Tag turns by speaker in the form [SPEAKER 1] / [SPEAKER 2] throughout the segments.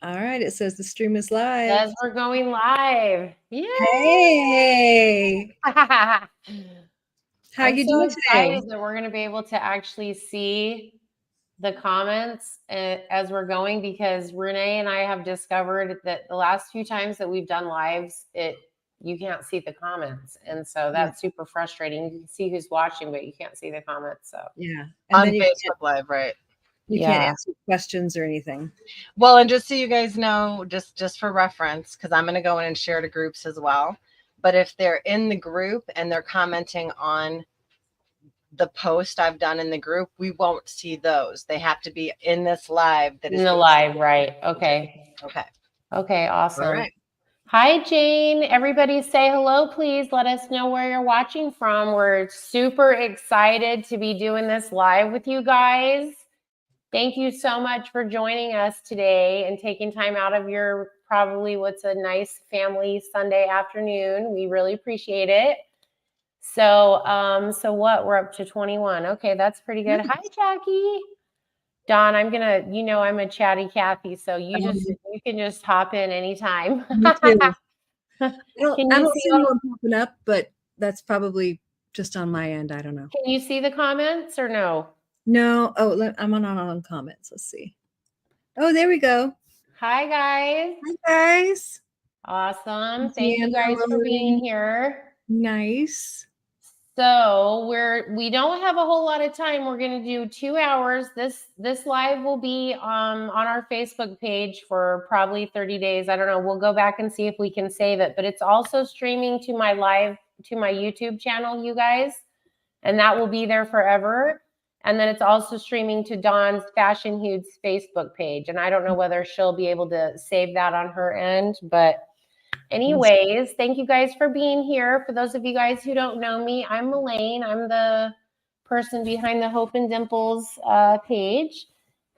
[SPEAKER 1] All right, it says the stream is live.
[SPEAKER 2] Yes, we're going live. Yeah.
[SPEAKER 1] Hey. How
[SPEAKER 2] I'm
[SPEAKER 1] you
[SPEAKER 2] so
[SPEAKER 1] doing today?
[SPEAKER 2] excited that we're going to be able to actually see the comments as we're going, because Renee and I have discovered that the last few times that we've done lives, you can't see the comments, and so that's super frustrating. You can see who's watching, but you can't see the comments. So
[SPEAKER 1] Yeah,
[SPEAKER 3] and on Facebook Live, right?
[SPEAKER 1] You can't answer questions or anything.
[SPEAKER 3] Well, and just so you guys know, just for reference, because I'm going to go in and share to groups as well. But if they're in the group and they're commenting on the post I've done in the group, we won't see those. They have to be in this live. That is
[SPEAKER 2] in the live, right? Okay.
[SPEAKER 3] Okay.
[SPEAKER 2] Okay, awesome.
[SPEAKER 3] All right.
[SPEAKER 2] Hi, Jane. Everybody say hello, please. Let us know where you're watching from. We're super excited to be doing this live with you guys. Thank you so much for joining us today and taking time out of your probably what's a nice family Sunday afternoon. We really appreciate it. So what? We're up to 21. Okay, that's pretty good. Hi, Jackie. Dawn, I'm gonna, I'm a chatty Kathy, so you can just hop in anytime.
[SPEAKER 1] Me too. I
[SPEAKER 2] Can
[SPEAKER 1] don't see anyone popping up, but that's probably just on my end. I don't know.
[SPEAKER 2] Can you see the comments or no?
[SPEAKER 1] No. Oh, I'm on comments. Let's see. Oh, there we go.
[SPEAKER 2] Hi, guys.
[SPEAKER 1] Hi, guys.
[SPEAKER 2] Awesome. Thank you guys for being here.
[SPEAKER 1] Nice.
[SPEAKER 2] So we don't have a whole lot of time. We're going to do 2 hours. This live will be on our Facebook page for probably 30 days. I don't know. We'll go back and see if we can save it, but it's also streaming to my YouTube channel, you guys, and that will be there forever. And then it's also streaming to Dawn's Fashion Hues Facebook page. And I don't know whether she'll be able to save that on her end, but anyways, thank you guys for being here. For those of you guys who don't know me, I'm Elaine. I'm the person behind the Hope and Dimples page.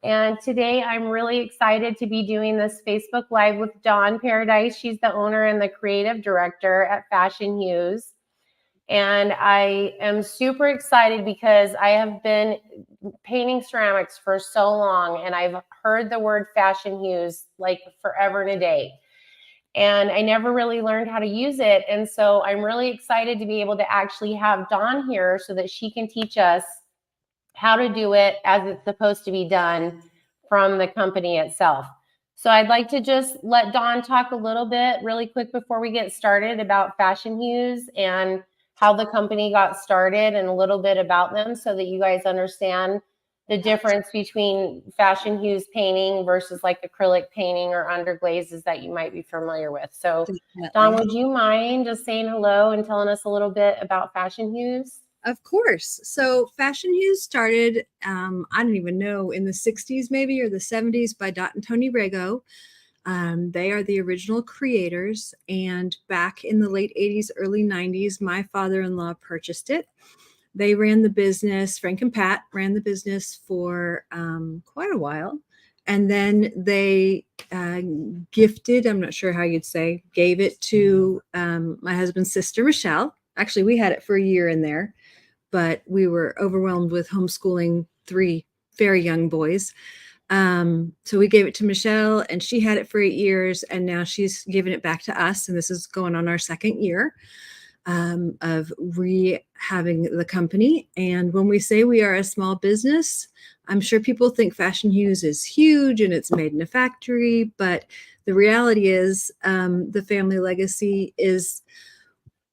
[SPEAKER 2] And today I'm really excited to be doing this Facebook Live with Dawn Paradise. She's the owner and the creative director at Fashion Hues. And I am super excited because I have been painting ceramics for so long, and I've heard the word Fashion Hues like forever and a day. And I never really learned how to use it. And so I'm really excited to be able to actually have Dawn here so that she can teach us how to do it as it's supposed to be done from the company itself. So I'd like to just let Dawn talk a little bit really quick before we get started about Fashion Hues and how the company got started and a little bit about them so that you guys understand the difference between Fashion Hues painting versus like acrylic painting or underglazes that you might be familiar with. So Dawn, would you mind just saying hello and telling us a little bit about Fashion Hues?
[SPEAKER 1] Of course. So Fashion Hues started, I don't even know, in the 60s maybe or the 70s by Dot and Tony Rego. They are the original creators. And back in the late 80s, early 90s, my father-in-law purchased it. They ran the business, Frank and Pat ran the business for quite a while. And then they gifted, I'm not sure how you'd say, gave it to my husband's sister, Michelle. Actually, we had it for a year in there, but we were overwhelmed with homeschooling 3 very young boys. So we gave it to Michelle, and she had it for 8 years, and now she's given it back to us. And this is going on our 2nd year of having the company. And when we say we are a small business, I'm sure people think Fashion Hues is huge and it's made in a factory, but the reality is the family legacy is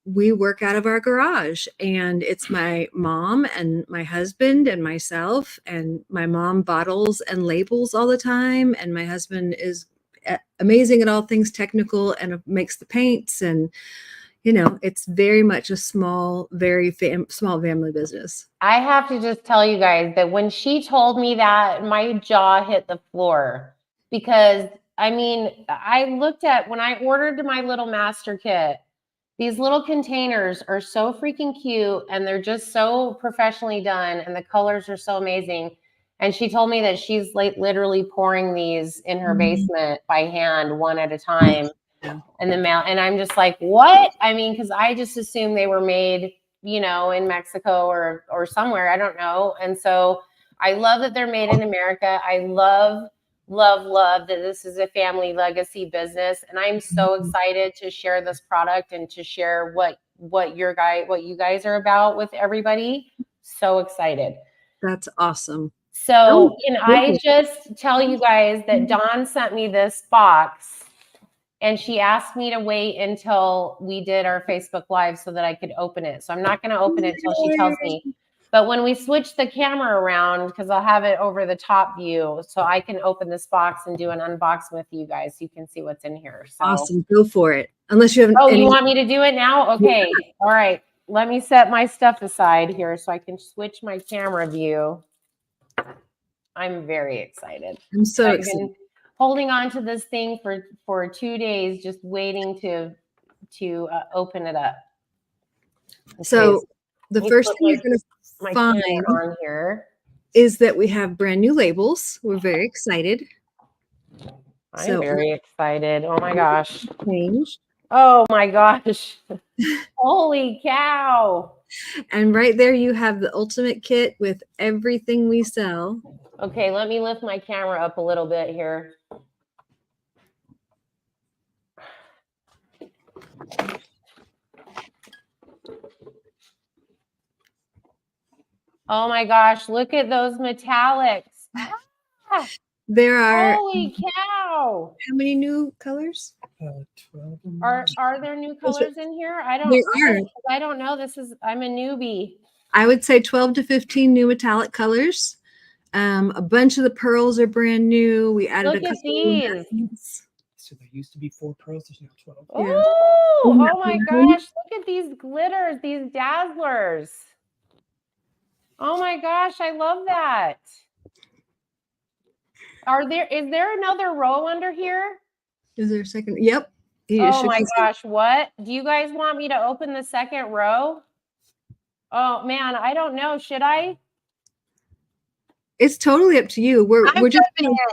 [SPEAKER 1] we work out of our garage, and it's my mom and my husband and myself, and my mom bottles and labels all the time, and my husband is amazing at all things technical and makes the paints, and it's very much a small, very small family business.
[SPEAKER 2] I have to just tell you guys that when she told me that, my jaw hit the floor, because I mean, I looked at when I ordered my little master kit, these little containers are so freaking cute, and they're just so professionally done, and the colors are so amazing. And she told me that she's like literally pouring these in her basement by hand, one at a time, in the mail. And I'm just like, what? I mean, because I just assumed they were made, in Mexico or somewhere. I don't know. And so I love that they're made in America. I love love that this is a family legacy business, and I'm so excited to share this product and to share what you guys are about with everybody. So excited.
[SPEAKER 1] That's awesome.
[SPEAKER 2] So can I just tell you guys that Dawn sent me this box, and she asked me to wait until we did our Facebook Live so that I could open it. So I'm not going to open it until she tells me. But when we switch the camera around, because I'll have it over the top view, so I can open this box and do an unboxing with you guys. So you can see what's in here. So.
[SPEAKER 1] Awesome. Go for it. Unless you have
[SPEAKER 2] you want me to do it now? Okay. Yeah. All right. Let me set my stuff aside here so I can switch my camera view. I'm very excited.
[SPEAKER 1] I'm so
[SPEAKER 2] I've
[SPEAKER 1] excited.
[SPEAKER 2] been holding on to this thing for 2 days, just waiting to open it up. Okay,
[SPEAKER 1] so the first thing you're going to find
[SPEAKER 2] on here
[SPEAKER 1] is that we have brand new labels. We're very excited.
[SPEAKER 2] I'm very excited. Oh my gosh.
[SPEAKER 1] Change.
[SPEAKER 2] Oh my gosh. Holy cow.
[SPEAKER 1] And right there you have the ultimate kit with everything we sell.
[SPEAKER 2] Okay, let me lift my camera up a little bit here. Oh my gosh, look at those metallics. Ah,
[SPEAKER 1] there are
[SPEAKER 2] holy cow.
[SPEAKER 1] How many new colors?
[SPEAKER 4] 12.
[SPEAKER 2] Are there new colors in here? I don't know. I'm a newbie.
[SPEAKER 1] I would say 12 to 15 new metallic colors. A bunch of the pearls are brand new. We added
[SPEAKER 2] Look
[SPEAKER 1] a
[SPEAKER 2] at
[SPEAKER 1] couple
[SPEAKER 2] these.
[SPEAKER 4] So there used to be 4 pearls, there's now 12.
[SPEAKER 2] Oh my gosh, look at these glitters, these dazzlers. Oh my gosh, I love that. Is there another row under here?
[SPEAKER 1] Is there a second? Yep.
[SPEAKER 2] Oh my gosh, what? Do you guys want me to open the second row? Oh man, I don't know. Should I?
[SPEAKER 1] It's totally up to you. We're just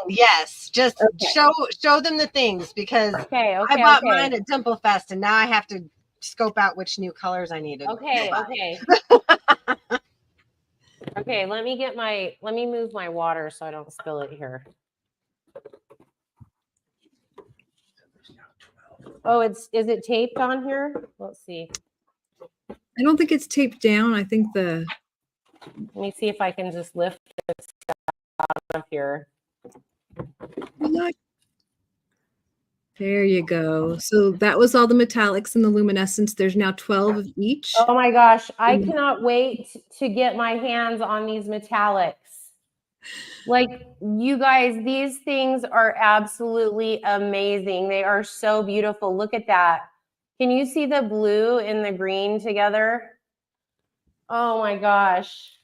[SPEAKER 3] yes. Just show them the things because I bought mine at Temple Fest and now I have to scope out which new colors I needed.
[SPEAKER 2] Okay. Okay, let me move my water so I don't spill it here. Oh, is it taped on here? Let's see.
[SPEAKER 1] I don't think it's taped down. I think
[SPEAKER 2] let me see if I can just lift this out of here.
[SPEAKER 1] There you go. So that was all the metallics and the luminescence. There's now 12 of each.
[SPEAKER 2] Oh my gosh, I cannot wait to get my hands on these metallics. Like, you guys, these things are absolutely amazing. They are so beautiful. Look at that. Can you see the blue and the green together? Oh my gosh.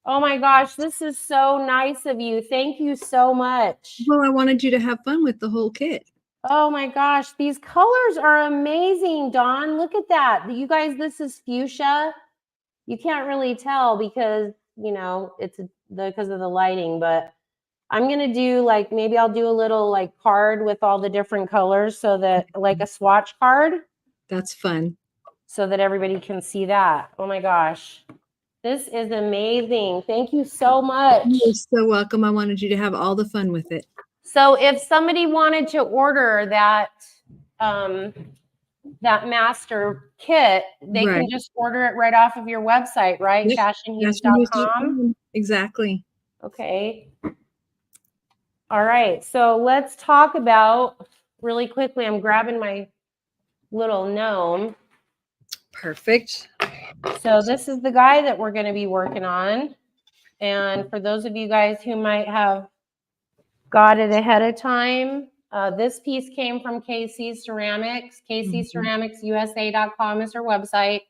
[SPEAKER 2] Oh my gosh, this is so nice of you. Thank you so much.
[SPEAKER 1] Well, I wanted you to have fun with the whole kit.
[SPEAKER 2] Oh my gosh, these colors are amazing, Dawn. Look at that. You guys, this is fuchsia. You can't really tell because, it's because of the lighting, but I'm going to do maybe I'll do a little card with all the different colors so that like a swatch card.
[SPEAKER 1] That's fun.
[SPEAKER 2] So that everybody can see that. Oh my gosh. This is amazing. Thank you so much.
[SPEAKER 1] You're so welcome. I wanted you to have all the fun with it.
[SPEAKER 2] So if somebody wanted to order that master kit, they can just order it right off of your website, right?
[SPEAKER 1] Yep.
[SPEAKER 2] Fashenhues.com.
[SPEAKER 1] Exactly.
[SPEAKER 2] Okay. All right. So let's talk about really quickly. I'm grabbing my little gnome.
[SPEAKER 1] Perfect.
[SPEAKER 2] So this is the guy that we're going to be working on. And for those of you guys who might have got it ahead of time, this piece came from KC Ceramics. KCCeramicsUSA.com is her website.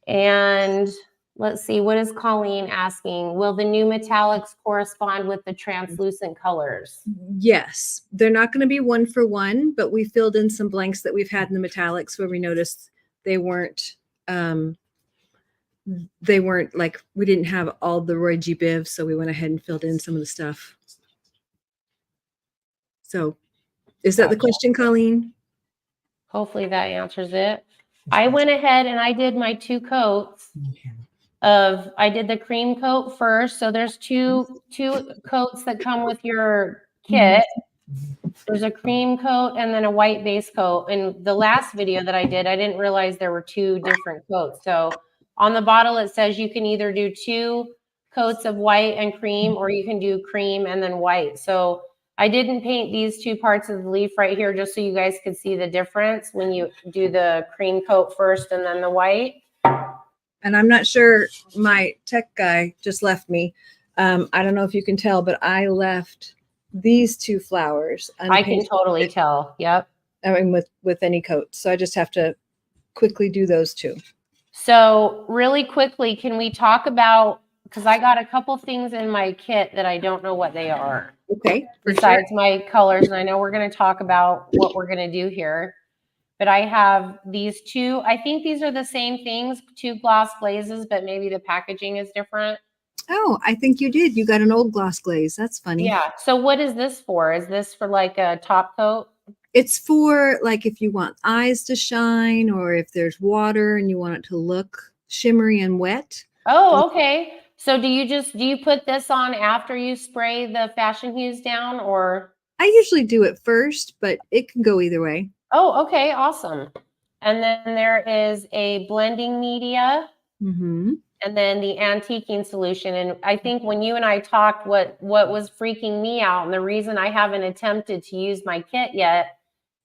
[SPEAKER 2] And let's see, what is Colleen asking? Will the new metallics correspond with the translucent colors?
[SPEAKER 1] Yes. They're not going to be one for one, but we filled in some blanks that we've had in the metallics where we noticed they weren't like, we didn't have all the Roy G. Biv, so we went ahead and filled in some of the stuff. So is that the question, Colleen?
[SPEAKER 2] Hopefully that answers it. I went ahead and I did my 2 coats I did the cream coat first. So there's two coats that come with your kit. There's a cream coat and then a white base coat. And the last video that I did, I didn't realize there were 2 different coats. So on the bottle, it says you can either do 2 coats of white and cream, or you can do cream and then white. So I didn't paint these 2 parts of the leaf right here just so you guys could see the difference when you do the cream coat first and then the white.
[SPEAKER 1] And I'm not sure, my tech guy just left me. I don't know if you can tell, but I left these 2 flowers
[SPEAKER 2] I can
[SPEAKER 1] unpainted.
[SPEAKER 2] totally tell. Yep.
[SPEAKER 1] I mean, with any coat. So I just have to quickly do those 2.
[SPEAKER 2] So really quickly, can we talk about, because I got a couple things in my kit that I don't know what they are.
[SPEAKER 1] Okay.
[SPEAKER 2] Besides my colors, and I know we're going to talk about what we're going to do here. But I have these 2, I think these are the same things, 2 gloss glazes, but maybe the packaging is different.
[SPEAKER 1] Oh, I think you did. You got an old gloss glaze. That's funny.
[SPEAKER 2] Yeah. So what is this for? Is this for like a top coat?
[SPEAKER 1] It's for like if you want eyes to shine, or if there's water and you want it to look shimmery and wet.
[SPEAKER 2] Oh, okay. So do you put this on after you spray the Fashion Hues down, or?
[SPEAKER 1] I usually do it first, but it can go either way.
[SPEAKER 2] Oh, okay. Awesome. And then there is a blending media.
[SPEAKER 1] Mm-hmm.
[SPEAKER 2] And then the antiquing solution. And I think when you and I talked, what was freaking me out, and the reason I haven't attempted to use my kit yet,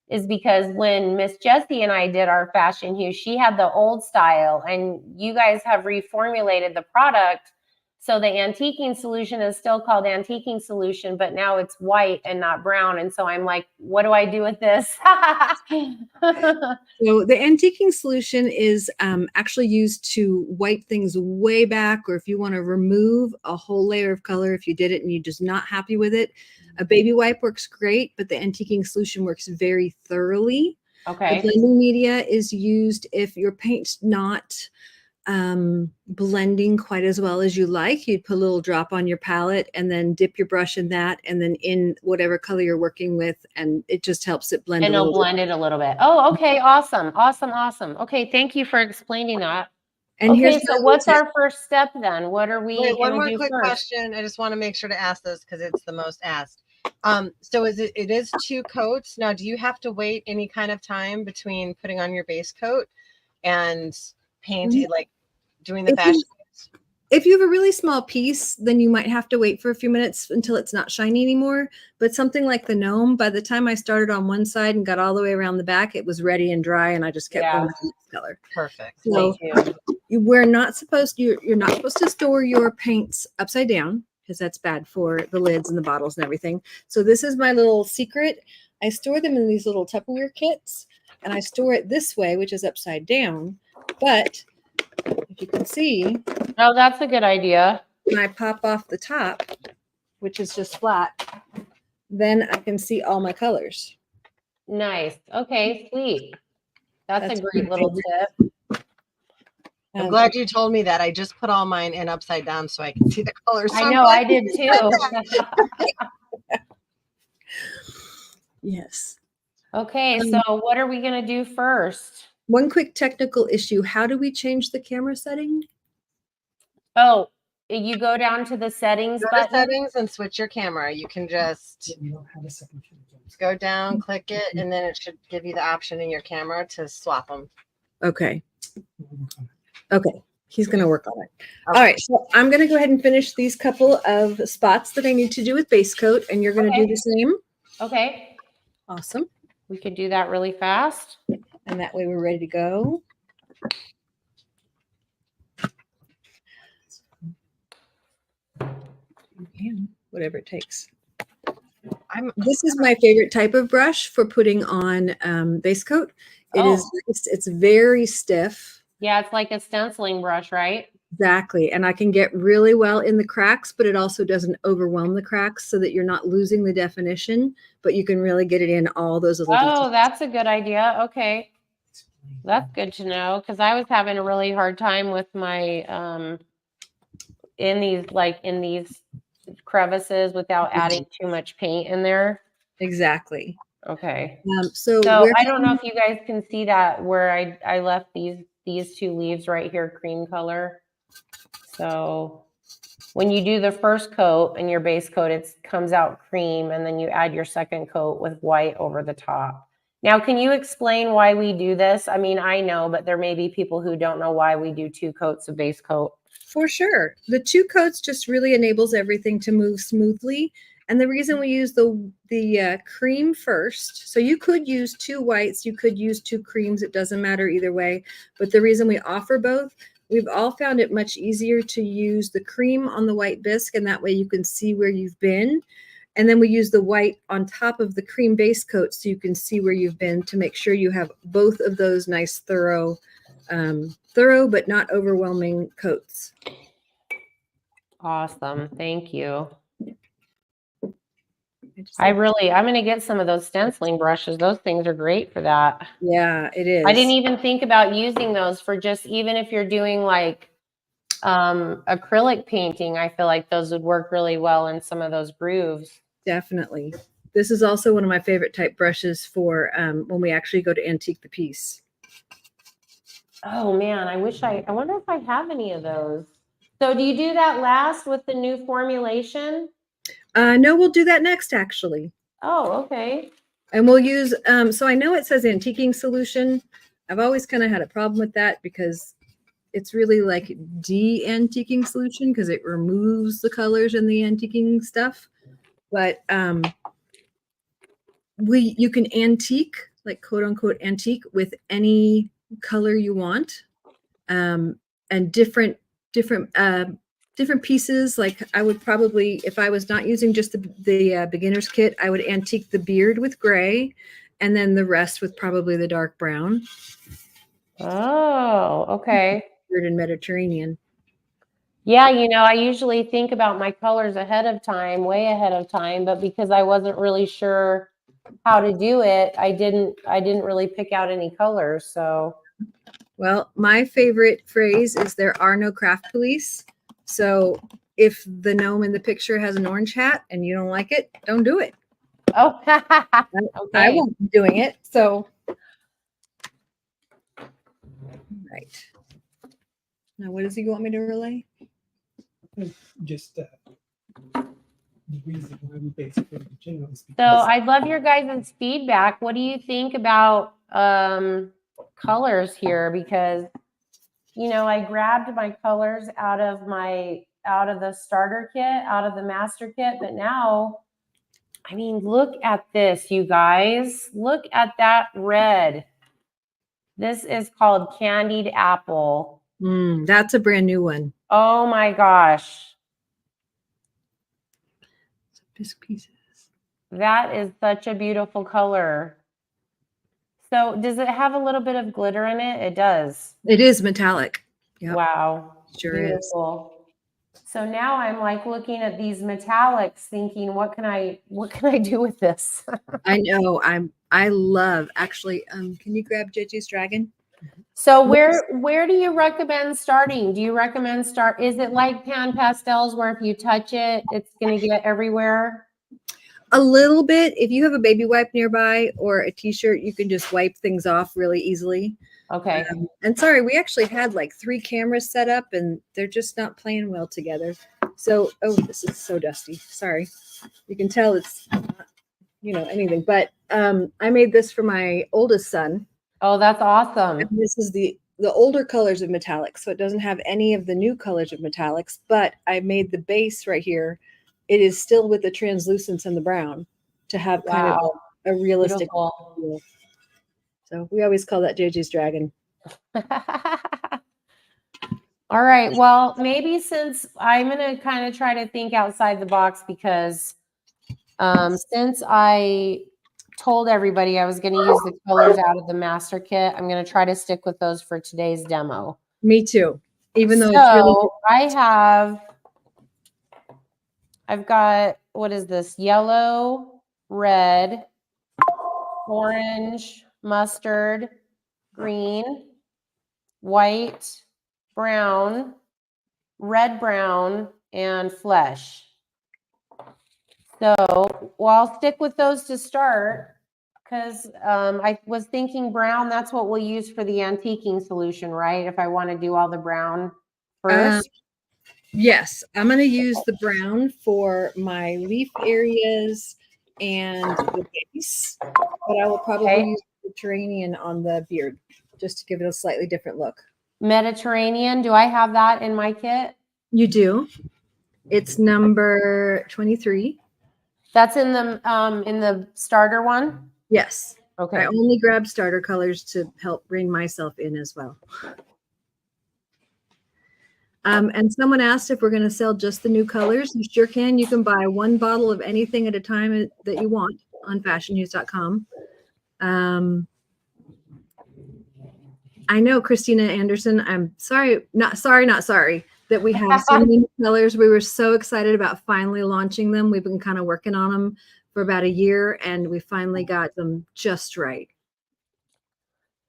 [SPEAKER 2] is because when Miss Jessie and I did our Fashion Hue, she had the old style, and you guys have reformulated the product. So the antiquing solution is still called antiquing solution, but now it's white and not brown. And so I'm like, what do I do with this?
[SPEAKER 1] So the antiquing solution is actually used to wipe things way back, or if you want to remove a whole layer of color, if you did it and you're just not happy with it. A baby wipe works great, but the antiquing solution works very thoroughly.
[SPEAKER 2] Okay.
[SPEAKER 1] The blending media is used if your paint's not blending quite as well as you like. You'd put a little drop on your palette and then dip your brush in that, and then in whatever color you're working with, and it just helps it blend.
[SPEAKER 2] And it'll blend it a little bit. Oh, okay. Awesome. Awesome. Awesome. Okay. Thank you for explling that.
[SPEAKER 1] And
[SPEAKER 2] Okay.
[SPEAKER 1] here's
[SPEAKER 2] So what's our first step then? What are we
[SPEAKER 3] Wait, one
[SPEAKER 2] going
[SPEAKER 3] more
[SPEAKER 2] to do
[SPEAKER 3] quick
[SPEAKER 2] first?
[SPEAKER 3] question. I just want to make sure to ask this because it's the most asked. So it is 2 coats. Now, do you have to wait any kind of time between putting on your base coat and painting, like doing the fashion?
[SPEAKER 1] If you have a really small piece, then you might have to wait for a few minutes until it's not shiny anymore. But something like the gnome, by the time I started on one side and got all the way around the back, it was ready and dry, and I just kept going to the next color.
[SPEAKER 3] Perfect.
[SPEAKER 1] So you're not supposed to store your paints upside down, because that's bad for the lids and the bottles and everything. So this is my little secret. I store them in these little Tupperware kits, and I store it this way, which is upside down. But if you can see,
[SPEAKER 2] Oh, that's a good idea.
[SPEAKER 1] when I pop off the top, which is just flat, then I can see all my colors.
[SPEAKER 2] Nice. Okay, sweet. That's
[SPEAKER 1] That's
[SPEAKER 2] a great
[SPEAKER 1] my
[SPEAKER 2] little
[SPEAKER 1] favorite.
[SPEAKER 2] tip.
[SPEAKER 3] I'm glad you told me that. I just put all mine in upside down so I can see the colors.
[SPEAKER 2] I know, I did too.
[SPEAKER 1] Yes.
[SPEAKER 2] Okay, so what are we going to do first?
[SPEAKER 1] One quick technical issue. How do we change the camera setting?
[SPEAKER 2] Oh, you go down to the settings
[SPEAKER 3] Go to
[SPEAKER 2] button.
[SPEAKER 3] settings and switch your camera. You can just
[SPEAKER 4] You don't have a second camera.
[SPEAKER 3] go down, click it, and then it should give you the option in your camera to swap them.
[SPEAKER 1] Okay. Okay. He's going to work on it. All right. So I'm going to go ahead and finish these couple of spots that I need to do with base coat, and you're going to do the same.
[SPEAKER 2] Okay,
[SPEAKER 1] Awesome.
[SPEAKER 2] we could do that really fast.
[SPEAKER 1] And that way we're ready to go. Whatever it takes. This is my favorite type of brush for putting on base coat. It's very stiff.
[SPEAKER 2] Yeah, it's like a stenciling brush, right?
[SPEAKER 1] Exactly. And I can get really well in the cracks, but it also doesn't overwhelm the cracks so that you're not losing the definition, but you can really get it in all those little details.
[SPEAKER 2] Oh, that's a good idea. Okay. That's good to know, because I was having a really hard time with my in these crevices without adding too much paint in there.
[SPEAKER 1] Exactly.
[SPEAKER 2] Okay.
[SPEAKER 1] So
[SPEAKER 2] I don't know if you guys can see that where I left these 2 leaves right here, cream color. So when you do the first coat and your base coat, it comes out cream, and then you add your second coat with white over the top. Now, can you explain why we do this? I mean, I know, but there may be people who don't know why we do 2 coats of base coat.
[SPEAKER 1] For sure. The 2 coats just really enables everything to move smoothly. And the reason we use the cream first, so you could use 2 whites, you could use 2 creams, it doesn't matter either way. But the reason we offer both, we've all found it much easier to use the cream on the white bisque, and that way you can see where you've been. And then we use the white on top of the cream base coat so you can see where you've been, to make sure you have both of those nice thorough but not overwhelming coats.
[SPEAKER 2] Awesome. Thank you. I'm going to get some of those stenciling brushes. Those things are great for that.
[SPEAKER 1] Yeah, it is.
[SPEAKER 2] I didn't even think about using those for just, even if you're doing like acrylic painting, I feel like those would work really well in some of those grooves.
[SPEAKER 1] Definitely. This is also one of my favorite type brushes for when we actually go to antique the piece.
[SPEAKER 2] Oh man, I wonder if I have any of those. So do you do that last with the new formulation?
[SPEAKER 1] No, we'll do that next, actually.
[SPEAKER 2] Oh, okay.
[SPEAKER 1] And we'll use, so I know it says antiquing solution. I've always kind of had a problem with that because it's really like de-antiquing solution because it removes the colors and the antiquing stuff. But you can antique, like quote unquote antique, with any color you want, and different pieces. Like I would probably, if I was not using just the beginner's kit, I would antique the beard with gray, and then the rest with probably the dark brown.
[SPEAKER 2] Oh, okay.
[SPEAKER 1] Beard in Mediterranean.
[SPEAKER 2] Yeah, I usually think about my colors ahead of time, way ahead of time, but because I wasn't really sure how to do it, I didn't really pick out any colors. So,
[SPEAKER 1] well, my favorite phrase is there are no craft police. So if the gnome in the picture has an orange hat and you don't like it, don't do it.
[SPEAKER 2] oh, okay.
[SPEAKER 1] I won't be doing it. So, right. Now, what does he want me to relay?
[SPEAKER 4] Just the reason why we basically generally speak.
[SPEAKER 2] So I'd love your guys' feedback. What do you think about colors here? Because, I grabbed my colors out of the starter kit, out of the master kit, but now, I mean, look at this, you guys. Look at that red. This is called Candied Apple.
[SPEAKER 1] That's a brand new one.
[SPEAKER 2] Oh my gosh.
[SPEAKER 1] Pieces.
[SPEAKER 2] That is such a beautiful color. So does it have a little bit of glitter in it? It does.
[SPEAKER 1] It is metallic. Yep.
[SPEAKER 2] Wow.
[SPEAKER 1] Sure
[SPEAKER 2] Beautiful. Is. So now I'm like looking at these metallics thinking, what can I do with this?
[SPEAKER 1] I know. I love actually. Can you grab JJ's dragon?
[SPEAKER 2] So where do you recommend starting? Do you recommend is it like pan pastels where if you touch it, it's going to get everywhere?
[SPEAKER 1] A little bit. If you have a baby wipe nearby or a t-shirt, you can just wipe things off really easily.
[SPEAKER 2] Okay.
[SPEAKER 1] And sorry, we actually had like 3 cameras set up and they're just not playing well together. So, oh, this is so dusty. Sorry. You can tell it's not, anything, but I made this for my oldest son.
[SPEAKER 2] Oh, that's awesome.
[SPEAKER 1] And this is the older colors of metallics. So it doesn't have any of the new colors of metallics, but I made the base right here. It is still with the translucence and the brown to have kind of a realistic feel. So we always call that JJ's dragon.
[SPEAKER 2] All right. Well, maybe since I'm going to kind of try to think outside the box because since I told everybody I was going to use the colors out of the master kit, I'm going to try to stick with those for today's demo.
[SPEAKER 1] Me too. Even though it's really
[SPEAKER 2] I've got, what is this? Yellow, red, orange, mustard, green, white, brown, red, brown, and flesh. So, I'll stick with those to start because I was thinking brown, that's what we'll use for the antiquing solution, right? If I want to do all the brown first.
[SPEAKER 1] Yes, I'm going to use the brown for my leaf areas and the base, but I will probably
[SPEAKER 2] Okay.
[SPEAKER 1] use Mediterranean on the beard just to give it a slightly different look.
[SPEAKER 2] Mediterranean, do I have that in my kit?
[SPEAKER 1] You do. It's number 23.
[SPEAKER 2] That's in the starter one?
[SPEAKER 1] Yes.
[SPEAKER 2] Okay.
[SPEAKER 1] I only grab starter colors to help bring myself in as well. And someone asked if we're going to sell just the new colors. You sure can. You can buy one bottle of anything at a time that you want on fashionhues.com. I know, Christina Anderson, I'm sorry, not sorry that we have so many colors. We were so excited about finally launching them. We've been kind of working on them for about a year, and we finally got them just right.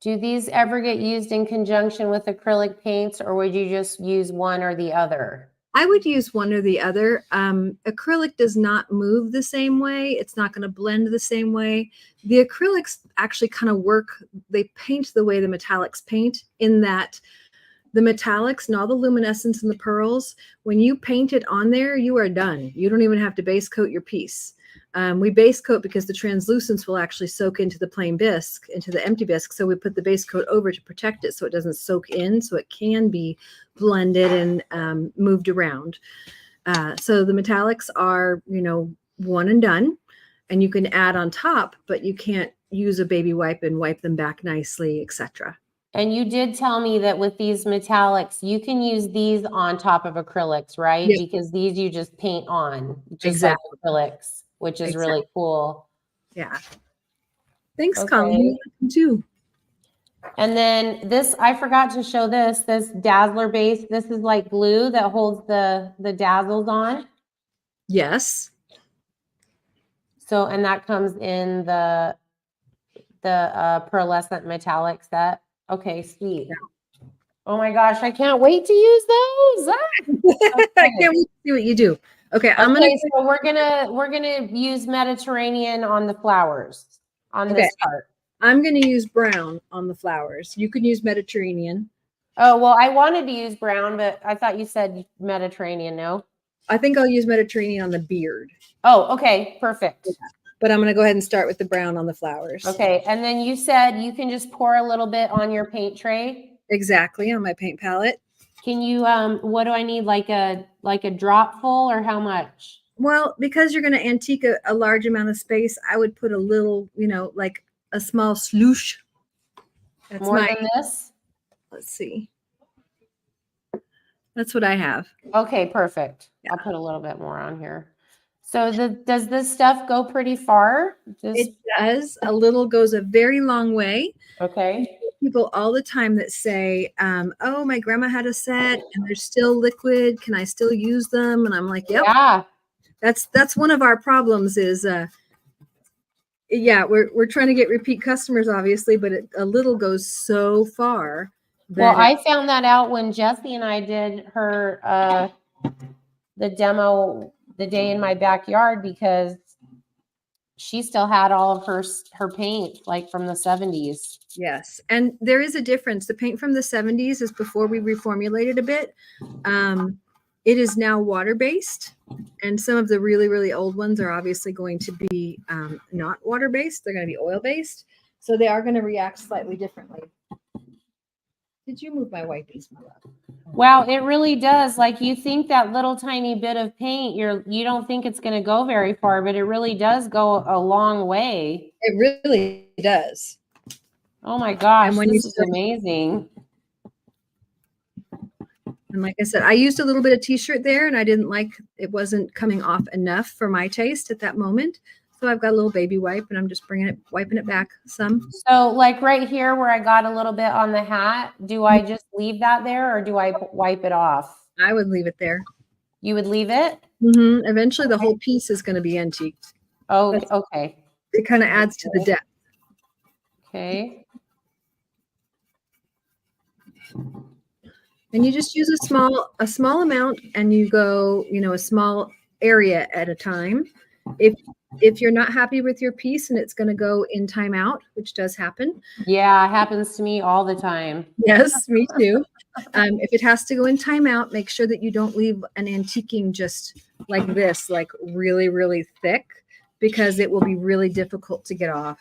[SPEAKER 2] Do these ever get used in conjunction with acrylic paints, or would you just use one or the other?
[SPEAKER 1] I would use one or the other. Acrylic does not move the same way. It's not going to blend the same way. The acrylics actually kind of work. They paint the way the metallics paint, in that the metallics and all the luminescence and the pearls, when you paint it on there, you are done. You don't even have to base coat your piece. We base coat because the translucence will actually soak into the plain bisque, into the empty bisque. So we put the base coat over to protect it so it doesn't soak in, so it can be blended and moved around. So the metallics are, one and done, and you can add on top, but you can't use a baby wipe and wipe them back nicely, etc.
[SPEAKER 2] And you did tell me that with these metallics, you can use these on top of acrylics, right?
[SPEAKER 1] Yep.
[SPEAKER 2] Because these you just paint on, just
[SPEAKER 1] Exactly.
[SPEAKER 2] like acrylics, which is really cool.
[SPEAKER 1] Yeah. Thanks,
[SPEAKER 2] Okay.
[SPEAKER 1] Colin. You're welcome too.
[SPEAKER 2] And then this, I forgot to show this Dazzler base. This is like glue that holds the dazzles on.
[SPEAKER 1] Yes.
[SPEAKER 2] So, and that comes in the pearlescent metallic set. Okay, sweet.
[SPEAKER 1] Yeah.
[SPEAKER 2] Oh my gosh, I can't wait to use those.
[SPEAKER 1] I can't wait to see what you do. Okay,
[SPEAKER 2] So we're gonna use Mediterranean on the flowers on this part.
[SPEAKER 1] I'm gonna use brown on the flowers. You can use Mediterranean.
[SPEAKER 2] Oh, well, I wanted to use brown, but I thought you said Mediterranean, no?
[SPEAKER 1] I think I'll use Mediterranean on the beard.
[SPEAKER 2] Oh, okay, perfect.
[SPEAKER 1] Yeah. But I'm gonna go ahead and start with the brown on the flowers.
[SPEAKER 2] Okay, and then you said you can just pour a little bit on your paint tray.
[SPEAKER 1] Exactly, on my paint palette.
[SPEAKER 2] Can you what do I need, like a drop full, or how much?
[SPEAKER 1] Well, because you're going to antique a large amount of space, I would put a little, like a small sloosh. That's
[SPEAKER 2] more than this?
[SPEAKER 1] Let's see. That's what I have.
[SPEAKER 2] Okay, perfect.
[SPEAKER 1] Yeah.
[SPEAKER 2] I'll put a little bit more on here. So does this stuff go pretty far?
[SPEAKER 1] It does. A little goes a very long way.
[SPEAKER 2] Okay.
[SPEAKER 1] People all the time that say, oh, my grandma had a set and they're still liquid. Can I still use them? And I'm like, yep.
[SPEAKER 2] Yeah. That's
[SPEAKER 1] one of our problems is, we're trying to get repeat customers, obviously, but a little goes so far.
[SPEAKER 2] Well, I found that out when Jessie and I did her, the demo the day in my backyard, because she still had all of her paint like from the 70s.
[SPEAKER 1] Yes. And there is a difference. The paint from the 70s is before we reformulated a bit. It is now water-based, and some of the really, really old ones are obviously going to be not water-based. They're going to be oil-based. So they are going to react slightly differently. Did you move my whiteys?
[SPEAKER 2] Wow, it really does. Like, you think that little tiny bit of paint, you don't think it's going to go very far, but it really does go a long way.
[SPEAKER 1] It really does.
[SPEAKER 2] Oh my gosh,
[SPEAKER 1] and when
[SPEAKER 2] this is amazing.
[SPEAKER 1] And like I said, I used a little bit of t-shirt there, and I didn't like, it wasn't coming off enough for my taste at that moment. So I've got a little baby wipe, and I'm just wiping it back some.
[SPEAKER 2] So like right here where I got a little bit on the hat, do I just leave that there, or do I wipe it off?
[SPEAKER 1] I would leave it there.
[SPEAKER 2] You would leave it?
[SPEAKER 1] Mm-hmm. Eventually the whole piece is going to be antiqued.
[SPEAKER 2] Oh, okay.
[SPEAKER 1] It kind of adds to the depth.
[SPEAKER 2] Okay.
[SPEAKER 1] And you just use a small amount, and you go, a small area at a time. If you're not happy with your piece and it's going to go in timeout, which does happen.
[SPEAKER 2] Yeah, it happens to me all the time.
[SPEAKER 1] Yes, me too. If it has to go in timeout, make sure that you don't leave an antiquing just like this, like really, really thick, because it will be really difficult to get off.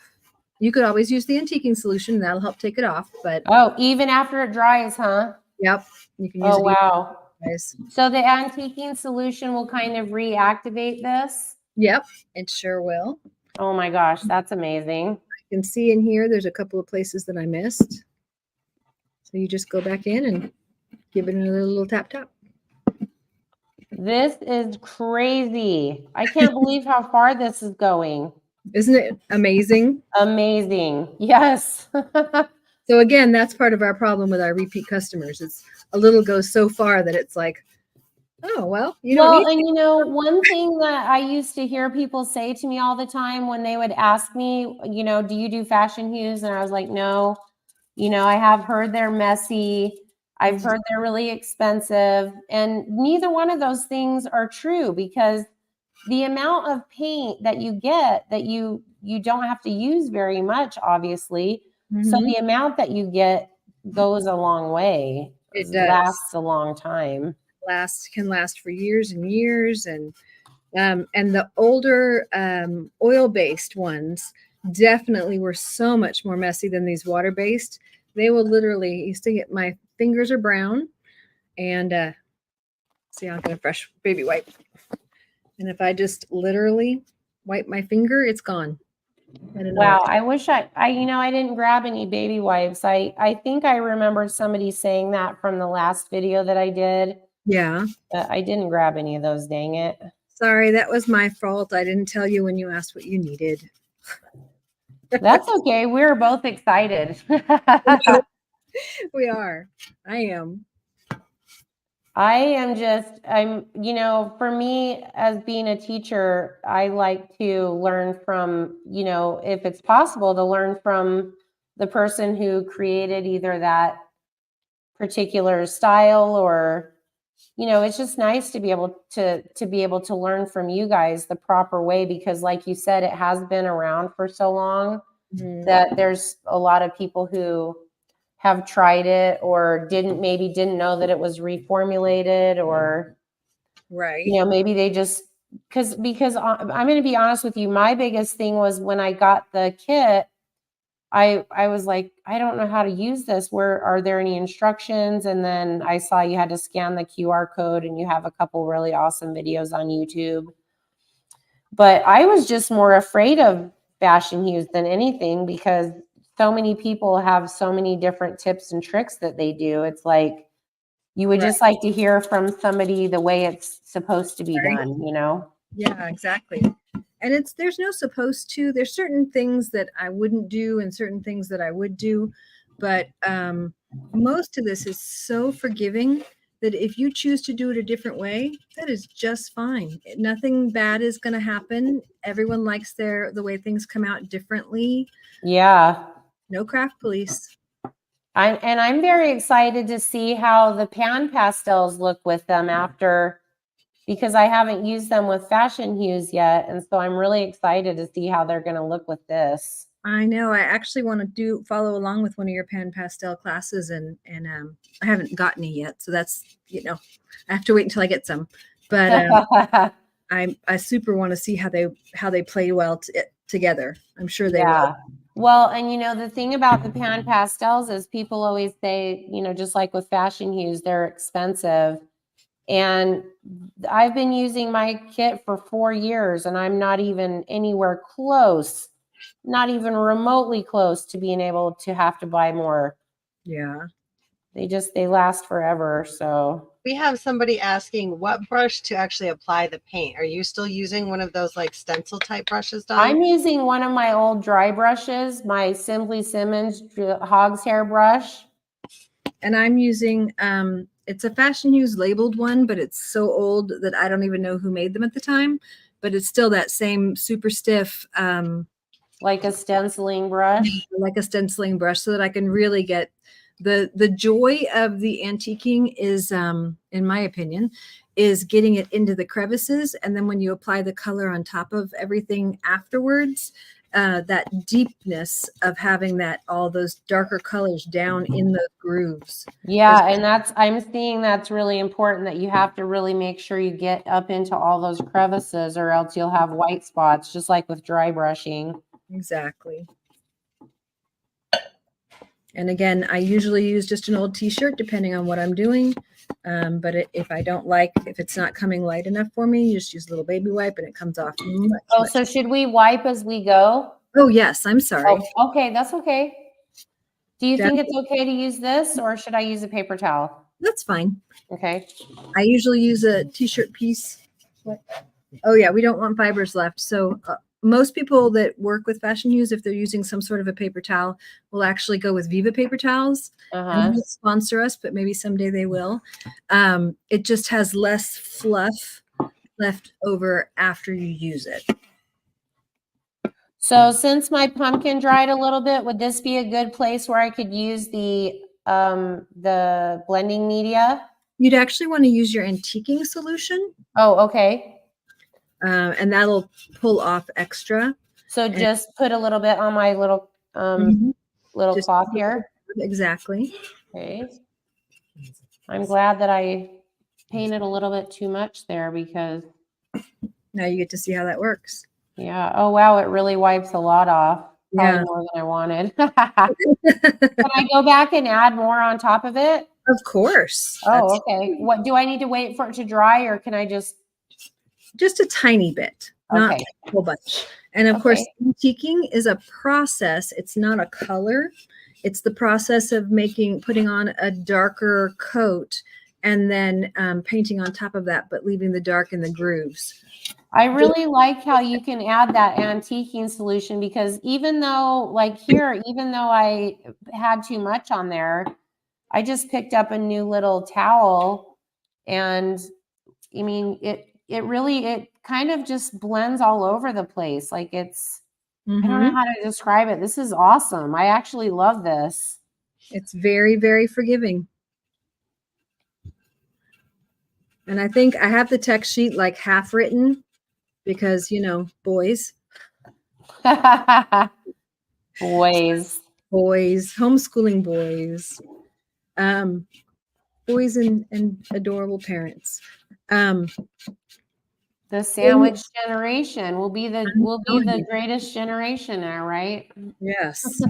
[SPEAKER 1] You could always use the antiquing solution. That'll help take it off. But
[SPEAKER 2] Oh, even after it dries, huh?
[SPEAKER 1] yep, you can use
[SPEAKER 2] Oh,
[SPEAKER 1] it.
[SPEAKER 2] wow.
[SPEAKER 1] Guys.
[SPEAKER 2] So the antiquing solution will kind of reactivate this.
[SPEAKER 1] Yep, it sure will.
[SPEAKER 2] Oh my gosh, that's amazing.
[SPEAKER 1] You can see in here, there's a couple of places that I missed. So you just go back in and give it another little tap tap.
[SPEAKER 2] This is crazy. I can't believe how far this is going.
[SPEAKER 1] Isn't it amazing?
[SPEAKER 2] Amazing. Yes.
[SPEAKER 1] So again, that's part of our problem with our repeat customers. It's a little goes so far that it's like, oh, well, you don't
[SPEAKER 2] Well,
[SPEAKER 1] need.
[SPEAKER 2] and you know, one thing that I used to hear people say to me all the time when they would ask me, you know, do you do Fashion Hues? And I was like, no, you know, I have heard they're messy. I've heard they're really expensive. And neither one of those things are true, because the amount of paint that you get that you don't have to use very much, obviously. So
[SPEAKER 1] Mhm.
[SPEAKER 2] the amount that you get goes a long way.
[SPEAKER 1] It does.
[SPEAKER 2] Lasts a long time.
[SPEAKER 1] Can last for years and years, and the older oil-based ones definitely were so much more messy than these water-based. They will literally, you see it, my fingers are brown, and see, I'll get a fresh baby wipe, and if I just literally wipe my finger, it's gone. I don't know.
[SPEAKER 2] Wow, I wish I you know, I didn't grab any baby wipes. I think I remember somebody saying that from the last video that I did,
[SPEAKER 1] Yeah.
[SPEAKER 2] but I didn't grab any of those, dang it.
[SPEAKER 1] Sorry, that was my fault. I didn't tell you when you asked what you needed.
[SPEAKER 2] That's okay. We were both excited.
[SPEAKER 1] We are. I am.
[SPEAKER 2] You know, for me as being a teacher, I like to learn from, you know, if it's possible to learn from the person who created either that particular style, or, you know, it's just nice to be able to learn from you guys the proper way, because like you said, it has been around for so long that there's a lot of people who have tried it or didn't know that it was reformulated, or
[SPEAKER 1] Right.
[SPEAKER 2] you know, maybe they just because I'm going to be honest with you, my biggest thing was when I got the kit, I was like, I don't know how to use this. Where are there any instructions? And then I saw you had to scan the QR code, and you have a couple really awesome videos on YouTube. But I was just more afraid of Fashion Hues than anything, because so many people have so many different tips and tricks that they do. It's like you would just like to hear from somebody the way it's supposed to be done, you know?
[SPEAKER 1] Yeah, exactly. And there's no supposed to. There's certain things that I wouldn't do and certain things that I would do, but most of this is so forgiving that if you choose to do it a different way, that is just fine. Nothing bad is going to happen. Everyone likes the way things come out differently.
[SPEAKER 2] Yeah.
[SPEAKER 1] No craft police.
[SPEAKER 2] I'm very excited to see how the pan pastels look with them after, because I haven't used them with Fashion Hues yet. And so I'm really excited to see how they're going to look with this.
[SPEAKER 1] I know. I actually want to follow along with one of your pan pastel classes, and I haven't gotten any yet, so that's, you know, I have to wait until I get some. But I super want to see how they play well together. I'm sure they will.
[SPEAKER 2] Well, and you know, the thing about the pan pastels is people always say, you know, just like with Fashion Hues, they're expensive. And I've been using my kit for 4 years, and I'm not even anywhere close, not even remotely close to being able to have to buy more.
[SPEAKER 1] Yeah.
[SPEAKER 2] They last forever. So
[SPEAKER 3] We have somebody asking what brush to actually apply the paint. Are you still using one of those like stencil type brushes, Dawn?
[SPEAKER 2] I'm using one of my old dry brushes, my Simply Simmons Hog's Hair brush.
[SPEAKER 1] And I'm using it's a Fashion Hues labeled one, but it's so old that I don't even know who made them at the time. But it's still that same super stiff,
[SPEAKER 2] like a stenciling brush,
[SPEAKER 1] so that I can really get the joy of the antiquing is, in my opinion, is getting it into the crevices, and then when you apply the color on top of everything afterwards, that deepness of having that all those darker colors down in the grooves.
[SPEAKER 2] Yeah, and I'm seeing that's really important, that you have to really make sure you get up into all those crevices, or else you'll have white spots, just like with dry brushing.
[SPEAKER 1] Exactly. And again, I usually use just an old t-shirt depending on what I'm doing. But if I don't like, if it's not coming light enough for me, you just use a little baby wipe and it comes off much,
[SPEAKER 2] Oh,
[SPEAKER 1] much.
[SPEAKER 2] so should we wipe as we go?
[SPEAKER 1] Oh, yes. I'm sorry.
[SPEAKER 2] Oh, okay, that's okay. Do you think it's
[SPEAKER 1] Definitely.
[SPEAKER 2] okay to use this, or should I use a paper towel?
[SPEAKER 1] That's fine.
[SPEAKER 2] Okay.
[SPEAKER 1] I usually use a t-shirt piece. Oh yeah, we don't want fibers left. So most people that work with Fashion Hues, if they're using some sort of a paper towel, will actually go with Viva paper towels.
[SPEAKER 2] Uh-huh.
[SPEAKER 1] They don't sponsor us, but maybe someday they will. It just has less fluff left over after you use it.
[SPEAKER 2] So since my pumpkin dried a little bit, would this be a good place where I could use the blending media?
[SPEAKER 1] You'd actually want to use your antiquing solution,
[SPEAKER 2] Oh, okay.
[SPEAKER 1] and that'll pull off extra.
[SPEAKER 2] So just put a little bit on my little little
[SPEAKER 1] Just
[SPEAKER 2] cloth here.
[SPEAKER 1] Exactly.
[SPEAKER 2] Okay. I'm glad that I painted a little bit too much there, because
[SPEAKER 1] Now you get to see how that works.
[SPEAKER 2] yeah. Oh wow, it really wipes a lot off. Probably
[SPEAKER 1] Yeah.
[SPEAKER 2] more than I wanted. Can I go back and add more on top of it?
[SPEAKER 1] Of course.
[SPEAKER 2] Oh, okay. What do I need to wait for it to dry, or can I just?
[SPEAKER 1] Just a tiny bit, not
[SPEAKER 2] Okay.
[SPEAKER 1] a whole bunch. And of course, antiquing is a process. It's not a color. It's the process of putting on a darker coat and then painting on top of that, but leaving the dark in the grooves.
[SPEAKER 2] I really like how you can add that antiquing solution, because even though, like here, even though I had too much on there, I just picked up a new little towel, and I mean, it kind of just blends all over the place. Like I don't know how to describe it. This is awesome. I actually love this.
[SPEAKER 1] It's very, very forgiving. And I think I have the text sheet like half written because, boys.
[SPEAKER 2] Boys.
[SPEAKER 1] Boys, homeschooling boys. Boys and adorable parents.
[SPEAKER 2] The sandwich generation will be the greatest generation now, right?
[SPEAKER 1] Yes.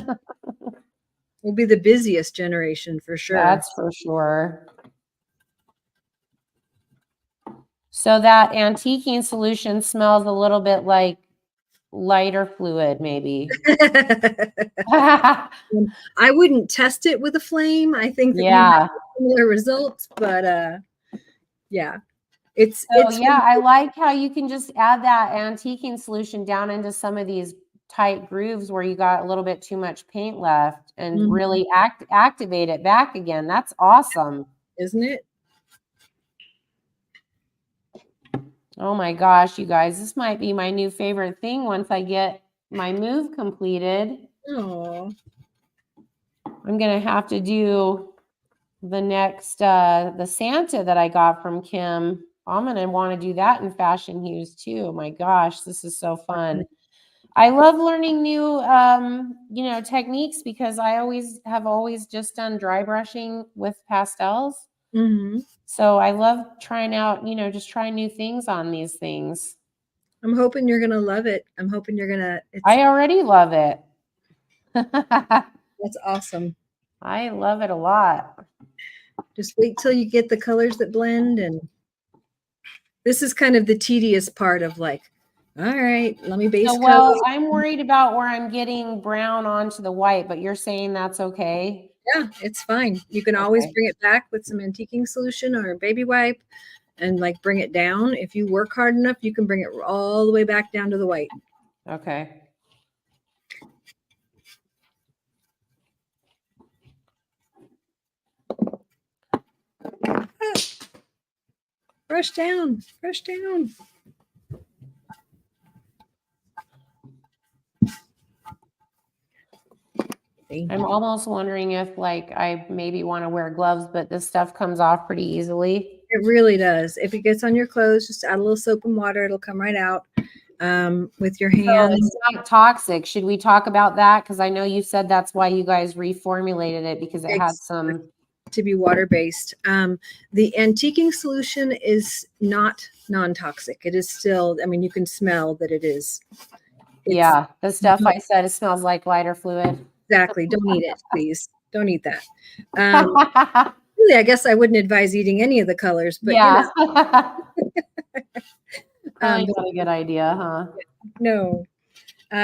[SPEAKER 1] We'll be the busiest generation for sure.
[SPEAKER 2] That's for sure. So that antiquing solution smells a little bit like lighter fluid, maybe.
[SPEAKER 1] I wouldn't test it with a flame. I think that you have similar results, but yeah.
[SPEAKER 2] I like how you can just add that antiquing solution down into some of these tight grooves where you got a little bit too much paint left, and really activate it back again. That's awesome.
[SPEAKER 1] Isn't it?
[SPEAKER 2] Oh my gosh, you guys, this might be my new favorite thing once I get my move completed.
[SPEAKER 1] Oh.
[SPEAKER 2] I'm going to have to do the next, the Santa that I got from Kim. I'm going to want to do that in Fashion Hues too. Oh my gosh, this is so fun. I love learning new, techniques, because I have always just done dry brushing with pastels. So I love trying out, just trying new things on these things.
[SPEAKER 1] I'm hoping you're going to love it. I'm hoping you're going to.
[SPEAKER 2] I already love it.
[SPEAKER 1] That's awesome.
[SPEAKER 2] I love it a lot.
[SPEAKER 1] Just wait till you get the colors that blend. And this is kind of the tedious part of like, all right, let me base color.
[SPEAKER 2] Well, I'm worried about where I'm getting brown onto the white, but you're saying that's okay?
[SPEAKER 1] Yeah, it's fine. You can always bring it back with some antiquing solution or a baby wipe and like bring it down. If you work hard enough, you can bring it all the way back down to the white.
[SPEAKER 2] Okay.
[SPEAKER 1] Brush down, brush down.
[SPEAKER 2] I'm almost wondering if I maybe want to wear gloves, but this stuff comes off pretty easily.
[SPEAKER 1] It really does. If it gets on your clothes, just add a little soap and water. It'll come right out. with your
[SPEAKER 2] So
[SPEAKER 1] hands.
[SPEAKER 2] it's not toxic. Should we talk about that? Because I know you said that's why you guys reformulated it, because it had some.
[SPEAKER 1] To be water-based. The antiquing solution is not non-toxic. It is still, I mean, you can smell that it is.
[SPEAKER 2] Yeah, the stuff I said, it smells like lighter fluid.
[SPEAKER 1] Exactly. Don't eat it, please. Don't eat that. Really, I guess I wouldn't advise eating any of the colors, but
[SPEAKER 2] yeah.
[SPEAKER 1] um,
[SPEAKER 2] Not a good idea, huh?
[SPEAKER 1] no,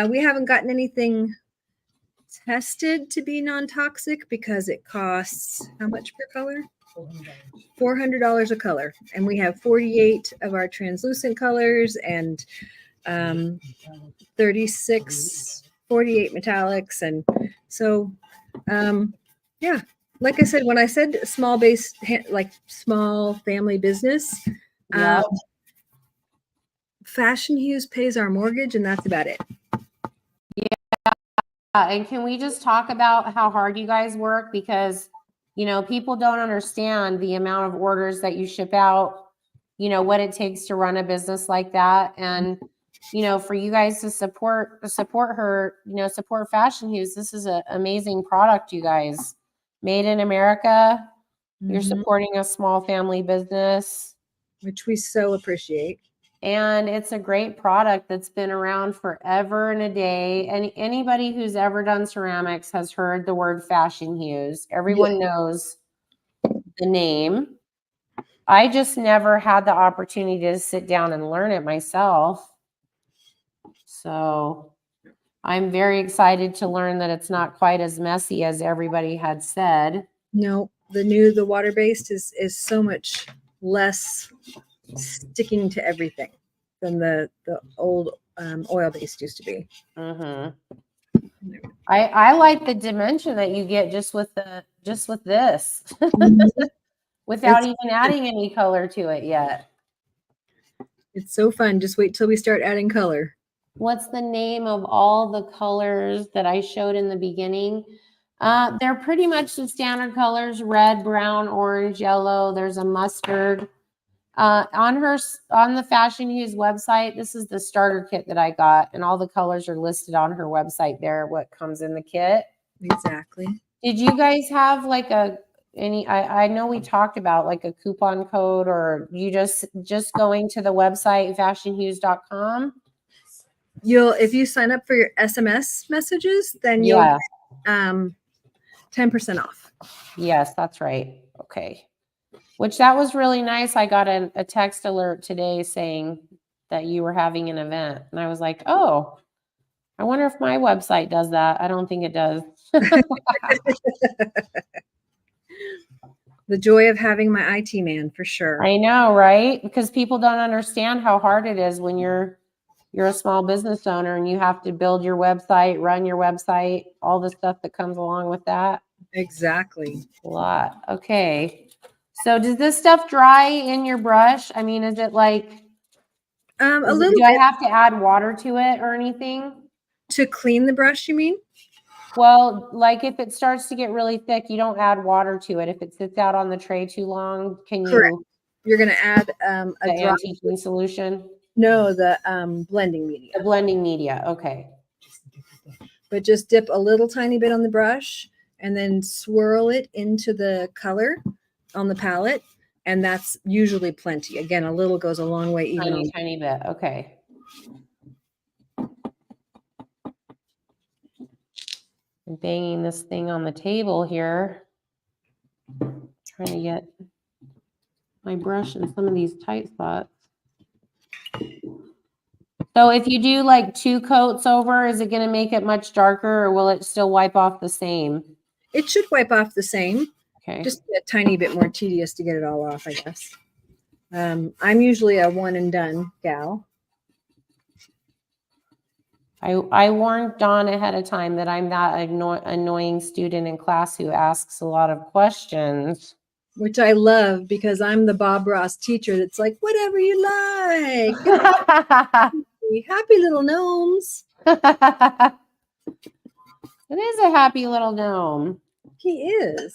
[SPEAKER 1] we haven't gotten anything tested to be non-toxic because it costs how much per color? $400 a color, and we have 48 of our translucent colors and 36, 48 metallics, and so yeah, like I said, when I said small base, like small family business,
[SPEAKER 2] Yeah.
[SPEAKER 1] Fashion Hues pays our mortgage, and that's about it.
[SPEAKER 2] And can we just talk about how hard you guys work? Because, you know, people don't understand the amount of orders that you ship out, you know, what it takes to run a business like that. And, you know, for you guys to support her, you know, support Fashion Hues. This is an amazing product, you guys. Made in America. You're supporting a small family business,
[SPEAKER 1] which we so appreciate.
[SPEAKER 2] And it's a great product that's been around forever and a day. And anybody who's ever done ceramics has heard the word Fashion Hues. Everyone knows the name. I just never had the opportunity to sit down and learn it myself. So I'm very excited to learn that it's not quite as messy as everybody had said.
[SPEAKER 1] No, the water-based is so much less sticking to everything than the old oil-based used to be.
[SPEAKER 2] I like the dimension that you get just with this, without even adding any color to it yet.
[SPEAKER 1] It's so fun. Just wait till we start adding color.
[SPEAKER 2] What's the name of all the colors that I showed in the beginning? They're pretty much the standard colors: red, brown, orange, yellow. There's a mustard. On the Fashion Hues website, this is the starter kit that I got, and all the colors are listed on her website there, what comes in the kit.
[SPEAKER 1] Exactly.
[SPEAKER 2] Did you guys have like I know we talked about like a coupon code, or you just going to the website fashionhues.com?
[SPEAKER 1] If you sign up for your SMS messages, then you'll get 10% off.
[SPEAKER 2] Yes, that's right. Okay. Which that was really nice. I got a text alert today saying that you were having an event. And I was like, oh, I wonder if my website does that. I don't think it does.
[SPEAKER 1] The joy of having my IT man, for sure.
[SPEAKER 2] I know, right? Because people don't understand how hard it is when you're a small business owner and you have to build your website, run your website, all the stuff that comes along with that.
[SPEAKER 1] Exactly.
[SPEAKER 2] A lot. Okay. So does this stuff dry in your brush? I mean, is it like,
[SPEAKER 1] a little
[SPEAKER 2] do I have to add water to it or anything?
[SPEAKER 1] To clean the brush, you mean?
[SPEAKER 2] Well, like if it starts to get really thick, you don't add water to it. If it sits out on the tray too long, can you?
[SPEAKER 1] Correct. You're going to add
[SPEAKER 2] the anti-heating solution?
[SPEAKER 1] No, the blending media.
[SPEAKER 2] The blending media. Okay.
[SPEAKER 1] But just dip a little tiny bit on the brush and then swirl it into the color on the palette. And that's usually plenty. Again, a little goes a long way. Even
[SPEAKER 2] tiny bit. Okay. I'm banging this thing on the table here. Trying to get my brush in some of these tight spots. So if you do like 2 coats over, is it going to make it much darker, or will it still wipe off the same?
[SPEAKER 1] It should wipe off the same.
[SPEAKER 2] Okay.
[SPEAKER 1] Just a tiny bit more tedious to get it all off, I guess. I'm usually a one and done gal.
[SPEAKER 2] I warned Dawn ahead of time that I'm that annoying student in class who asks a lot of questions.
[SPEAKER 1] Which I love, because I'm the Bob Ross teacher that's like, whatever you like. Happy little gnomes.
[SPEAKER 2] It is a happy little gnome.
[SPEAKER 1] He is.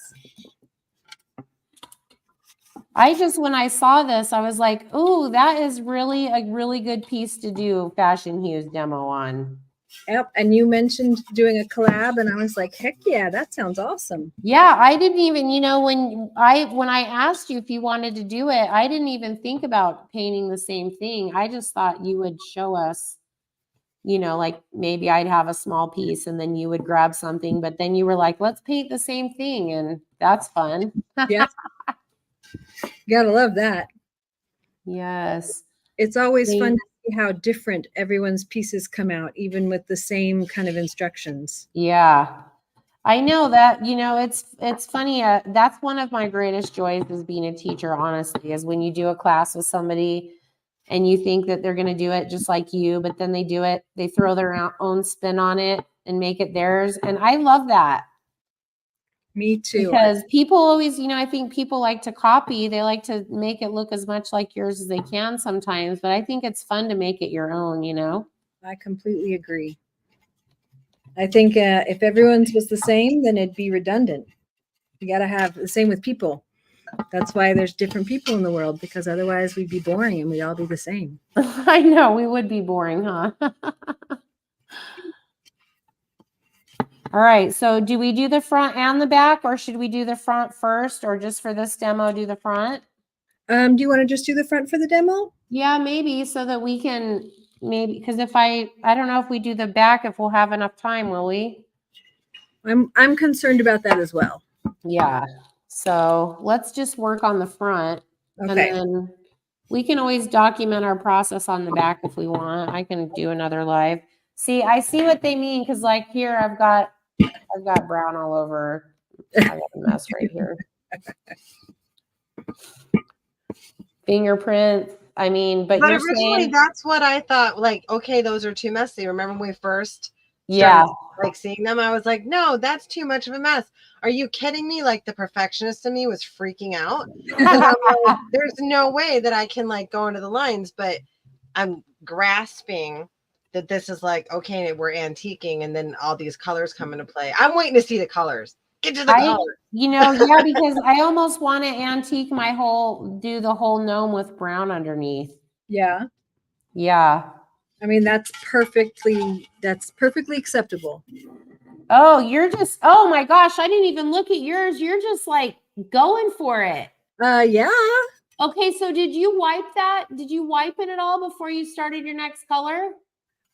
[SPEAKER 2] when I saw this, I was like, oh, that is really a really good piece to do Fashion Hues demo on.
[SPEAKER 1] Yep. And you mentioned doing a collab, and I was like, heck yeah, that sounds awesome.
[SPEAKER 2] Yeah, I didn't even, when I asked you if you wanted to do it, I didn't even think about painting the same thing. I just thought you would show us, like maybe I'd have a small piece and then you would grab something, but then you were like, let's paint the same thing, and that's fun.
[SPEAKER 1] Yeah. You gotta love that.
[SPEAKER 2] Yes.
[SPEAKER 1] It's always fun to see how different everyone's pieces come out, even with the same kind of instructions.
[SPEAKER 2] Yeah. I know that, it's funny. That's one of my greatest joys as being a teacher, honestly, is when you do a class with somebody and you think that they're going to do it just like you, but then they throw their own spin on it and make it theirs. And I love that.
[SPEAKER 1] Me too.
[SPEAKER 2] Because people always, I think people like to copy. They like to make it look as much like yours as they can sometimes, but I think it's fun to make it your own,
[SPEAKER 1] I completely agree. I think if everyone's was the same, then it'd be redundant. You got to have the same with people. That's why there's different people in the world, because otherwise we'd be boring and we'd all be the same.
[SPEAKER 2] I know, we would be boring, huh? All right, so do we do the front and the back, or should we do the front first, or just for this demo do the front?
[SPEAKER 1] Do you want to just do the front for the demo?
[SPEAKER 2] Yeah, maybe, so that we can because if I don't know if we do the back, if we'll have enough time, will we?
[SPEAKER 1] I'm concerned about that as well.
[SPEAKER 2] Yeah, so let's just work on the front.
[SPEAKER 1] Okay.
[SPEAKER 2] And then we can always document our process on the back if we want. I can do another live. See, I see what they mean, because like here I've got brown all over. I got a mess right here. Fingerprints. I mean, but you're
[SPEAKER 3] originally
[SPEAKER 2] saying
[SPEAKER 3] that's what I thought. Like, okay, those are too messy. Remember when we first
[SPEAKER 2] yeah.
[SPEAKER 3] like seeing them? I was like, no, that's too much of a mess. Are you kidding me? Like the perfectionist in me was freaking out. I'm like, there's no way that I can like go into the lines, but I'm grasping that this is like, okay, we're antiquing, and then all these colors come into play. I'm waiting to see the colors. Get to the colors.
[SPEAKER 2] Yeah, because I almost want to antique do the whole gnome with brown underneath.
[SPEAKER 1] Yeah.
[SPEAKER 2] Yeah.
[SPEAKER 1] I mean, that's perfectly acceptable.
[SPEAKER 2] Oh, oh my gosh, I didn't even look at yours. You're just like going for it.
[SPEAKER 1] Yeah.
[SPEAKER 2] Okay, so did you wipe that? Did you wipe it at all before you started your next color?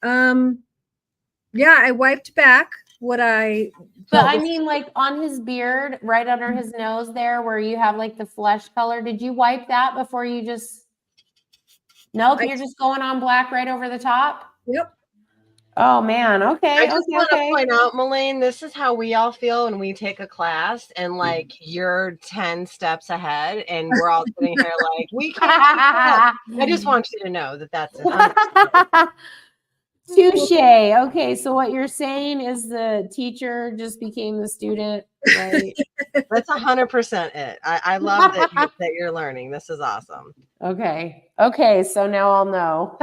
[SPEAKER 1] Yeah, I wiped back what I
[SPEAKER 2] But I mean, like on his beard, right under his nose there, where you have like the flesh color, did you wipe that before you just... Nope, you're just going on black right over the top?
[SPEAKER 1] Yep.
[SPEAKER 2] Oh man, okay.
[SPEAKER 3] I just want to point out, Melaine, this is how we all feel when we take a class and like you're 10 steps ahead and we're all sitting here like, we can't keep up. I just want you to know that that's it.
[SPEAKER 2] Touche. Okay, so what you're saying is the teacher just became the student, right?
[SPEAKER 3] That's 100% it. I love that you're learning. This is awesome.
[SPEAKER 2] Okay, so now I'll know.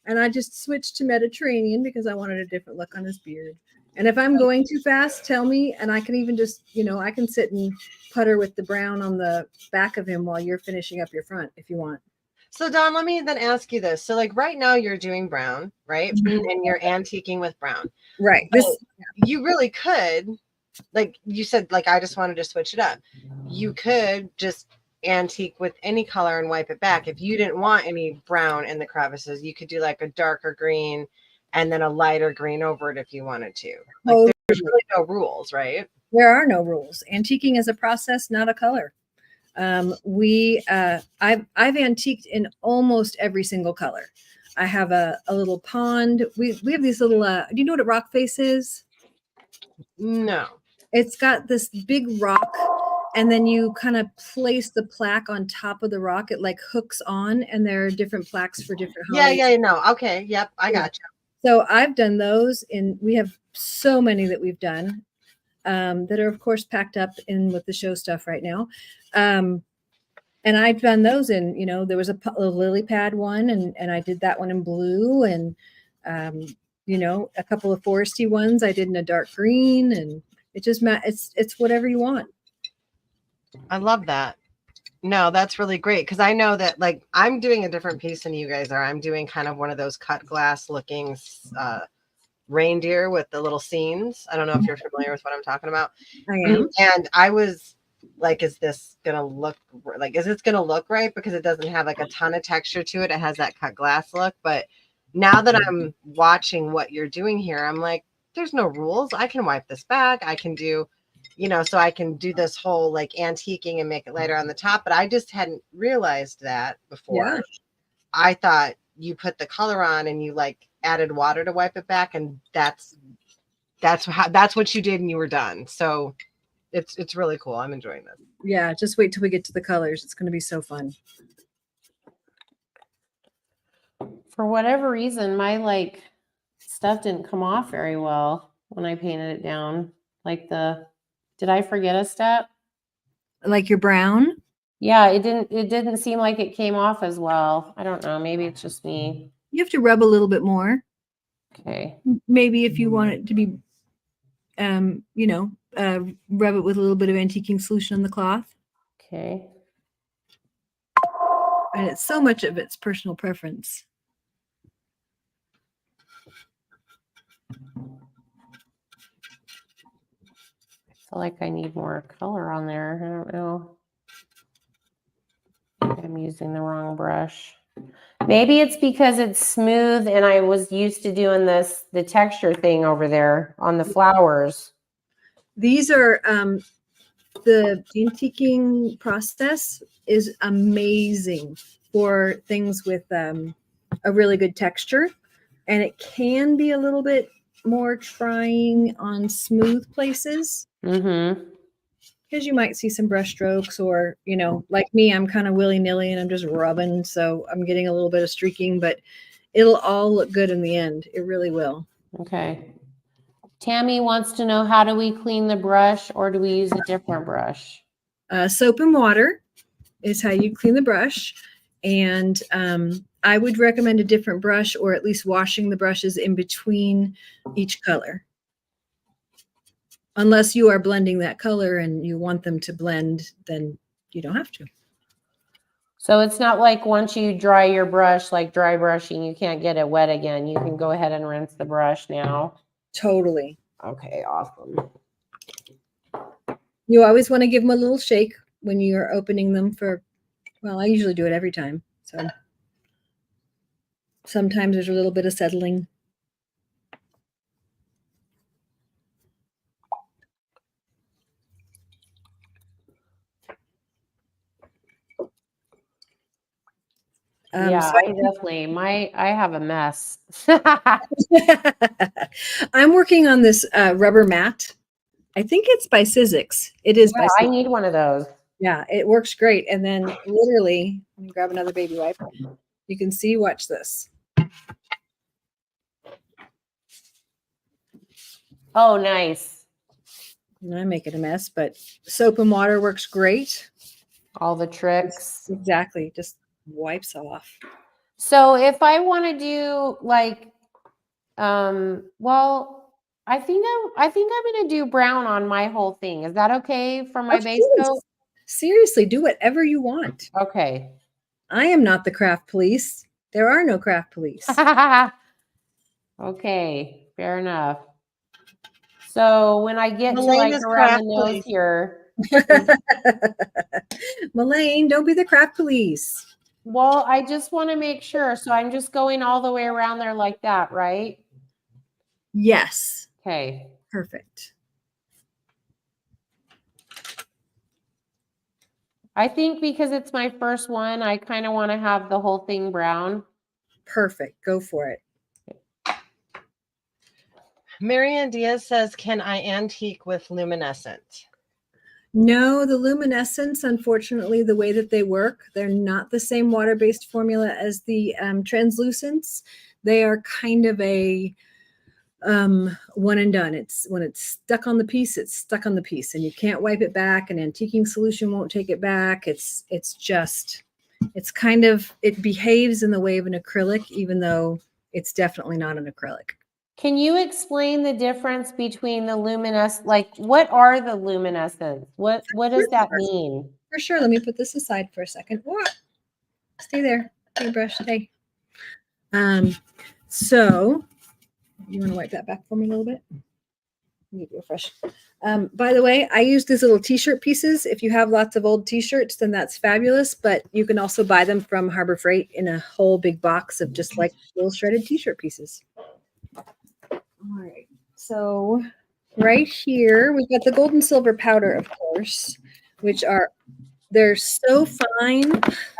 [SPEAKER 1] And I just switched to Mediterranean because I wanted a different look on his beard. And if I'm going too fast, tell me, and I can even just, I can sit and putter with the brown on the back of him while you're finishing up your front if you want.
[SPEAKER 3] So Dawn, let me then ask you this. So like right now you're doing brown, right? Mm-hmm. And you're antiquing with brown.
[SPEAKER 1] Right.
[SPEAKER 3] You really could, like you said, like I just wanted to switch it up. You could just antique with any color and wipe it back. If you didn't want any brown in the crevices, you could do like a darker green and then a lighter green over it if you wanted to. Like there's really no rules, right?
[SPEAKER 1] There are no rules. Antiquing is a process, not a color. I've antiqued in almost every single color. I have a little pond. We have these little, do you know what a rock face is?
[SPEAKER 3] No.
[SPEAKER 1] It's got this big rock, and then you kind of place the plaque on top of the rock. It like hooks on, and there are different plaques for different holidays.
[SPEAKER 3] Yeah, no. Okay, yep, I got you.
[SPEAKER 1] So I've done those, and we have so many that we've done that are, of course, packed up in with the show stuff right now. And I've done those in, there was a lily pad one, and I did that one in blue, and, a couple of foresty ones I did in a dark green, and it just, it's whatever you want.
[SPEAKER 3] I love that. No, that's really great because I know that like I'm doing a different piece than you guys are. I'm doing kind of one of those cut glass looking reindeer with the little scenes. I don't know if you're familiar with what I'm talking about.
[SPEAKER 1] I am.
[SPEAKER 3] And I was like, is this gonna look like, is this gonna look right? Because it doesn't have like a ton of texture to it. It has that cut glass look. But now that I'm watching what you're doing here, I'm like, there's no rules. I can wipe this back. I can do, you know, so I can do this whole like antiquing and make it lighter on the top. But I just hadn't realized that before.
[SPEAKER 1] Yeah.
[SPEAKER 3] I thought you put the color on and you like added water to wipe it back, and that's what you did and you were done. So it's really cool. I'm enjoying this.
[SPEAKER 1] Yeah. Just wait till we get to the colors. It's going to be so fun.
[SPEAKER 2] For whatever reason, my like stuff didn't come off very well when I painted it down. Like did I forget a step?
[SPEAKER 1] Like your brown?
[SPEAKER 2] Yeah, it didn't seem like it came off as well. I don't know. Maybe it's just me.
[SPEAKER 1] You have to rub a little bit more.
[SPEAKER 2] Okay.
[SPEAKER 1] Maybe if you want it to be, rub it with a little bit of antiquing solution on the cloth.
[SPEAKER 2] Okay.
[SPEAKER 1] And it's so much of it's personal preference.
[SPEAKER 2] I feel like I need more color on there. I don't know. I'm using the wrong brush. Maybe it's because it's smooth and I was used to doing the texture thing over there on the flowers.
[SPEAKER 1] These are the antiquing process is amazing for things with a really good texture, and it can be a little bit more trying on smooth places
[SPEAKER 2] Mm-hmm.
[SPEAKER 1] because you might see some brush strokes, or like me, I'm kind of willy-nilly and I'm just rubbing, so I'm getting a little bit of streaking, but it'll all look good in the end. It really will.
[SPEAKER 2] Okay. Tammy wants to know, how do we clean the brush, or do we use a different brush?
[SPEAKER 1] Soap and water is how you clean the brush. And I would recommend a different brush, or at least washing the brushes in between each color. Unless you are blending that color and you want them to blend, then you don't have to.
[SPEAKER 2] So it's not like once you dry your brush, like dry brushing, you can't get it wet again. You can go ahead and rinse the brush now.
[SPEAKER 1] Totally.
[SPEAKER 2] Okay, awesome.
[SPEAKER 1] You always want to give them a little shake when you're opening them I usually do it every time. So sometimes there's a little bit of settling.
[SPEAKER 2] Yeah,
[SPEAKER 1] So
[SPEAKER 2] I definitely, I have a mess.
[SPEAKER 1] I'm working on this rubber mat. I think it's by Sizzix. It is by
[SPEAKER 2] I
[SPEAKER 1] Sizzix.
[SPEAKER 2] need one of those.
[SPEAKER 1] Yeah, it works great. And then literally, let me grab another baby wipe. You can see, watch this.
[SPEAKER 2] Oh, nice.
[SPEAKER 1] And I'm making a mess, but soap and water works great.
[SPEAKER 2] All the tricks.
[SPEAKER 1] Exactly. Just wipes off.
[SPEAKER 2] So if I want to do like, well, I think I'm going to do brown on my whole thing. Is that okay for my base coat?
[SPEAKER 1] Seriously, do whatever you want.
[SPEAKER 2] Okay.
[SPEAKER 1] I am not the craft police. There are no craft police.
[SPEAKER 2] Okay, fair enough. So when I get
[SPEAKER 3] Malaine
[SPEAKER 2] to
[SPEAKER 3] is
[SPEAKER 2] like around
[SPEAKER 3] craft
[SPEAKER 2] the nose
[SPEAKER 3] police.
[SPEAKER 2] here,
[SPEAKER 1] Malaine, don't be the craft police.
[SPEAKER 2] well, I just want to make sure. So I'm just going all the way around there like that, right?
[SPEAKER 1] Yes.
[SPEAKER 2] Okay.
[SPEAKER 1] Perfect.
[SPEAKER 2] I think because it's my first one, I kind of want to have the whole thing brown.
[SPEAKER 1] Perfect. Go for it.
[SPEAKER 3] Marianne Diaz says, can I antique with luminescent?
[SPEAKER 1] No, the luminescence, unfortunately, the way that they work, they're not the same water-based formula as the translucents. They are kind of a one and done. It's when it's stuck on the piece, it's stuck on the piece, and you can't wipe it back. An antiquing solution won't take it back. It's kind of, it behaves in the way of an acrylic, even though it's definitely not an acrylic.
[SPEAKER 2] Can you explain the difference between the luminescent? Like, what are the luminescents? What does that mean?
[SPEAKER 1] For sure. Let me put this aside for a second. Whoa. Stay there. Paintbrush, stay. So you want to wipe that back for me a little bit? Need to refresh. By the way, I use these little t-shirt pieces. If you have lots of old t-shirts, then that's fabulous. But you can also buy them from Harbor Freight in a whole big box of just like little shredded t-shirt pieces. All right. So right here, we've got the gold and silver powder, of course, which are, they're so fine.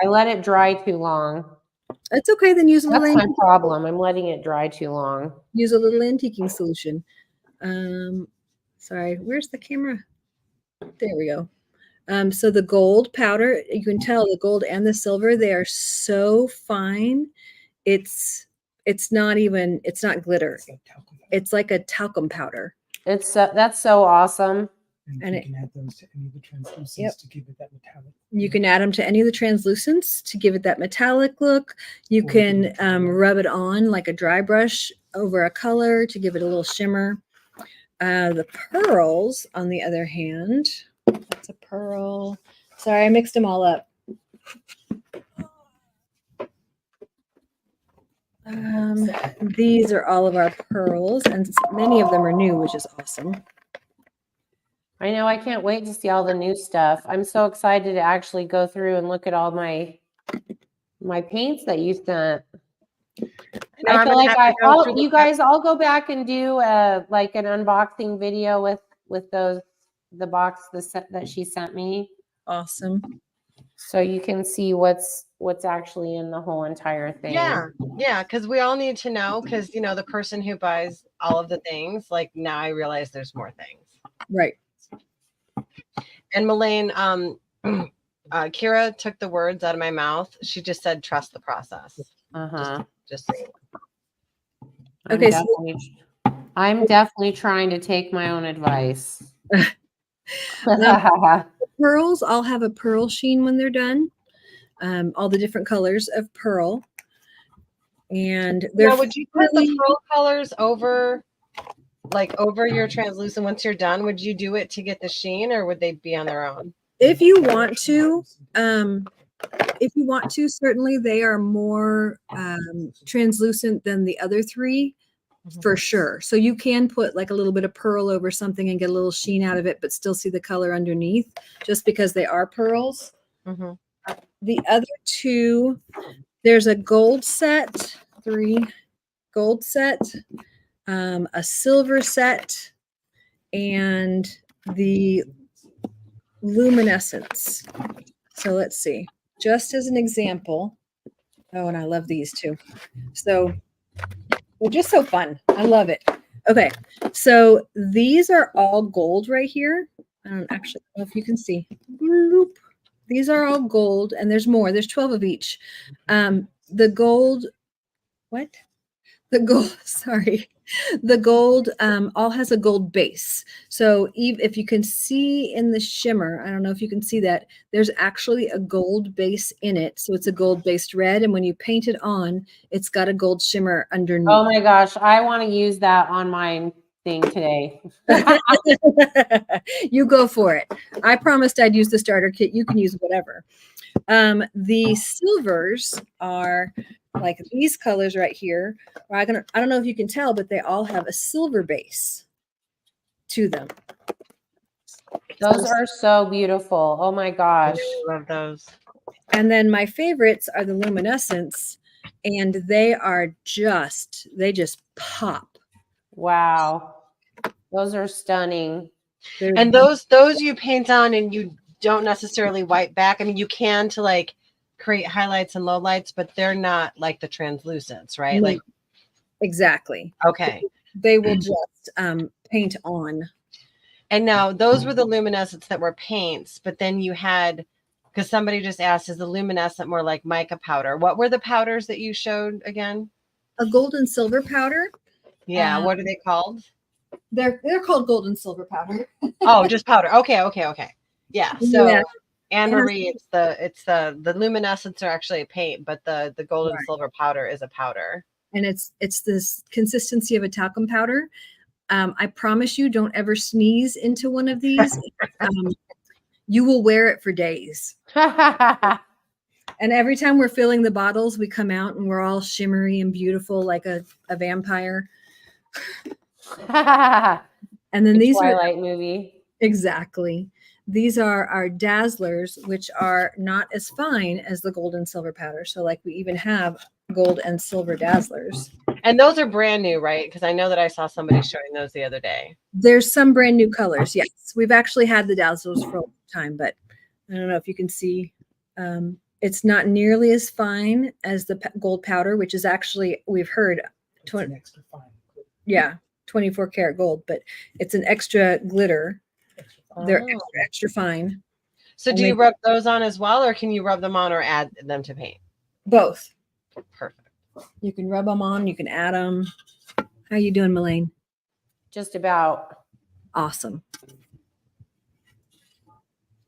[SPEAKER 2] I let it dry too long.
[SPEAKER 1] It's okay. Then use a
[SPEAKER 2] That's
[SPEAKER 1] little
[SPEAKER 2] my problem. I'm letting it dry too long.
[SPEAKER 1] use a little antiquing solution. Sorry, where's the camera? There we go. So the gold powder, you can tell the gold and the silver, they are so fine. It's not glitter.
[SPEAKER 4] It's like talcum.
[SPEAKER 1] It's like a talcum powder.
[SPEAKER 2] It's that's so awesome.
[SPEAKER 4] And
[SPEAKER 1] And
[SPEAKER 4] you can add those to any of the translucents
[SPEAKER 1] Yep.
[SPEAKER 4] to give it that metallic.
[SPEAKER 1] You can add them to any of the translucents to give it that metallic look. You
[SPEAKER 4] Or
[SPEAKER 1] can rub it on like a dry brush over a color to give it a little shimmer. The pearls, on the other hand, that's a pearl. Sorry, I mixed them all up. These are all of our pearls, and many of them are new, which is awesome.
[SPEAKER 2] I know. I can't wait to see all the new stuff. I'm so excited to actually go through and look at all my paints that you sent. I feel like you guys all go back and do like an unboxing video with the set that she sent me,
[SPEAKER 1] Awesome.
[SPEAKER 2] so you can see what's actually in the whole entire thing.
[SPEAKER 3] Yeah, because we all need to know, because the person who buys all of the things, like, now I realize there's more things.
[SPEAKER 1] Right.
[SPEAKER 3] And Melaine, Kira took the words out of my mouth. She just said, trust the process. Just
[SPEAKER 1] Okay,
[SPEAKER 2] I'm definitely trying to take my own advice.
[SPEAKER 1] Pearls, I'll have a pearl sheen when they're done. All the different colors of pearl. And they're
[SPEAKER 3] would you put the pearl colors over your translucent once you're done? Would you do it to get the sheen, or would they be on their own?
[SPEAKER 1] If you want to, certainly they are more translucent than the other three, for sure. So you can put like a little bit of pearl over something and get a little sheen out of it, but still see the color underneath, just because they are pearls. The other two, there's a gold set, 3 gold set, a silver set, and the luminescence. So let's see, just as an example. Oh, and I love these too. So they're just so fun. I love it. Okay, so these are all gold right here. I don't actually know if you can see. Bloop. These are all gold, and there's more. There's 12 of each. The gold, sorry. The gold all has a gold base. So if you can see in the shimmer, I don't know if you can see that, there's actually a gold base in it. So it's a gold based red. And when you paint it on, it's got a gold shimmer underneath.
[SPEAKER 2] Oh my gosh, I want to use that on my thing today.
[SPEAKER 1] You go for it. I promised I'd use the starter kit. You can use whatever. The silvers are like these colors right here. I don't know if you can tell, but they all have a silver base to them.
[SPEAKER 2] Those are so beautiful. Oh my gosh.
[SPEAKER 3] I love those.
[SPEAKER 1] And then my favorites are the luminescence, and they just pop.
[SPEAKER 2] Wow. Those are stunning.
[SPEAKER 3] And those you paint on and you don't necessarily wipe back. I mean, you can to like create highlights and lowlights, but they're not like the translucents, right? Like
[SPEAKER 1] exactly.
[SPEAKER 3] Okay.
[SPEAKER 1] They will just paint on.
[SPEAKER 3] And now those were the luminescents that were paints, but then you had, because somebody just asked, is the luminescent more like mica powder? What were the powders that you showed again?
[SPEAKER 1] A gold and silver powder.
[SPEAKER 3] Yeah. What are they called?
[SPEAKER 1] They're called gold and silver powder.
[SPEAKER 3] Oh, just powder. Okay. Yeah. So
[SPEAKER 1] Yeah.
[SPEAKER 3] Anne Marie, it's the luminescents are actually a paint, but the gold and silver powder is a powder.
[SPEAKER 1] And it's this consistency of a talcum powder. I promise you, don't ever sneeze into one of these. You will wear it for days. And every time we're filling the bottles, we come out and we're all shimmery and beautiful like a vampire. And then these are
[SPEAKER 2] Twilight movie.
[SPEAKER 1] exactly. These are our dazzlers, which are not as fine as the gold and silver powder. So like we even have gold and silver dazzlers.
[SPEAKER 3] And those are brand new, right? Because I know that I saw somebody showing those the other day.
[SPEAKER 1] There's some brand new colors. Yes. We've actually had the dazzlers for a long time, but I don't know if you can see. It's not nearly as fine as the gold powder, which is actually, we've heard,
[SPEAKER 4] It's an extra fine.
[SPEAKER 1] yeah, 24 karat gold, but it's an extra glitter.
[SPEAKER 4] Extra fine.
[SPEAKER 1] They're
[SPEAKER 2] Oh.
[SPEAKER 1] extra, extra fine.
[SPEAKER 3] So
[SPEAKER 1] And
[SPEAKER 3] do
[SPEAKER 1] they-
[SPEAKER 3] you rub those on as well, or can you rub them on or add them to paint?
[SPEAKER 1] Both.
[SPEAKER 3] Perfect.
[SPEAKER 1] You can rub them on. You can add them. How you doing, Melaine?
[SPEAKER 2] Just about.
[SPEAKER 1] Awesome.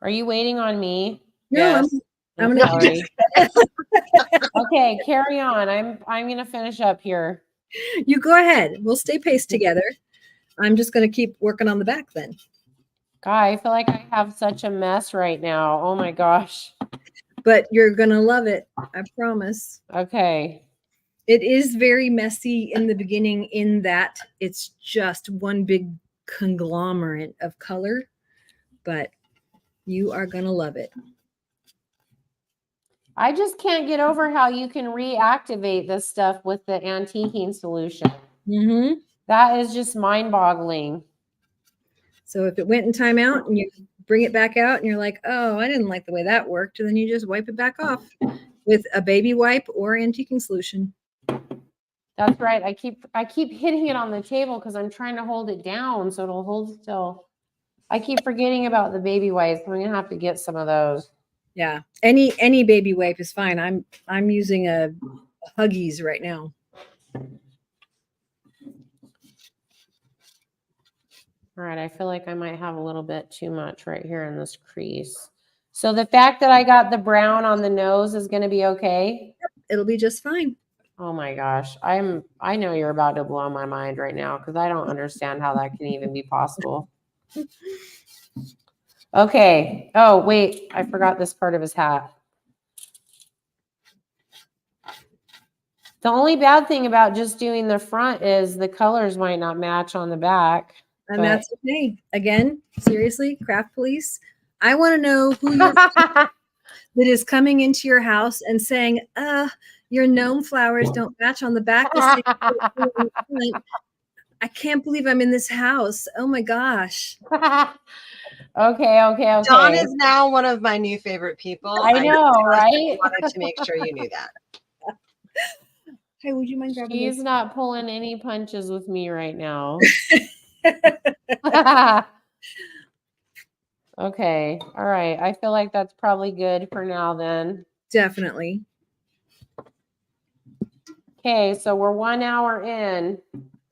[SPEAKER 2] Are you waiting on me?
[SPEAKER 1] No,
[SPEAKER 3] Yes.
[SPEAKER 1] I'm gonna-
[SPEAKER 2] sorry. Okay, carry on. I'm gonna finish up here.
[SPEAKER 1] you go ahead. We'll stay paced together. I'm just gonna keep working on the back then.
[SPEAKER 2] God, I feel like I have such a mess right now. Oh my gosh.
[SPEAKER 1] But you're gonna love it. I promise.
[SPEAKER 2] Okay.
[SPEAKER 1] It is very messy in the beginning in that it's just one big conglomerate of color, but you are gonna love it.
[SPEAKER 2] I just can't get over how you can reactivate this stuff with the antiquing solution.
[SPEAKER 1] Mm-hmm.
[SPEAKER 2] That is just mind-boggling.
[SPEAKER 1] So if it went in timeout and you bring it back out and you're like, oh, I didn't like the way that worked, and then you just wipe it back off with a baby wipe or antiquing solution.
[SPEAKER 2] That's right. I keep hitting it on the table because I'm trying to hold it down so it'll hold still. I keep forgetting about the baby wipes. I'm gonna have to get some of those.
[SPEAKER 1] Yeah, any baby wipe is fine. I'm using a Huggies right now.
[SPEAKER 2] All right, I feel like I might have a little bit too much right here in this crease. So the fact that I got the brown on the nose is going to be okay.
[SPEAKER 1] It'll be just fine.
[SPEAKER 2] Oh my gosh, I know you're about to blow my mind right now because I don't understand how that can even be possible. Okay. Oh, wait, I forgot this part of his hat. The only bad thing about just doing the front is the colors might not match on the back.
[SPEAKER 1] And
[SPEAKER 2] But-
[SPEAKER 1] that's okay. Again, seriously, craft police. I want to know who your that is coming into your house and saying, your gnome flowers don't match on the back. The same way they do on the front. I can't believe I'm in this house. Oh my gosh.
[SPEAKER 2] Okay.
[SPEAKER 3] Dawn is now one of my new favorite people.
[SPEAKER 2] I know,
[SPEAKER 3] just
[SPEAKER 2] right?
[SPEAKER 3] wanted to make sure you knew that.
[SPEAKER 1] Hey, would you mind grabbing
[SPEAKER 2] He's
[SPEAKER 1] this?
[SPEAKER 2] not pulling any punches with me right now. Okay. All right. I feel like that's probably good for now then.
[SPEAKER 1] Definitely.
[SPEAKER 2] Okay. So we're 1 hour in.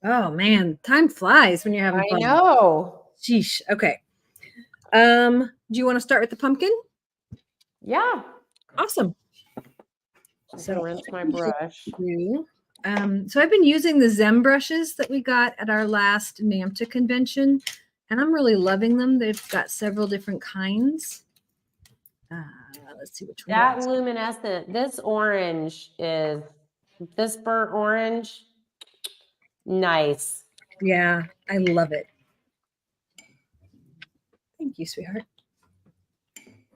[SPEAKER 1] Oh man, time flies when you're having
[SPEAKER 2] I
[SPEAKER 1] fun.
[SPEAKER 2] know.
[SPEAKER 1] Sheesh. Okay. Do you want to start with the pumpkin?
[SPEAKER 2] Yeah.
[SPEAKER 1] Awesome.
[SPEAKER 2] So rinse my brush.
[SPEAKER 1] So I've been using the Zem brushes that we got at our last NAMTA convention, and I'm really loving them. They've got several different kinds. Let's see which one.
[SPEAKER 2] That luminescent, this orange is, this burnt orange, nice.
[SPEAKER 1] Yeah, I love it. Thank you, sweetheart.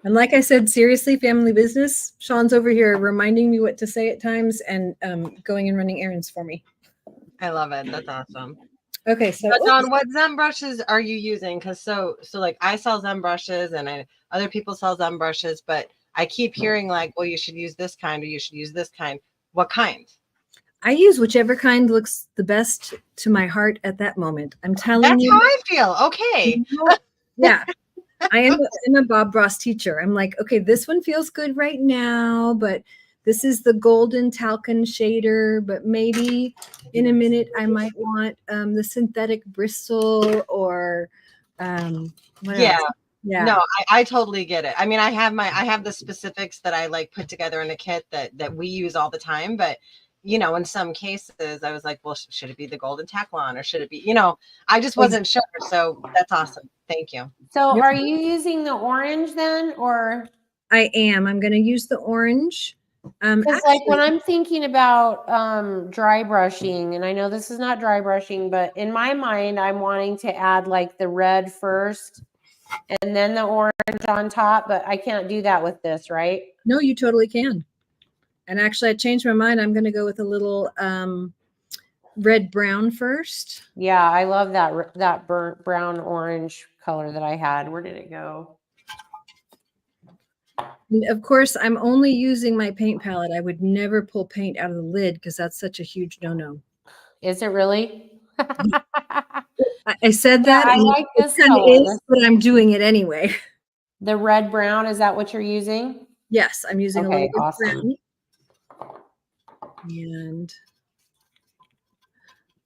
[SPEAKER 1] And like I said, seriously, family business. Sean's over here reminding me what to say at times and going and running errands for me.
[SPEAKER 3] I love it. That's awesome.
[SPEAKER 1] Okay, so
[SPEAKER 3] But Dawn, what Zem brushes are you using? Because so like I sell Zem brushes and other people sell Zem brushes, but I keep hearing like, well, you should use this kind or you should use this kind. What kind?
[SPEAKER 1] I use whichever kind looks the best to my heart at that moment. I'm telling
[SPEAKER 3] That's
[SPEAKER 1] you.
[SPEAKER 3] how I feel. Okay.
[SPEAKER 1] Yeah. I am a Bob Ross teacher. I'm like, okay, this one feels good right now, but this is the golden talcum shader, but maybe in a minute I might want the synthetic bristle or what
[SPEAKER 3] Yeah.
[SPEAKER 1] else? Yeah.
[SPEAKER 3] No, I totally get it. I mean, I have the specifics that I like put together in a kit that we use all the time, but you know, in some cases, I was like, well, should it be the golden Taclon or should it be, you know, I just wasn't sure. So that's awesome. Thank you.
[SPEAKER 2] So
[SPEAKER 1] Yep.
[SPEAKER 2] are you using the orange then, or?
[SPEAKER 1] I am. I'm going to use the orange.
[SPEAKER 2] Because like when I'm thinking about dry brushing, and I know this is not dry brushing, but in my mind, I'm wanting to add like the red first and then the orange on top, but I can't do that with this, right?
[SPEAKER 1] No, you totally can. And actually, I changed my mind. I'm going to go with a little red brown first.
[SPEAKER 2] Yeah, I love that burnt brown orange color that I had. Where did it go?
[SPEAKER 1] And of course, I'm only using my paint palette. I would never pull paint out of the lid because that's such a huge no-no.
[SPEAKER 2] Is it really?
[SPEAKER 1] I said that,
[SPEAKER 2] I
[SPEAKER 1] and
[SPEAKER 2] like
[SPEAKER 1] it
[SPEAKER 2] this
[SPEAKER 1] kind of
[SPEAKER 2] color.
[SPEAKER 1] is, but I'm doing it anyway.
[SPEAKER 2] The red brown, is that what you're using?
[SPEAKER 1] Yes, I'm using a little
[SPEAKER 2] Okay,
[SPEAKER 1] bit
[SPEAKER 2] awesome.
[SPEAKER 1] brown. And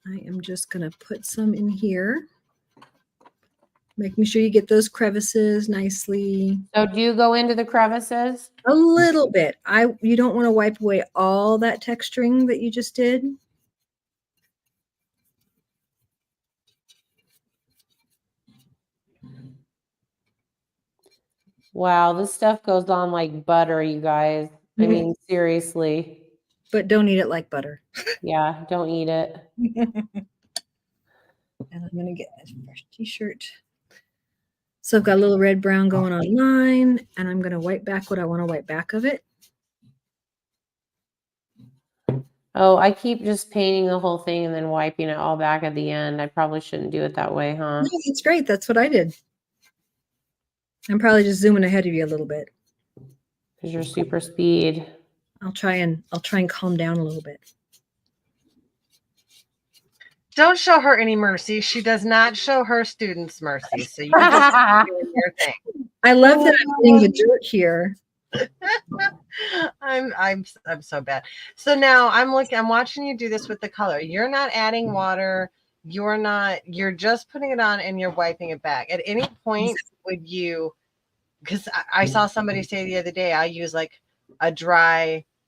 [SPEAKER 1] I am just going to put some in here. Making sure you get those crevices nicely.
[SPEAKER 2] So do you go into the crevices?
[SPEAKER 1] A little bit. You don't want to wipe away all that texturing that you just did.
[SPEAKER 2] Wow, this stuff goes on like butter, you guys. I mean, seriously.
[SPEAKER 1] But don't eat it like butter.
[SPEAKER 2] Yeah, don't eat it.
[SPEAKER 1] And I'm going to get a fresh t-shirt. So I've got a little red brown going on mine, and I'm going to wipe back what I want to wipe back of it.
[SPEAKER 2] Oh, I keep just painting the whole thing and then wiping it all back at the end. I probably shouldn't do it that way, huh?
[SPEAKER 1] No, it's great. That's what I did. I'm probably just zooming ahead of you a little bit.
[SPEAKER 2] Because you're super speed.
[SPEAKER 1] I'll try and calm down a little bit.
[SPEAKER 3] Don't show her any mercy. She does not show her students mercy. So you just doing your thing.
[SPEAKER 1] I love that I'm getting the dirt here.
[SPEAKER 3] I'm so bad. So now I'm watching you do this with the color. You're not adding water. You're just putting it on and you're wiping it back. At any point would you, because I saw somebody say the other day, I use like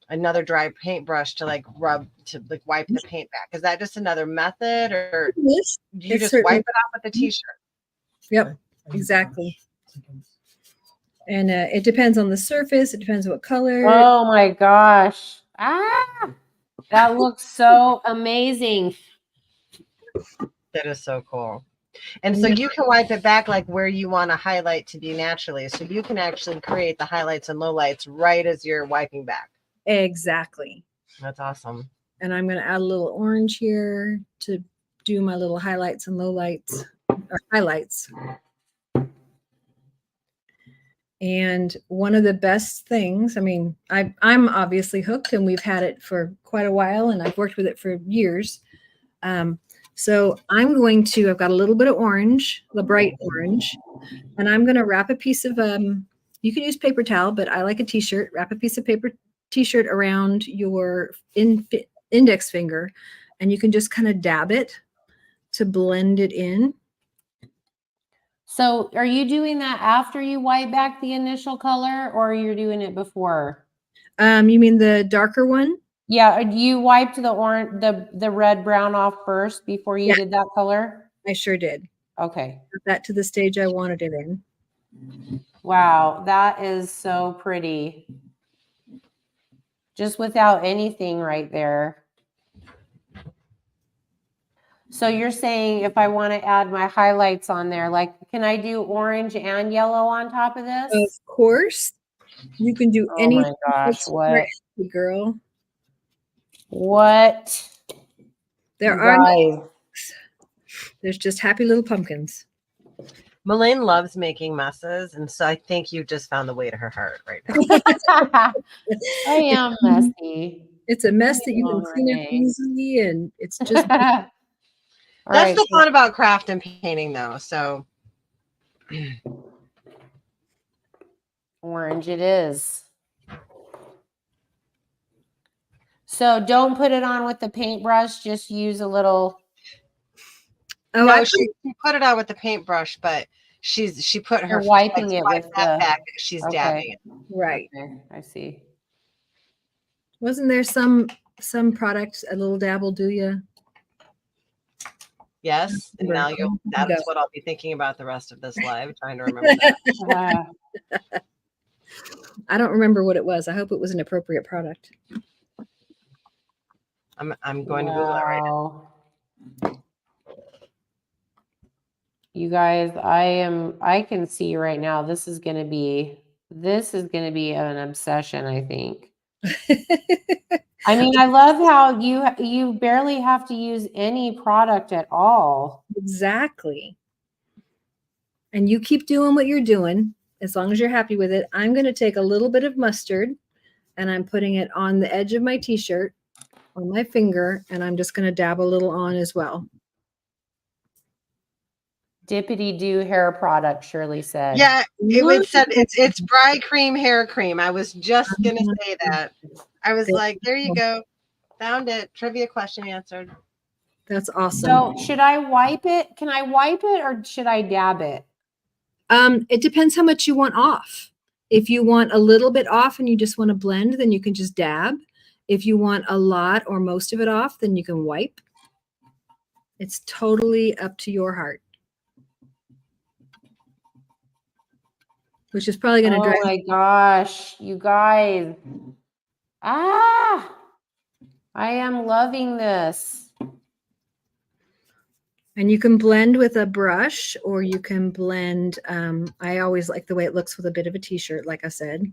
[SPEAKER 3] another dry paintbrush to like wipe the paint back. Is that just another method, or do you just wipe it off with the t-shirt?
[SPEAKER 1] Yep, exactly. And it depends on the surface. It depends what color.
[SPEAKER 2] Oh my gosh. Ah, that looks so amazing.
[SPEAKER 3] That is so cool. And so you can wipe it back like where you want a highlight to be naturally. So you can actually create the highlights and lowlights right as you're wiping back.
[SPEAKER 1] Exactly.
[SPEAKER 3] That's awesome.
[SPEAKER 1] And I'm going to add a little orange here to do my little highlights and lowlights, or highlights. And one of the best things, I mean, I'm obviously hooked, and we've had it for quite a while, and I've worked with it for years. So I've got a little bit of orange, the bright orange, and I'm going to wrap a piece of, you can use paper towel, but I like a t-shirt. Wrap a piece of paper t-shirt around your index finger, and you can just kind of dab it to blend it in.
[SPEAKER 2] So are you doing that after you wipe back the initial color, or you're doing it before?
[SPEAKER 1] You mean the darker one?
[SPEAKER 2] Yeah, you wiped the orange, the red brown off first before you did that color?
[SPEAKER 1] I sure did.
[SPEAKER 2] Okay.
[SPEAKER 1] Got that to the stage I wanted it in.
[SPEAKER 2] Wow, that is so pretty. Just without anything right there. So you're saying if I want to add my highlights on there, like, can I do orange and yellow on top of this?
[SPEAKER 1] Of course. You can do anything.
[SPEAKER 2] Oh my gosh, what?
[SPEAKER 1] Girl.
[SPEAKER 2] What?
[SPEAKER 1] There's just happy little pumpkins.
[SPEAKER 3] Melaine loves making messes, and so I think you just found the way to her heart right now.
[SPEAKER 2] I am messy.
[SPEAKER 1] It's a mess that you can clean up easily, and it's just
[SPEAKER 3] That's the fun about craft and painting, though. So
[SPEAKER 2] orange it is. So don't put it on with the paintbrush. Just use a little.
[SPEAKER 1] Oh,
[SPEAKER 3] no, she put it on with the paintbrush, but she put her
[SPEAKER 2] wiping it with
[SPEAKER 3] that
[SPEAKER 2] the
[SPEAKER 3] back. She's dabbing it.
[SPEAKER 1] Right.
[SPEAKER 2] Okay, I see.
[SPEAKER 1] Wasn't there some some product, a little dab will do you.
[SPEAKER 3] Yes. And now
[SPEAKER 1] Remember.
[SPEAKER 3] that's what I'll be thinking about the rest of this live, trying to remember that.
[SPEAKER 1] I don't remember what it was. I hope it was an appropriate product.
[SPEAKER 3] I'm going to Google it right now.
[SPEAKER 2] You guys, I can see right now this is gonna be an obsession, I think. I mean, I love how you barely have to use any product at all.
[SPEAKER 1] Exactly. And you keep doing what you're doing as long as you're happy with it. I'm going to take a little bit of mustard and I'm putting it on the edge of my t-shirt on my finger, and I'm just going to dab a little on as well.
[SPEAKER 2] Dippity do hair product, Shirley said.
[SPEAKER 3] Yeah, it said it's Bry Cream hair cream. I was just gonna say that. I was like, there you go. Found it. Trivia question answered.
[SPEAKER 1] That's awesome.
[SPEAKER 2] So should I wipe it? Can I wipe it or should I dab it?
[SPEAKER 1] It depends how much you want off. If you want a little bit off and you just want to blend, then you can just dab. If you want a lot or most of it off, then you can wipe. It's totally up to your heart. Which is probably going to drive.
[SPEAKER 2] Oh my gosh, you guys. Ah, I am loving this.
[SPEAKER 1] And you can blend with a brush, or you can blend. I always like the way it looks with a bit of a t-shirt, like I said.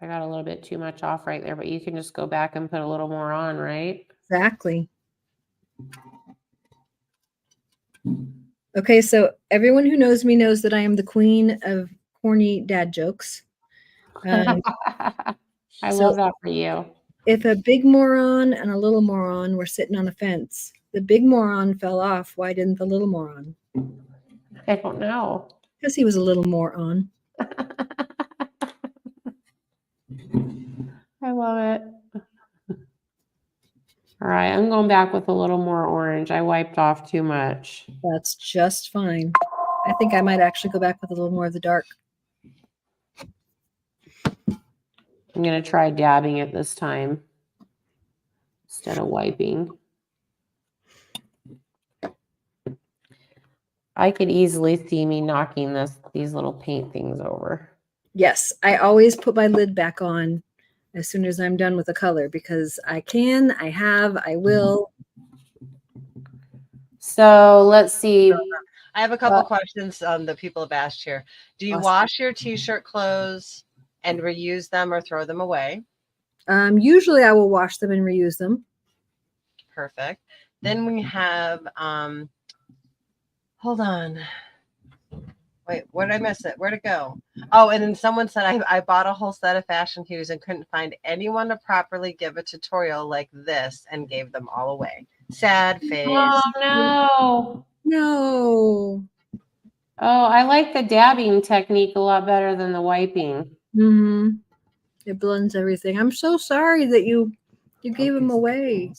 [SPEAKER 2] I got a little bit too much off right there, but you can just go back and put a little more on, right?
[SPEAKER 1] Exactly. Okay, so everyone who knows me knows that I am the queen of corny dad jokes.
[SPEAKER 2] I love that for you.
[SPEAKER 1] If a big moron and a little moron were sitting on a fence, the big moron fell off. Why didn't the little moron?
[SPEAKER 2] I don't know.
[SPEAKER 1] Because he was a little moron.
[SPEAKER 2] I love it. All right, I'm going back with a little more orange. I wiped off too much.
[SPEAKER 1] That's just fine. I think I might actually go back with a little more of the dark.
[SPEAKER 2] I'm going to try dabbing it this time instead of wiping. I could easily see me knocking these little paint things over.
[SPEAKER 1] Yes, I always put my lid back on as soon as I'm done with the color because I can, I have, I will.
[SPEAKER 2] So let's see.
[SPEAKER 3] I have a couple questions that people have asked here. Do you wash your t-shirt clothes and reuse them or throw them away?
[SPEAKER 1] Usually I will wash them and reuse them.
[SPEAKER 3] Perfect. Then we have, hold on. Wait, where did I miss it? Where'd it go? Oh, and then someone said, I bought a whole set of Fashion Hues and couldn't find anyone to properly give a tutorial like this and gave them all away. Sad face.
[SPEAKER 2] Oh, no.
[SPEAKER 1] No.
[SPEAKER 2] Oh, I like the dabbing technique a lot better than the wiping.
[SPEAKER 1] Mm-hmm. It blends everything. I'm so sorry that you gave them away.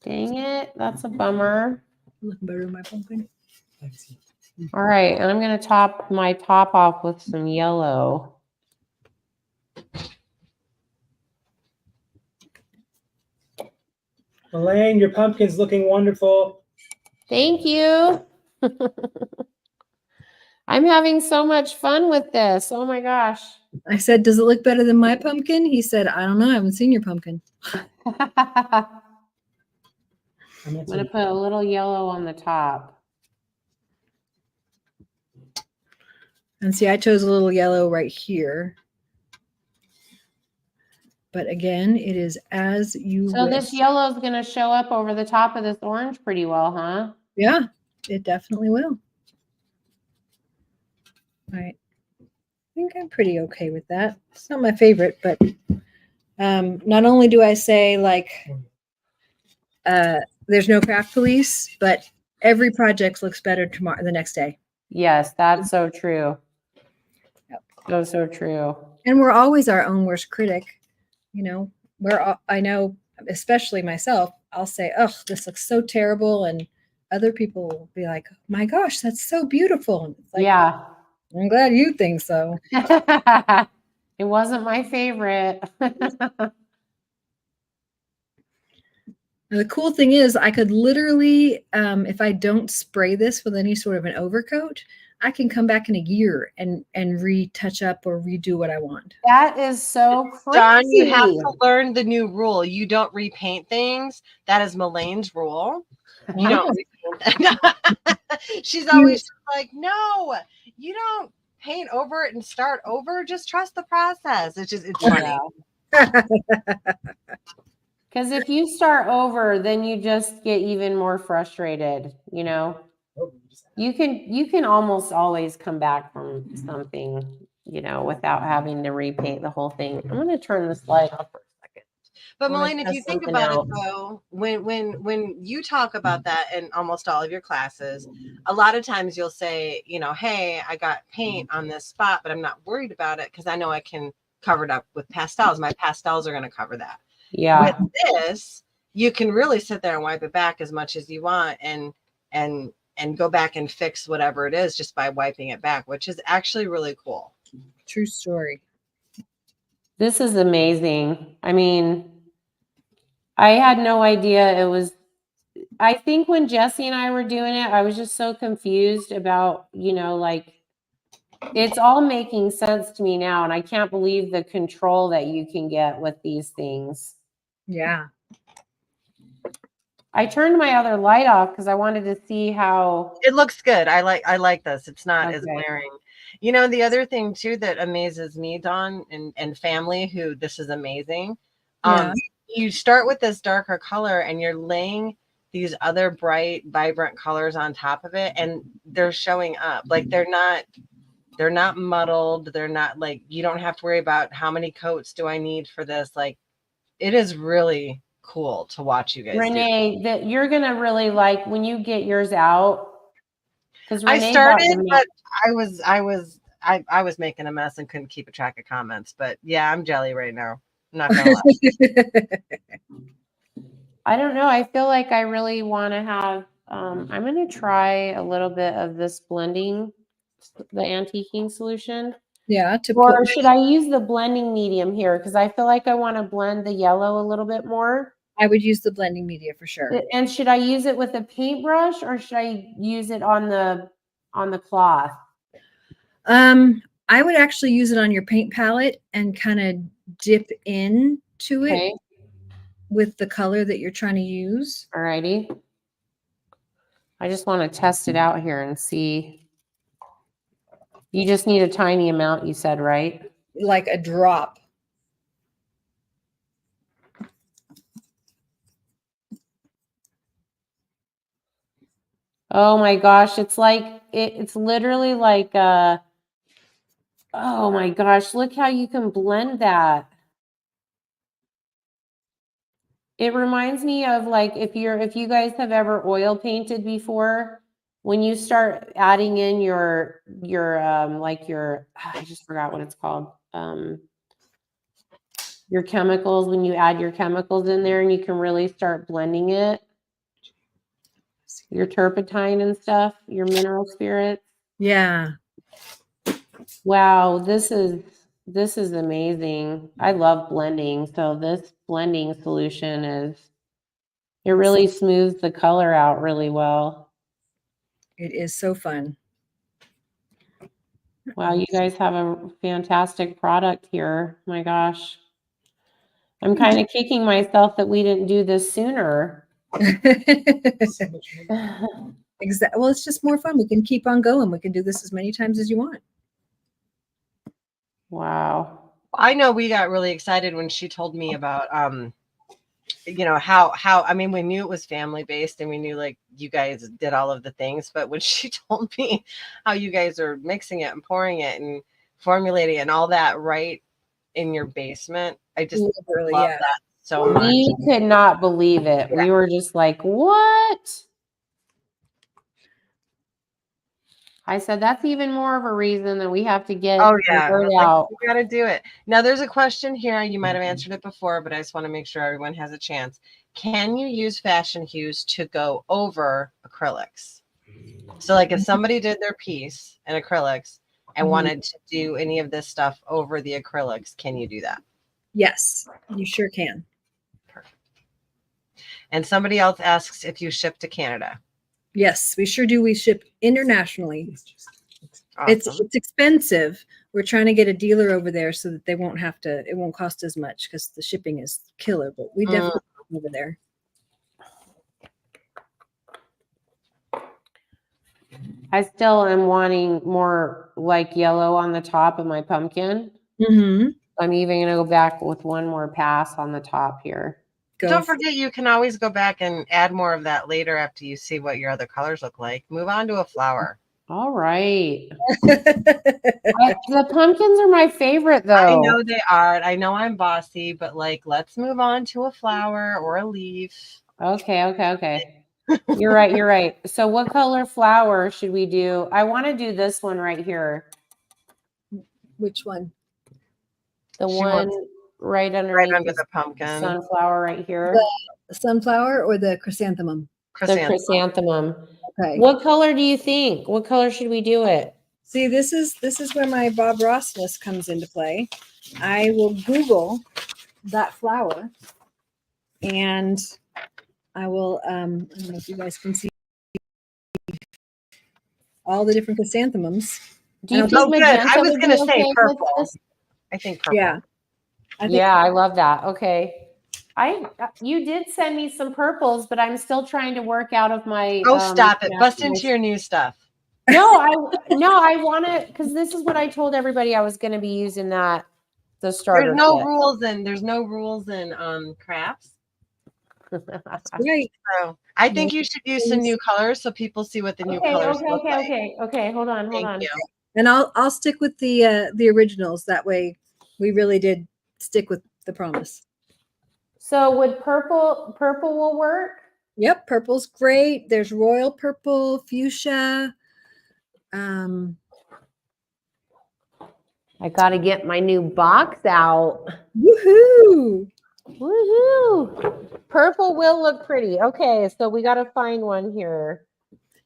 [SPEAKER 2] Dang it. That's a bummer.
[SPEAKER 1] Looking better than my pumpkin.
[SPEAKER 2] All right. And I'm going to top my top off with some yellow.
[SPEAKER 4] Elaine, your pumpkin's looking wonderful.
[SPEAKER 2] Thank you. I'm having so much fun with this. Oh my gosh.
[SPEAKER 1] I said, does it look better than my pumpkin? He said, I don't know. I haven't seen your pumpkin.
[SPEAKER 2] I'm going to put a little yellow on the top.
[SPEAKER 1] And see, I chose a little yellow right here. But again, it is as you
[SPEAKER 2] So
[SPEAKER 1] wish.
[SPEAKER 2] this yellow is going to show up over the top of this orange pretty well, huh?
[SPEAKER 1] Yeah, it definitely will. All right. I think I'm pretty okay with that. It's not my favorite, but not only do I say like there's no craft police, but every project looks better tomorrow, the next day.
[SPEAKER 2] Yes, that's so true.
[SPEAKER 1] Yep.
[SPEAKER 2] So true.
[SPEAKER 1] And we're always our own worst critic. You know, I know, especially myself, I'll say, oh, this looks so terrible. And other people will be like, my gosh, that's so beautiful. And it's like,
[SPEAKER 2] yeah.
[SPEAKER 1] I'm glad you think so.
[SPEAKER 2] It wasn't my favorite.
[SPEAKER 1] Now, the cool thing is I could literally, if I don't spray this with any sort of an overcoat, I can come back in a year and retouch up or redo what I want.
[SPEAKER 2] That is so crazy.
[SPEAKER 3] Dawn, you have to learn the new rule. You don't repaint things. That is Melane's rule. You don't repaint that. She's always like, no, you don't paint over it and start over. Just trust the process. It's funny.
[SPEAKER 2] Because if you start over, then you just get even more frustrated, you know. You can almost always come back from something, you know, without having to repaint the whole thing. I'm going to turn this light off for a second.
[SPEAKER 3] But
[SPEAKER 2] I wanna
[SPEAKER 3] Melaine, if
[SPEAKER 2] test
[SPEAKER 3] you think
[SPEAKER 2] something
[SPEAKER 3] about
[SPEAKER 2] out.
[SPEAKER 3] it though, when you talk about that in almost all of your classes, a lot of times you'll say, you know, hey, I got paint on this spot, but I'm not worried about it because I know I can cover it up with pastels. My pastels are going to cover that.
[SPEAKER 2] Yeah.
[SPEAKER 3] With this, you can really sit there and wipe it back as much as you want and go back and fix whatever it is just by wiping it back, which is actually really cool.
[SPEAKER 1] True story.
[SPEAKER 2] This is amazing. I mean, I had no idea it was. I think when Jesse and I were doing it, I was just so confused about, you know, like, it's all making sense to me now. And I can't believe the control that you can get with these things.
[SPEAKER 1] Yeah.
[SPEAKER 2] I turned my other light off because I wanted to see how.
[SPEAKER 3] It looks good. I like this. It's not as
[SPEAKER 2] Okay.
[SPEAKER 3] glaring. You know, the other thing too that amazes me, Dawn, and family, who this is amazing.
[SPEAKER 1] Yeah.
[SPEAKER 3] You start with this darker color and you're laying these other bright, vibrant colors on top of it, and they're showing up. Like they're not muddled. They're not like, you don't have to worry about how many coats do I need for this. Like it is really cool to watch you guys do.
[SPEAKER 2] Renee, that you're going to really like when you get yours out. Because
[SPEAKER 3] I
[SPEAKER 2] Renee
[SPEAKER 3] started, but I was making a mess and couldn't keep a track of comments. But yeah, I'm jelly right now. I'm not gonna lie.
[SPEAKER 2] I don't know. I feel like I really want to have, I'm going to try a little bit of this blending, the antiquing solution.
[SPEAKER 1] Yeah.
[SPEAKER 2] Or should I use the blending medium here? Because I feel like I want to blend the yellow a little bit more.
[SPEAKER 1] I would use the blending media for sure.
[SPEAKER 2] And should I use it with a paintbrush or should I use it on the cloth?
[SPEAKER 1] I would actually use it on your paint palette and kind of dip into it with the color that you're trying to use.
[SPEAKER 2] All righty. I just want to test it out here and see. You just need a tiny amount, you said, right?
[SPEAKER 1] Like a drop.
[SPEAKER 2] Oh my gosh, it's like it's literally like oh my gosh, look how you can blend that. It reminds me of like if you guys have ever oil painted before, when you start adding in your like your I just forgot what it's called. Your chemicals, when you add your chemicals in there and you can really start blending it. Your turpentine and stuff, your mineral spirits.
[SPEAKER 1] Yeah.
[SPEAKER 2] Wow, this is amazing. I love blending. So this blending solution it really smooths the color out really well.
[SPEAKER 1] It is so fun.
[SPEAKER 2] Wow, you guys have a fantastic product here. My gosh. I'm kind of kicking myself that we didn't do this sooner.
[SPEAKER 1] Exactly. Well, it's just more fun. We can keep on going. We can do this as many times as you want.
[SPEAKER 2] Wow.
[SPEAKER 3] I know we got really excited when she told me about you know how I mean, we knew it was family based and we knew like you guys did all of the things, but when she told me how you guys are mixing it and pouring it and formulating it and all that right in your basement, I just
[SPEAKER 1] Literally,
[SPEAKER 3] love
[SPEAKER 1] yeah.
[SPEAKER 3] that so much.
[SPEAKER 2] We could not believe it.
[SPEAKER 3] Yeah.
[SPEAKER 2] We were just like, what? I said, that's even more of a reason that we have to get the word out.
[SPEAKER 3] We got to do it. Now, there's a question here. You might have answered it before, but I just want to make sure everyone has a chance. Can you use Fashion Hues to go over acrylics? So, like if somebody did their piece in acrylics, and
[SPEAKER 1] Mhm.
[SPEAKER 3] wanted to do any of this stuff over the acrylics, can you do that?
[SPEAKER 1] Yes, you sure can.
[SPEAKER 3] Perfect. And somebody else asks if you ship to Canada.
[SPEAKER 1] Yes, we sure do. We ship internationally.
[SPEAKER 3] Awesome.
[SPEAKER 1] It's expensive. We're trying to get a dealer over there so that they won't have to, it won't cost as much because the shipping is killer, but we definitely over there.
[SPEAKER 2] I still am wanting more like yellow on the top of my pumpkin.
[SPEAKER 1] Mm-hmm.
[SPEAKER 2] I'm even going to go back with one more pass on the top here.
[SPEAKER 3] Don't forget, you can always go back and add more of that later after you see what your other colors look like. Move on to a flower.
[SPEAKER 2] All right. The pumpkins are my favorite, though.
[SPEAKER 3] I know they are. I know I'm bossy, but like, let's move on to a flower or a leaf.
[SPEAKER 2] Okay. You're right. You're right. So what color flower should we do? I want to do this one right here.
[SPEAKER 1] Which one?
[SPEAKER 2] The
[SPEAKER 3] She
[SPEAKER 2] one
[SPEAKER 3] wants
[SPEAKER 2] right
[SPEAKER 3] right
[SPEAKER 2] underneath
[SPEAKER 3] under
[SPEAKER 2] the
[SPEAKER 3] the pumpkin.
[SPEAKER 2] sunflower right here.
[SPEAKER 1] The sunflower or the chrysanthemum?
[SPEAKER 2] The chrysanthemum.
[SPEAKER 1] Okay.
[SPEAKER 2] What color do you think? What color should we do it?
[SPEAKER 1] See, this is where my Bob Rossness comes into play. I will Google that flower, and I will. I don't know if you guys can see all the different chrysanthemums.
[SPEAKER 2] Do you
[SPEAKER 1] Oh,
[SPEAKER 2] think
[SPEAKER 3] good.
[SPEAKER 2] magenta
[SPEAKER 3] I was
[SPEAKER 2] would
[SPEAKER 3] going
[SPEAKER 2] be
[SPEAKER 3] to say
[SPEAKER 2] okay with
[SPEAKER 3] purple.
[SPEAKER 2] this?
[SPEAKER 3] I think purple.
[SPEAKER 1] Yeah.
[SPEAKER 2] I love that. Okay. You did send me some purples, but I'm still trying to work out of my.
[SPEAKER 3] Oh, stop it! Bust into your new stuff.
[SPEAKER 2] No, I want to, because this is what I told everybody I was going to be using the starter.
[SPEAKER 3] There's no
[SPEAKER 2] kit.
[SPEAKER 3] rules in crafts.
[SPEAKER 1] Right.
[SPEAKER 3] So I think you should use some new colors so people see what the new colors look like.
[SPEAKER 2] Okay. Hold on.
[SPEAKER 3] Thank you.
[SPEAKER 1] And I'll stick with the originals. That way, we really did stick with the promise.
[SPEAKER 2] So would purple will work?
[SPEAKER 1] Yep, purple's great. There's royal purple, fuchsia.
[SPEAKER 2] I got to get my new box out.
[SPEAKER 1] Woohoo!
[SPEAKER 2] Woohoo! Purple will look pretty. Okay, so we got to find one here.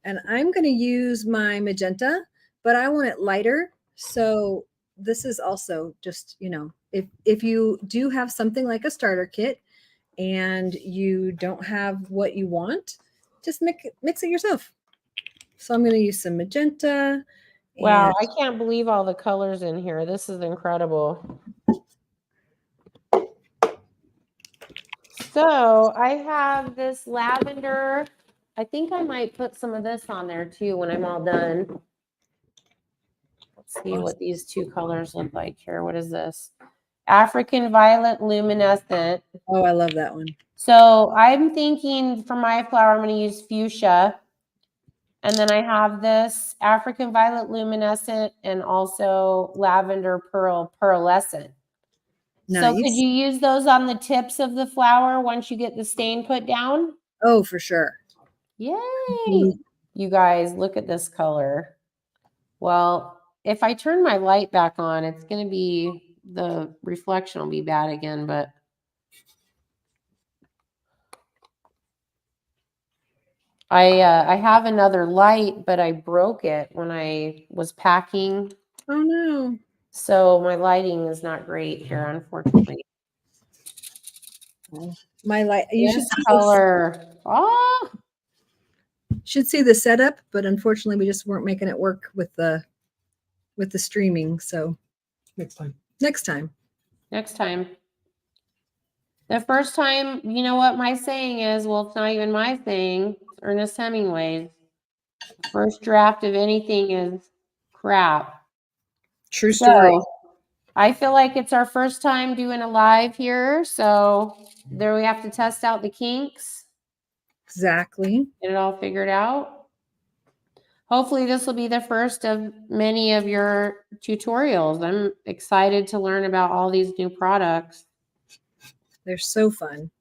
[SPEAKER 1] And I'm going to use my magenta, but I want it lighter. So this is also just, if you do have something like a starter kit and you don't have what you want, just mix it yourself. So I'm going to use some magenta.
[SPEAKER 2] Wow, I can't believe all the colors in here. This is incredible. So I have this lavender. I think I might put some of this on there too when I'm all done. Let's see what these two colors look like here. What is this? African violet luminescent.
[SPEAKER 1] Oh, I love that one.
[SPEAKER 2] So I'm thinking for my flower, I'm going to use fuchsia. And then I have this African violet luminescent and also lavender pearlescent.
[SPEAKER 1] Nice.
[SPEAKER 2] So could you use those on the tips of the flower once you get the stain put down?
[SPEAKER 1] Oh, for sure.
[SPEAKER 2] Yay. You guys, look at this color. Well, if I turn my light back on, it's going to be, the reflection will be bad again, but I have another light, but I broke it when I was packing.
[SPEAKER 1] Oh no.
[SPEAKER 2] So my lighting is not great here, unfortunately.
[SPEAKER 1] My light. You should see
[SPEAKER 2] color. Oh,
[SPEAKER 1] should see the setup, but unfortunately, we just weren't making it work with the streaming. So
[SPEAKER 4] Next time.
[SPEAKER 2] Next time. The first time, you know what my saying is? Well, it's not even my saying. It's Ernest Hemingway's. First draft of anything is crap.
[SPEAKER 1] True story.
[SPEAKER 2] So, I feel like it's our first time doing a live here. So there we have to test out the kinks.
[SPEAKER 1] Exactly.
[SPEAKER 2] Get it all figured out. Hopefully this will be the first of many of your tutorials. I'm excited to learn about all these new products.
[SPEAKER 1] They're so fun.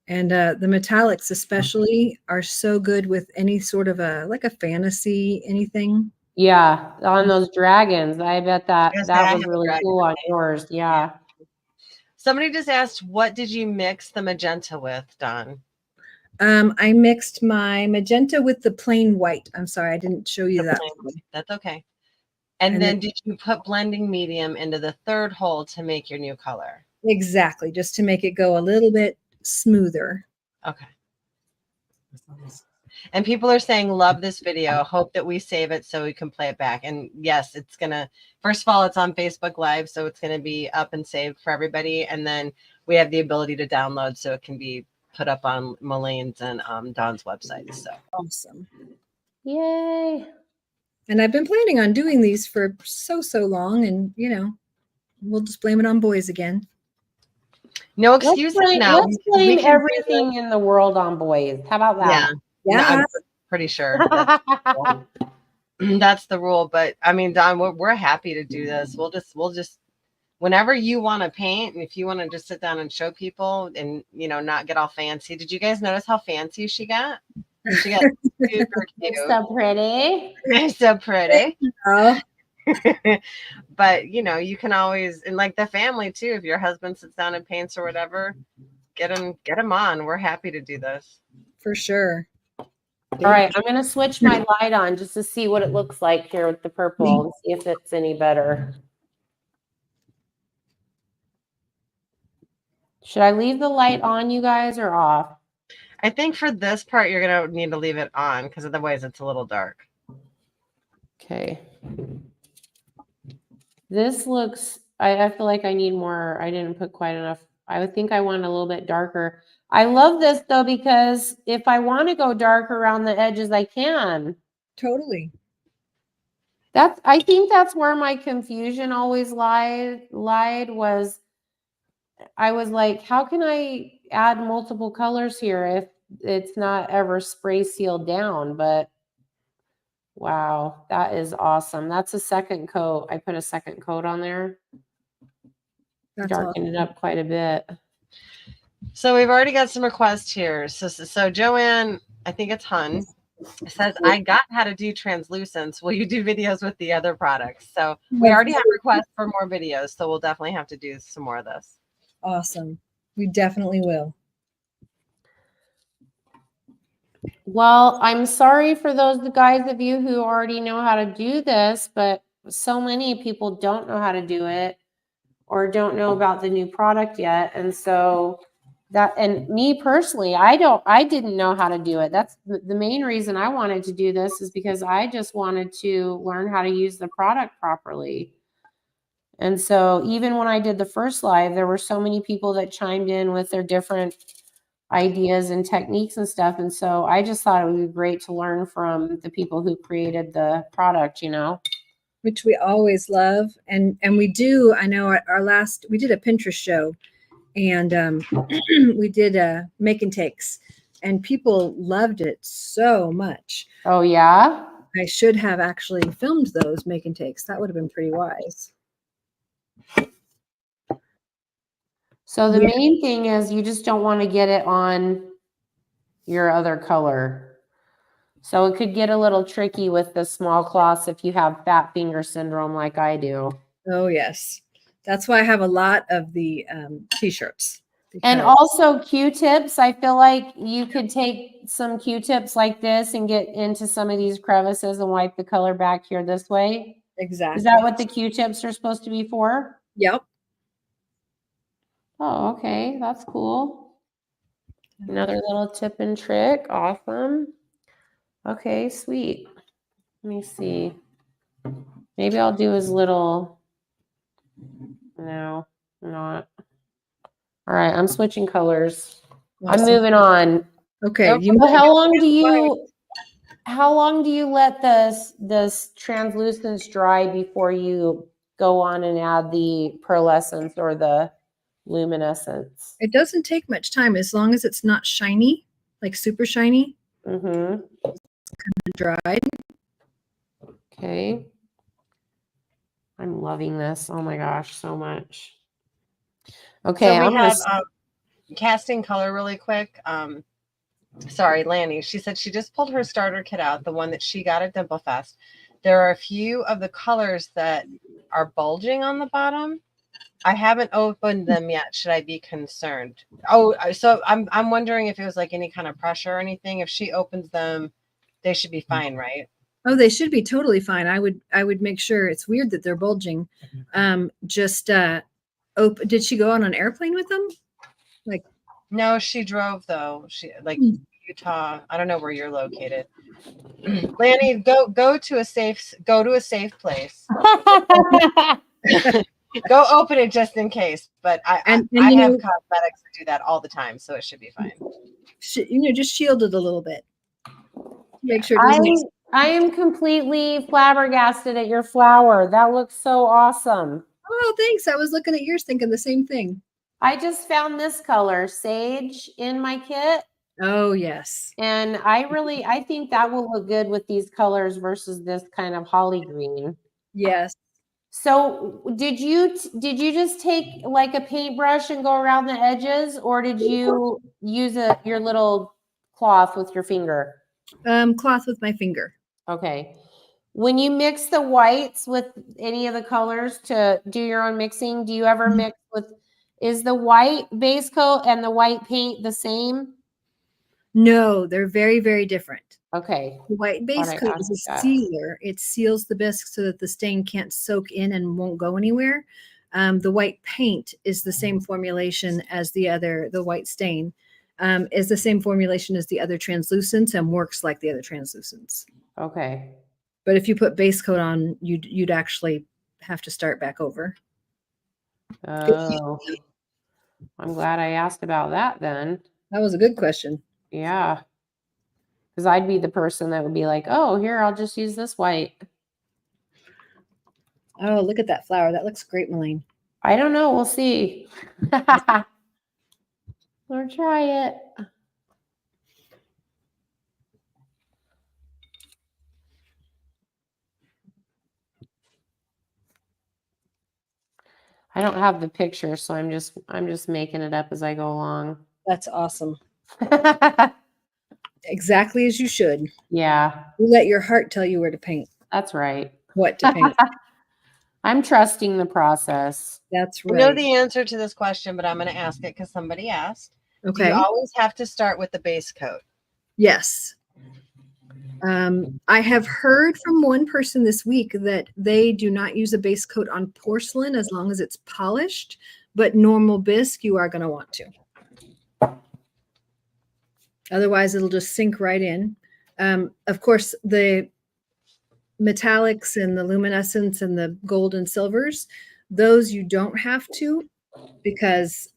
[SPEAKER 1] And the metallics especially are so good with any sort of like a fantasy, anything.
[SPEAKER 2] Yeah, on those dragons. I bet that
[SPEAKER 3] Yes,
[SPEAKER 2] that
[SPEAKER 3] I
[SPEAKER 2] was
[SPEAKER 3] have a
[SPEAKER 2] really
[SPEAKER 3] dragon
[SPEAKER 2] cool on
[SPEAKER 3] today.
[SPEAKER 2] yours. Yeah.
[SPEAKER 3] Somebody just asked, what did you mix the magenta with, Don?
[SPEAKER 1] I mixed my magenta with the plain white. I'm sorry, I didn't show you
[SPEAKER 3] The
[SPEAKER 1] that.
[SPEAKER 3] plain. That's okay. And then did you put blending medium into the third hole to make your new color?
[SPEAKER 1] Exactly, just to make it go a little bit smoother.
[SPEAKER 3] Okay. And people are saying, love this video. Hope that we save it so we can play it back. And yes, it's going to, first of all, it's on Facebook Live, so it's going to be up and saved for everybody. And then we have the ability to download so it can be put up on Melane's and Dawn's website. So
[SPEAKER 1] Awesome.
[SPEAKER 2] Yay.
[SPEAKER 1] And I've been planning on doing these for so long, and we'll just blame it on boys again.
[SPEAKER 3] no excuses now.
[SPEAKER 2] Let's blame everything in the world on boys. How about that?
[SPEAKER 1] Yeah.
[SPEAKER 3] I'm pretty sure that's the rule. But I mean, Dawn, we're happy to do this. We'll just whenever you want to paint, and if you want to just sit down and show people and not get all fancy. Did you guys notice how fancy she got? She got super cute.
[SPEAKER 2] So pretty.
[SPEAKER 3] So pretty.
[SPEAKER 1] Oh,
[SPEAKER 3] But you can always, and like the family too, if your husband sits down and paints or whatever, get him on. We're happy to do this.
[SPEAKER 1] for sure.
[SPEAKER 2] All right, I'm going to switch my light on just to see what it looks like here with the purple and see if it's any better. Should I leave the light on, you guys, or off?
[SPEAKER 3] I think for this part, you're going to need to leave it on because otherwise it's a little dark.
[SPEAKER 2] Okay. This looks, I feel like I need more. I didn't put quite enough. I think I want a little bit darker. I love this though, because if I want to go dark around the edges, I can.
[SPEAKER 1] Totally.
[SPEAKER 2] I think that's where my confusion always lied was I was like, how can I add multiple colors here if it's not ever spray sealed down? But wow, that is awesome. That's a second coat. I put a second coat on there.
[SPEAKER 1] That's
[SPEAKER 2] Darkened it up quite a bit.
[SPEAKER 3] So we've already got some requests here. So Joanne, I think it's Hun, says, I got how to do translucents. Will you do videos with the other products? So we already have requests for more videos. So we'll definitely have to do some more of this.
[SPEAKER 1] awesome. We definitely will.
[SPEAKER 2] Well, I'm sorry for those guys of you who already know how to do this, but so many people don't know how to do it or don't know about the new product yet. And so and me personally, I didn't know how to do it. That's the main reason I wanted to do this, is because I just wanted to learn how to use the product properly. And so even when I did the first live, there were so many people that chimed in with their different ideas and techniques and stuff. And so I just thought it would be great to learn from the people who created the product,
[SPEAKER 1] Which we always love. And we do, I know we did a Pinterest show, and we did make and takes, and people loved it so much.
[SPEAKER 2] Oh, yeah?
[SPEAKER 1] I should have actually filmed those make and takes. That would have been pretty wise.
[SPEAKER 2] So the main thing is you just don't want to get it on your other color. So it could get a little tricky with the small cloths if you have fat finger syndrome like I do.
[SPEAKER 1] Oh, yes. That's why I have a lot of the t-shirts.
[SPEAKER 2] And also Q-tips. I feel like you could take some Q-tips like this and get into some of these crevices and wipe the color back here this way.
[SPEAKER 1] Exactly.
[SPEAKER 2] Is that what the Q-tips are supposed to be for?
[SPEAKER 1] Yep.
[SPEAKER 2] Oh, okay. That's cool. Another little tip and trick. Awesome. Okay, sweet. Let me see. Maybe I'll do his little. No, not. All right, I'm switching colors.
[SPEAKER 1] Awesome.
[SPEAKER 2] I'm moving on.
[SPEAKER 1] Okay.
[SPEAKER 2] How long do you let this translucence dry before you go on and add the pearlescence or the luminescence?
[SPEAKER 1] It doesn't take much time, as long as it's not shiny, like super shiny.
[SPEAKER 2] Mm-hmm.
[SPEAKER 1] Kind of dried.
[SPEAKER 2] Okay. I'm loving this. Oh my gosh, so much. Okay,
[SPEAKER 3] so we have casting color really quick. Sorry, Lanny. She said she just pulled her starter kit out, the one that she got at Dimple Fest. There are a few of the colors that are bulging on the bottom. I haven't opened them yet. Should I be concerned? Oh, so I'm wondering if it was like any kind of pressure or anything. If she opens them, they should be fine, right?
[SPEAKER 1] Oh, they should be totally fine. I would make sure. It's weird that they're bulging. Just did she go on an airplane with them? Like,
[SPEAKER 3] No, she drove though. She like Utah. I don't know where you're located. Lanny, go to a safe place. Go open it just in case. But I
[SPEAKER 1] And
[SPEAKER 3] have
[SPEAKER 1] you know,
[SPEAKER 3] cosmetics that do that all the time, so it should be fine.
[SPEAKER 1] just shield it a little bit. Make sure it doesn't.
[SPEAKER 2] I am completely flabbergasted at your flower. That looks so awesome.
[SPEAKER 1] Oh, thanks. I was looking at yours thinking the same thing.
[SPEAKER 2] I just found this color, sage, in my kit.
[SPEAKER 1] Oh, yes.
[SPEAKER 2] And I think that will look good with these colors versus this kind of holly green.
[SPEAKER 1] Yes.
[SPEAKER 2] So did you just take like a paintbrush and go around the edges, or did you use your little cloth with your finger?
[SPEAKER 1] Cloth with my finger.
[SPEAKER 2] Okay. When you mix the whites with any of the colors to do your own mixing, do you ever mix with, is the white base coat and the white paint the same?
[SPEAKER 1] No, they're very, very different.
[SPEAKER 2] Okay.
[SPEAKER 1] The white base coat is a sealer. It seals the bisque so that the stain can't soak in and won't go anywhere. The white paint is the same formulation as the white stain is the same formulation as the other translucents and works like the other translucents.
[SPEAKER 2] Okay.
[SPEAKER 1] But if you put base coat on, you'd actually have to start back over.
[SPEAKER 2] Oh, I'm glad I asked about that then.
[SPEAKER 1] That was a good question.
[SPEAKER 2] Yeah. Because I'd be the person that would be like, oh, here, I'll just use this white.
[SPEAKER 1] Oh, look at that flower. That looks great, Malene.
[SPEAKER 2] I don't know. We'll see. Or try it. I don't have the picture, so I'm just making it up as I go along.
[SPEAKER 1] That's awesome. Exactly as you should.
[SPEAKER 2] Yeah.
[SPEAKER 1] You let your heart tell you where to paint.
[SPEAKER 2] That's right.
[SPEAKER 1] What to paint.
[SPEAKER 2] I'm trusting the process.
[SPEAKER 1] That's
[SPEAKER 3] I
[SPEAKER 1] right.
[SPEAKER 3] know the answer to this question, but I'm going to ask it because somebody asked.
[SPEAKER 1] Okay.
[SPEAKER 3] Do you always have to start with the base coat?
[SPEAKER 1] Yes. I have heard from one person this week that they do not use a base coat on porcelain as long as it's polished, but normal bisque you are going to want to. Otherwise, it'll just sink right in. Of course, the metallics and the luminescence and the gold and silvers, those you don't have to because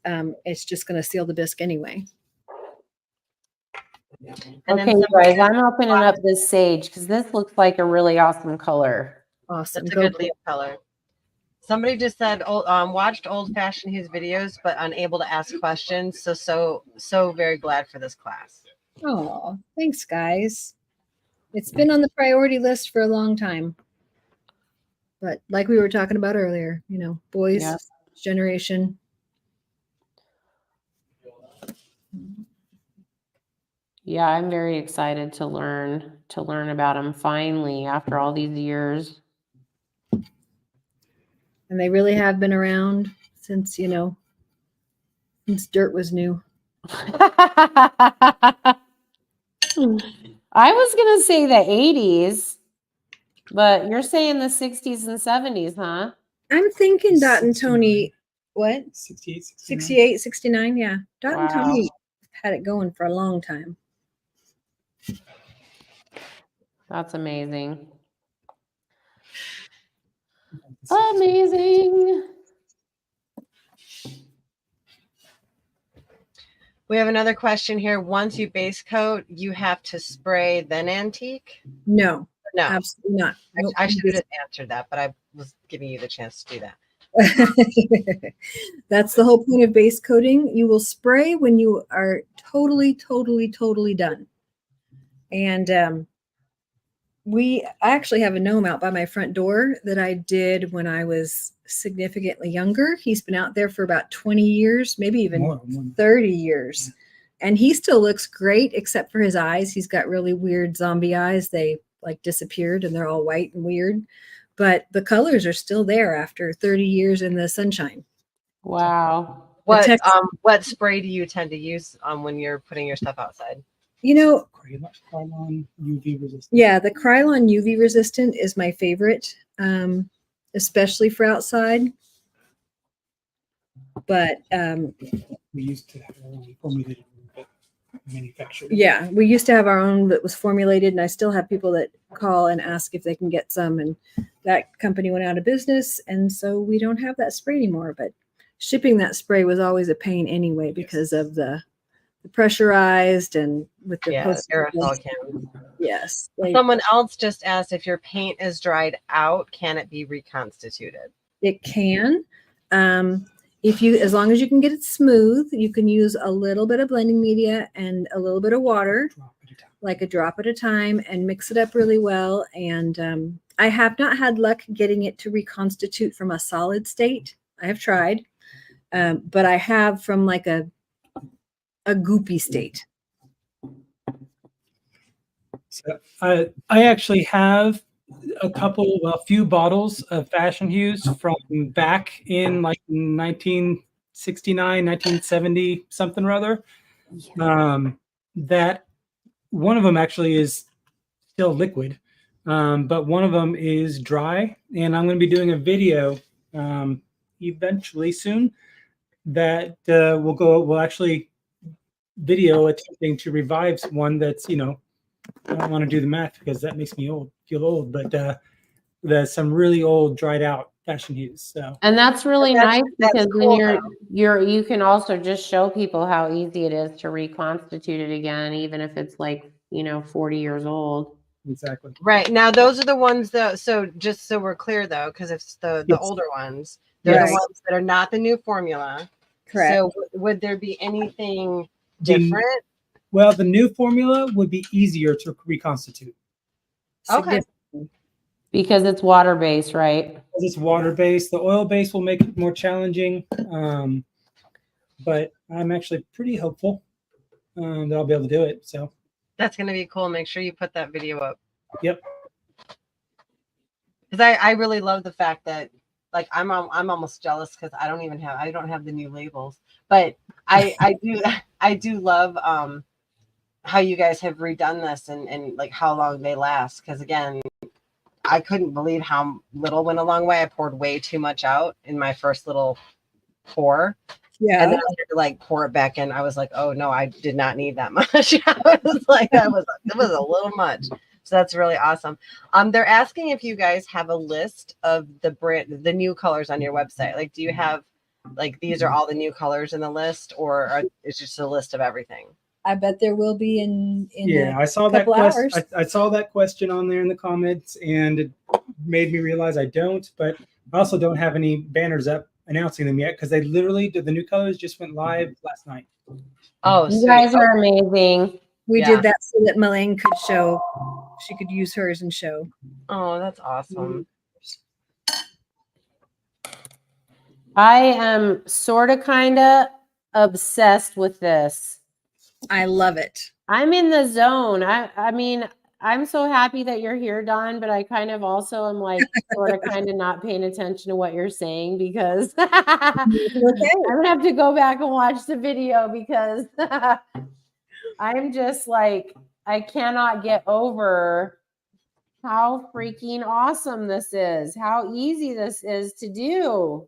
[SPEAKER 1] it's just going to seal the bisque anyway.
[SPEAKER 3] And
[SPEAKER 2] okay, you guys, I'm opening up this sage because this looks like a really awesome color.
[SPEAKER 1] Awesome.
[SPEAKER 3] It's a good leaf color. Somebody just said, watched old Fashion Hues videos, but unable to ask questions. So very glad for this class.
[SPEAKER 1] Oh, thanks, guys. It's been on the priority list for a long time. But like we were talking about earlier, you know, boys, generation.
[SPEAKER 2] Yeah, I'm very excited to learn about them finally after all these years.
[SPEAKER 1] And they really have been around since, you know, since dirt was new.
[SPEAKER 2] I was going to say the 80s, but you're saying the 60s and 70s, huh?
[SPEAKER 1] I'm thinking Dot and Tony, what?
[SPEAKER 4] 68,
[SPEAKER 1] 68, 69, yeah. Dot and
[SPEAKER 2] Wow.
[SPEAKER 1] Tony had it going for a long time.
[SPEAKER 2] That's amazing. Amazing.
[SPEAKER 3] We have another question here. Once you base coat, you have to spray then antique?
[SPEAKER 1] No,
[SPEAKER 3] No,
[SPEAKER 1] absolutely not. Nope.
[SPEAKER 3] I should have answered that, but I was giving you the chance to do that.
[SPEAKER 1] That's the whole point of base coating. You will spray when you are totally done. And I actually have a gnome out by my front door that I did when I was significantly younger. He's been out there for about 20 years, maybe even 30 years. And he still looks great, except for his eyes. He's got really weird zombie eyes. They like disappeared and they're all white and weird. But the colors are still there after 30 years in the sunshine.
[SPEAKER 2] Wow.
[SPEAKER 3] What spray do you tend to use when you're putting your stuff outside?
[SPEAKER 1] You know,
[SPEAKER 4] Krylon UV resistant.
[SPEAKER 1] yeah, the Krylon UV resistant is my favorite, especially for outside. But
[SPEAKER 4] We used to have our own formulated but manufactured.
[SPEAKER 1] yeah, we used to have our own that was formulated, and I still have people that call and ask if they can get some, and that company went out of business, and so we don't have that spray anymore. But shipping that spray was always a pain anyway because of the pressurized and with the
[SPEAKER 3] aerosol cans.
[SPEAKER 1] Yes.
[SPEAKER 3] Someone else just asked if your paint is dried out, can it be reconstituted?
[SPEAKER 1] It can. If you, as long as you can get it smooth, you can use a little bit of blending media and a little bit of water, like a drop at a time, and mix it up really well. And I have not had luck getting it to reconstitute from a solid state. I have tried, but I have from like a goopy state.
[SPEAKER 4] So I actually have a few bottles of Fashion Hues from back in like 1969, 1970, something or other. That one of them actually is still liquid, but one of them is dry. And I'm going to be doing a video eventually soon that we'll actually video attempting to revive one that's, you know, I don't want to do the math because that makes me feel old, but there's some really old dried out Fashion Hues. So,
[SPEAKER 2] and that's really nice because
[SPEAKER 3] cool,
[SPEAKER 2] then you can also just show people how easy it is to reconstitute it again, even if it's like, 40 years old.
[SPEAKER 4] exactly.
[SPEAKER 3] Right. Now, those are the ones that, so just so we're clear though, because it's the
[SPEAKER 4] Yes.
[SPEAKER 3] older ones, they're
[SPEAKER 1] Yes.
[SPEAKER 3] the ones that are not the new formula.
[SPEAKER 1] Correct.
[SPEAKER 3] So would there be anything different?
[SPEAKER 4] Well, the new formula would be easier to reconstitute.
[SPEAKER 3] Okay.
[SPEAKER 2] Because it's water-based, right?
[SPEAKER 4] Because it's water-based. The oil-based will make it more challenging. But I'm actually pretty hopeful that I'll be able to do it. So
[SPEAKER 3] That's going to be cool. Make sure you put that video up.
[SPEAKER 4] Yep.
[SPEAKER 3] Because I really love the fact that, like, I'm almost jealous because I don't have the new labels, but I do love how you guys have redone this and like how long they last. Because again, I couldn't believe how little went a long way. I poured way too much out in my first little pour.
[SPEAKER 1] Yeah.
[SPEAKER 3] And then I had to like pour it back in. I was like, oh no, I did not need that much. I was like, it was a little much. So that's really awesome. They're asking if you guys have a list of the new colors on your website. Like, do you have like these are all the new colors in the list, or is just a list of everything?
[SPEAKER 1] I bet there will be in
[SPEAKER 4] yeah, I saw that question. I saw that question on there in the comments, and it made me realize I don't. But I also don't have any banners up announcing them yet because they literally the new colors just went live last night.
[SPEAKER 3] Oh,
[SPEAKER 2] You
[SPEAKER 3] sweet.
[SPEAKER 2] guys are amazing.
[SPEAKER 1] We
[SPEAKER 3] Yeah.
[SPEAKER 1] did that so that Melaine could show. She could use hers and show.
[SPEAKER 3] Oh, that's awesome.
[SPEAKER 2] I am sort of kind of obsessed with this.
[SPEAKER 1] I love it.
[SPEAKER 2] I'm in the zone. I mean, I'm so happy that you're here, Dawn, but I kind of also am like sort of kind of not paying attention to what you're saying because I'm gonna have to go back and watch the video because I'm just like, I cannot get over how freaking awesome this is, how easy this is to do.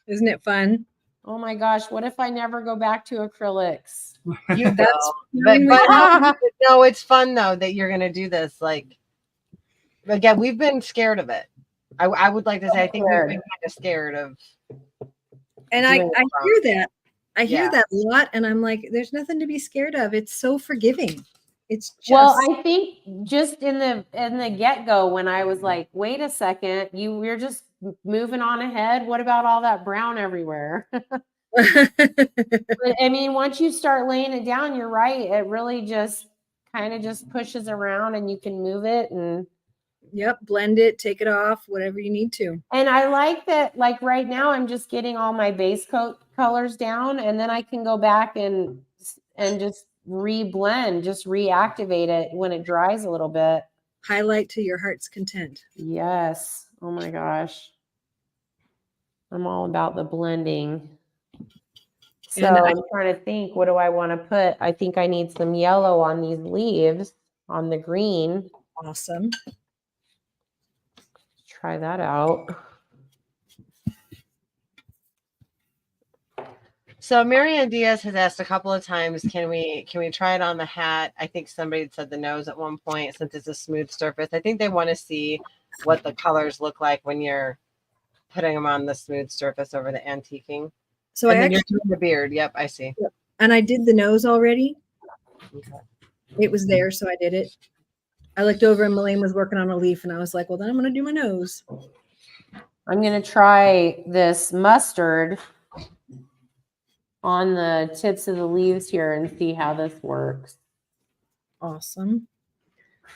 [SPEAKER 1] Isn't it fun?
[SPEAKER 2] Oh my gosh, what if I never go back to acrylics?
[SPEAKER 3] You
[SPEAKER 1] That's
[SPEAKER 3] but no, it's fun though that you're gonna do this. Like, again, we've been scared of it. I would like to say I think we've been kind of scared of.
[SPEAKER 1] And I hear that. I hear
[SPEAKER 3] Yeah.
[SPEAKER 1] that a lot, and I'm like, there's nothing to be scared of. It's so forgiving. It's just
[SPEAKER 2] Well, I think just in the get-go when I was like, wait a second, we're just moving on ahead. What about all that brown everywhere? But, I mean, once you start laying it down, you're right. It really just kind of just pushes around and you can move it and
[SPEAKER 1] yep, blend it, take it off, whatever you need to.
[SPEAKER 2] and I like that, like right now I'm just getting all my base coat colors down and then I can go back and just reblend, just reactivate it when it dries a little bit.
[SPEAKER 1] Highlight to your heart's content.
[SPEAKER 2] Yes. Oh my gosh. I'm all about the blending. So I'm trying to think, what do I want to put? I think I need some yellow on these leaves, on the green.
[SPEAKER 1] Awesome.
[SPEAKER 2] Try that out.
[SPEAKER 3] So Marianne Diaz has asked a couple of times, can we try it on the hat? I think somebody had said the nose at one point, since it's a smooth surface. I think they want to see what the colors look like when you're putting them on the smooth surface over the antiquing.
[SPEAKER 1] So
[SPEAKER 3] And
[SPEAKER 1] I
[SPEAKER 3] then
[SPEAKER 1] actually,
[SPEAKER 3] you're doing the beard. Yep, I see.
[SPEAKER 1] and I did the nose already.
[SPEAKER 3] Okay.
[SPEAKER 1] It was there, so I did it. I looked over and Melaine was working on a leaf, and I was like, well, then I'm going to do my nose.
[SPEAKER 2] I'm going to try this mustard on the tips of the leaves here and see how this works.
[SPEAKER 1] Awesome.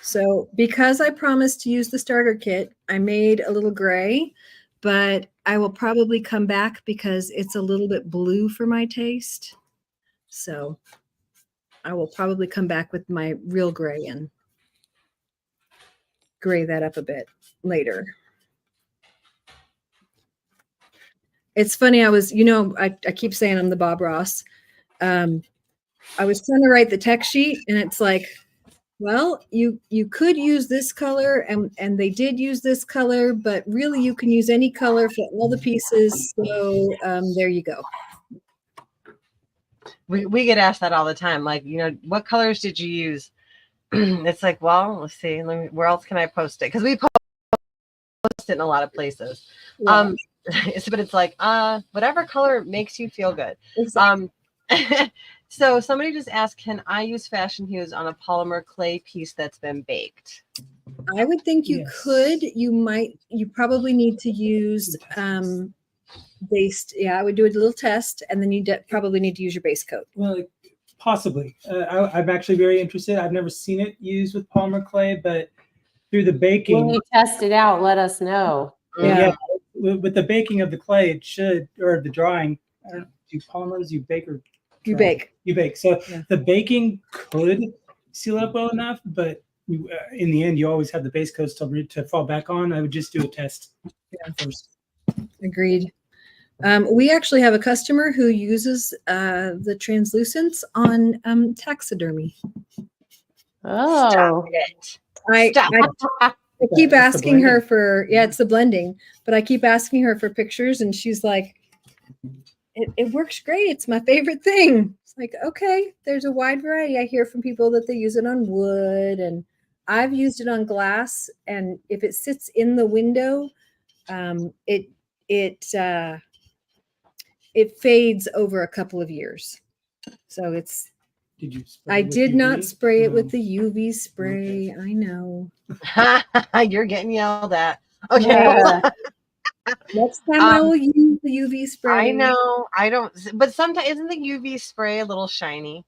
[SPEAKER 1] So because I promised to use the starter kit, I made a little gray, but I will probably come back because it's a little bit blue for my taste. So I will probably come back with my real gray and gray that up a bit later. It's funny. I was, I keep saying I'm the Bob Ross. I was trying to write the text sheet and it's like, well, you could use this color and they did use this color, but really you can use any color for all the pieces. So there you go.
[SPEAKER 3] We get asked that all the time. Like, what colors did you use? It's like, well, let's see. Where else can I post it? Because we post it in a lot of places.
[SPEAKER 1] Yeah.
[SPEAKER 3] But it's like, whatever color makes you feel good.
[SPEAKER 1] Exactly.
[SPEAKER 3] So somebody just asked, can I use Fashion Hues on a polymer clay piece that's been baked?
[SPEAKER 1] I would think you
[SPEAKER 4] Yes.
[SPEAKER 1] could. You probably need to use based. Yeah, I would do a little test, and then you probably need to use your base coat.
[SPEAKER 4] Well, possibly. I'm actually very interested. I've never seen it used with polymer clay, but through the baking,
[SPEAKER 2] When you test it out, let us know.
[SPEAKER 1] Yeah.
[SPEAKER 4] with the baking of the clay, it should, or the drying. I don't know, do polymers you bake or
[SPEAKER 1] You
[SPEAKER 4] dry?
[SPEAKER 1] bake.
[SPEAKER 4] You bake. So
[SPEAKER 1] Yeah.
[SPEAKER 4] the baking could seal it up well enough, but in the end, you always have the base coat to fall back on. I would just do a test first.
[SPEAKER 1] Agreed. We actually have a customer who uses the translucents on taxidermy.
[SPEAKER 2] Oh,
[SPEAKER 1] I keep
[SPEAKER 4] That's the
[SPEAKER 1] asking her
[SPEAKER 4] blending.
[SPEAKER 1] for, it's the blending, but I keep asking her for pictures and she's like, it works great. It's my favorite thing. It's like, okay, there's a wide variety. I hear from people that they use it on wood and I've used it on glass. And if it sits in the window, it fades over a couple of years. So it's,
[SPEAKER 4] Did you spray
[SPEAKER 1] I
[SPEAKER 4] it with
[SPEAKER 1] did not
[SPEAKER 4] UV?
[SPEAKER 1] spray it with the UV spray. I know.
[SPEAKER 3] You're getting yelled at. Okay.
[SPEAKER 2] yeah.
[SPEAKER 1] Next time I will use the UV spray.
[SPEAKER 3] I know. I don't. But sometimes isn't the UV spray a little shiny?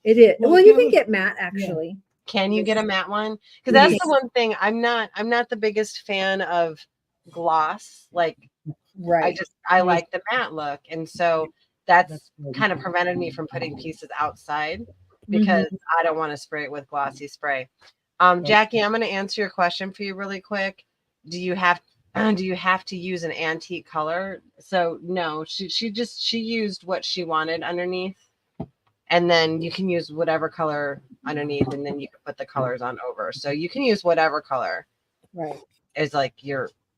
[SPEAKER 1] It is.
[SPEAKER 4] Well,
[SPEAKER 1] Well,
[SPEAKER 4] if
[SPEAKER 1] you
[SPEAKER 4] you
[SPEAKER 1] can get matte actually.
[SPEAKER 3] Can you get a matte one? Because
[SPEAKER 1] You
[SPEAKER 3] that's
[SPEAKER 1] can.
[SPEAKER 3] the one thing. I'm not the biggest fan of gloss. Like
[SPEAKER 1] Right.
[SPEAKER 3] I like the matte look, and so that's kind of prevented me from putting pieces outside because I don't want to spray it with glossy spray. Jackie, I'm going to answer your question for you really quick. Do you have to use an antique color? So no, she used what she wanted underneath, and then you can use whatever color underneath, and then you can put the colors on over. So you can use whatever color
[SPEAKER 1] Right.
[SPEAKER 3] is like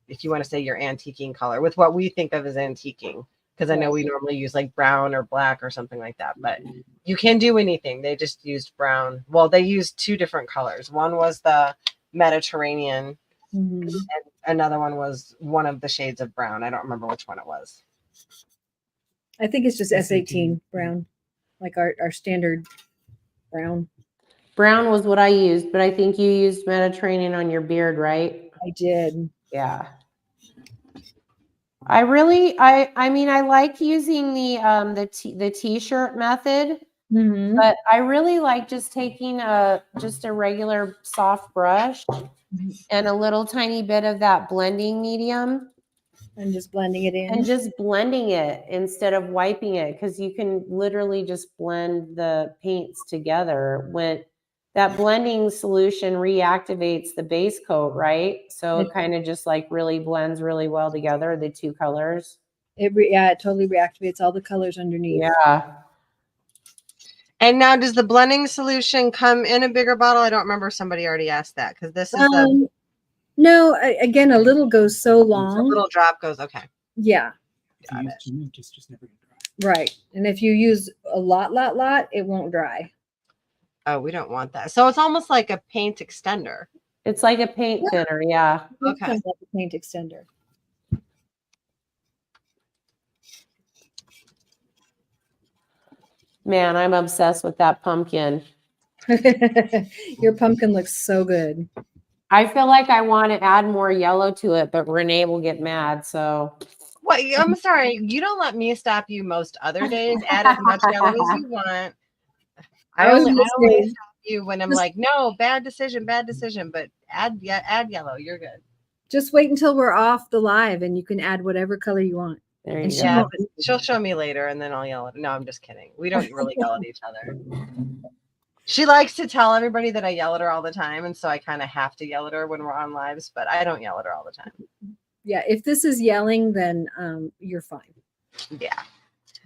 [SPEAKER 3] if you want to say your antiquing color with what we think of as antiquing. Because I know we normally use like brown or black or something like that, but you can do anything. They just used brown. Well, they used two different colors. One was the Mediterranean, and another one was one of the shades of brown. I don't remember which one it was.
[SPEAKER 1] I think it's just S18 brown, like our standard brown.
[SPEAKER 2] Brown was what I used, but I think you used Mediterranean on your beard, right?
[SPEAKER 1] I did.
[SPEAKER 2] Yeah. I mean, I like using the t-shirt method, but I really like just taking just a regular soft brush and a little tiny bit of that blending medium
[SPEAKER 1] And just blending it in.
[SPEAKER 2] and just blending it instead of wiping it, because you can literally just blend the paints together. When that blending solution reactivates the base coat, right? So it kind of just like really blends really well together, the two colors.
[SPEAKER 1] It totally reactivates all the colors underneath.
[SPEAKER 2] Yeah.
[SPEAKER 3] And now, does the blending solution come in a bigger bottle? I don't remember. Somebody already asked that because this is
[SPEAKER 1] No, again, a little goes so
[SPEAKER 3] a
[SPEAKER 1] long.
[SPEAKER 3] little drop goes. Okay.
[SPEAKER 1] Yeah,
[SPEAKER 4] If you use too much, it's just never gonna dry.
[SPEAKER 1] right. And if you use a lot, it won't dry.
[SPEAKER 3] Oh, we don't want that. So it's almost like a paint extender.
[SPEAKER 2] It's like a paint thinner. Yeah.
[SPEAKER 3] Okay.
[SPEAKER 1] Kind of like a paint extender.
[SPEAKER 2] Man, I'm obsessed with that pumpkin.
[SPEAKER 1] Your pumpkin looks so good.
[SPEAKER 2] I feel like I want to add more yellow to it, but Renee will get mad. So
[SPEAKER 3] What? I'm sorry. You don't let me stop you most other days. Add as much yellow as you want. I only stop you when I'm like, no, bad decision. But add yellow. You're good.
[SPEAKER 1] Just wait until we're off the live and you can add whatever color you want.
[SPEAKER 2] there
[SPEAKER 1] And
[SPEAKER 2] you
[SPEAKER 3] Yeah,
[SPEAKER 2] go.
[SPEAKER 3] she'll show me later and then I'll yell at her. No, I'm just kidding. We don't really yell at each other. She likes to tell everybody that I yell at her all the time. And so I kind of have to yell at her when we're on lives, but I don't yell at her all the time.
[SPEAKER 1] Yeah, if this is yelling, then you're fine.
[SPEAKER 3] Yeah.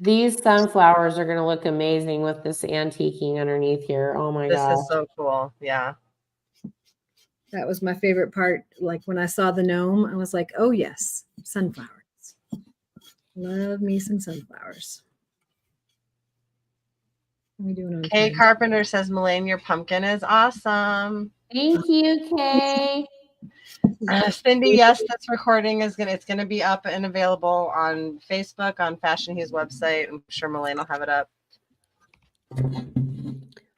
[SPEAKER 2] These sunflowers are going to look amazing with this antiquing underneath here. Oh my
[SPEAKER 3] This
[SPEAKER 2] gosh.
[SPEAKER 3] is so cool. Yeah.
[SPEAKER 1] That was my favorite part. Like when I saw the gnome, I was like, oh yes, sunflowers. Love me some sunflowers. What are we doing on
[SPEAKER 3] Kay
[SPEAKER 1] time?
[SPEAKER 3] Carpenter says, Melaine, your pumpkin is awesome.
[SPEAKER 2] Thank you, Kay.
[SPEAKER 3] Cindy, yes, this recording is gonna be up and available on Facebook, on Fashion Hues website. I'm sure Melaine will have it up.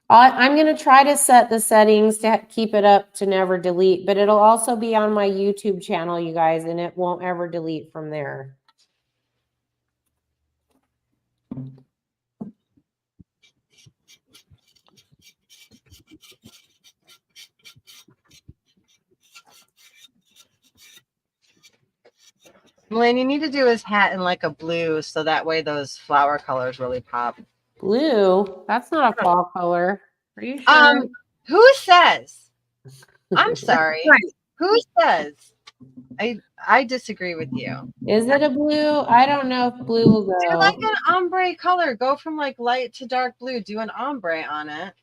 [SPEAKER 2] I'm going to try to set the settings to keep it up to never delete, but it'll also be on my YouTube channel, you guys, and it won't ever delete from there.
[SPEAKER 3] Melaine, you need to do his hat in like a blue so that way those flower colors really pop.
[SPEAKER 2] Blue? That's not a fall color. Are you sure?
[SPEAKER 3] Who says? I'm sorry.
[SPEAKER 1] Right.
[SPEAKER 3] Who says? I disagree with you.
[SPEAKER 2] Is it a blue? I don't know if blue will go.
[SPEAKER 3] Do like an ombre color. Go from like light to dark blue. Do an ombre on it.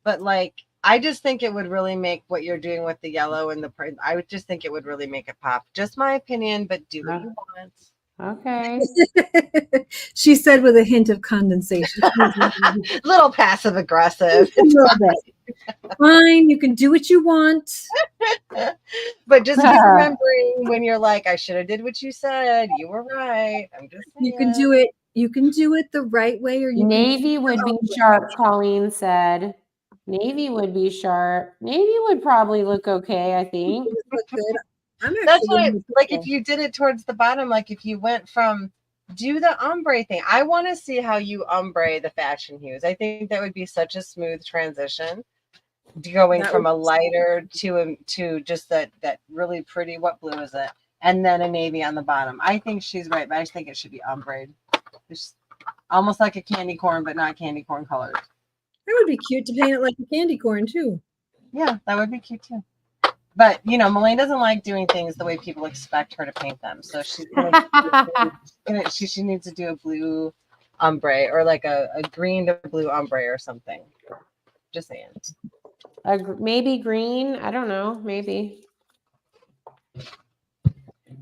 [SPEAKER 3] But like, I just think it would really make what you're doing with the yellow and the print. I would just think it would really make it pop. Just my opinion, but do what you want.
[SPEAKER 2] Okay.
[SPEAKER 1] She said with a hint of condensation.
[SPEAKER 3] Little passive aggressive.
[SPEAKER 1] A little bit. Fine, you can do what you want.
[SPEAKER 3] But just keep remembering when you're like, I should have did what you said. You were right. I'm just saying.
[SPEAKER 1] You can do it. You can do it the right way, or you
[SPEAKER 2] Navy would be sharp, Colleen said. Navy would be sharp. Navy would probably look okay, I think.
[SPEAKER 1] look good.
[SPEAKER 3] That's what like if you did it towards the bottom, like if you went from do the ombre thing. I want to see how you ombre the Fashion Hues. I think that would be such a smooth transition. Going from a lighter to just that really pretty, what blue is it? And then a navy on the bottom. I think she's right, but I just think it should be ombre. Just almost like a candy corn, but not candy corn colors.
[SPEAKER 1] That would be cute to paint it like a candy corn too.
[SPEAKER 3] Yeah, that would be cute too. But you know, Melaine doesn't like doing things the way people expect her to paint them. So she's she needs to do a blue ombre or like a green to blue ombre or something. Just saying.
[SPEAKER 2] Maybe green. I don't know. Maybe.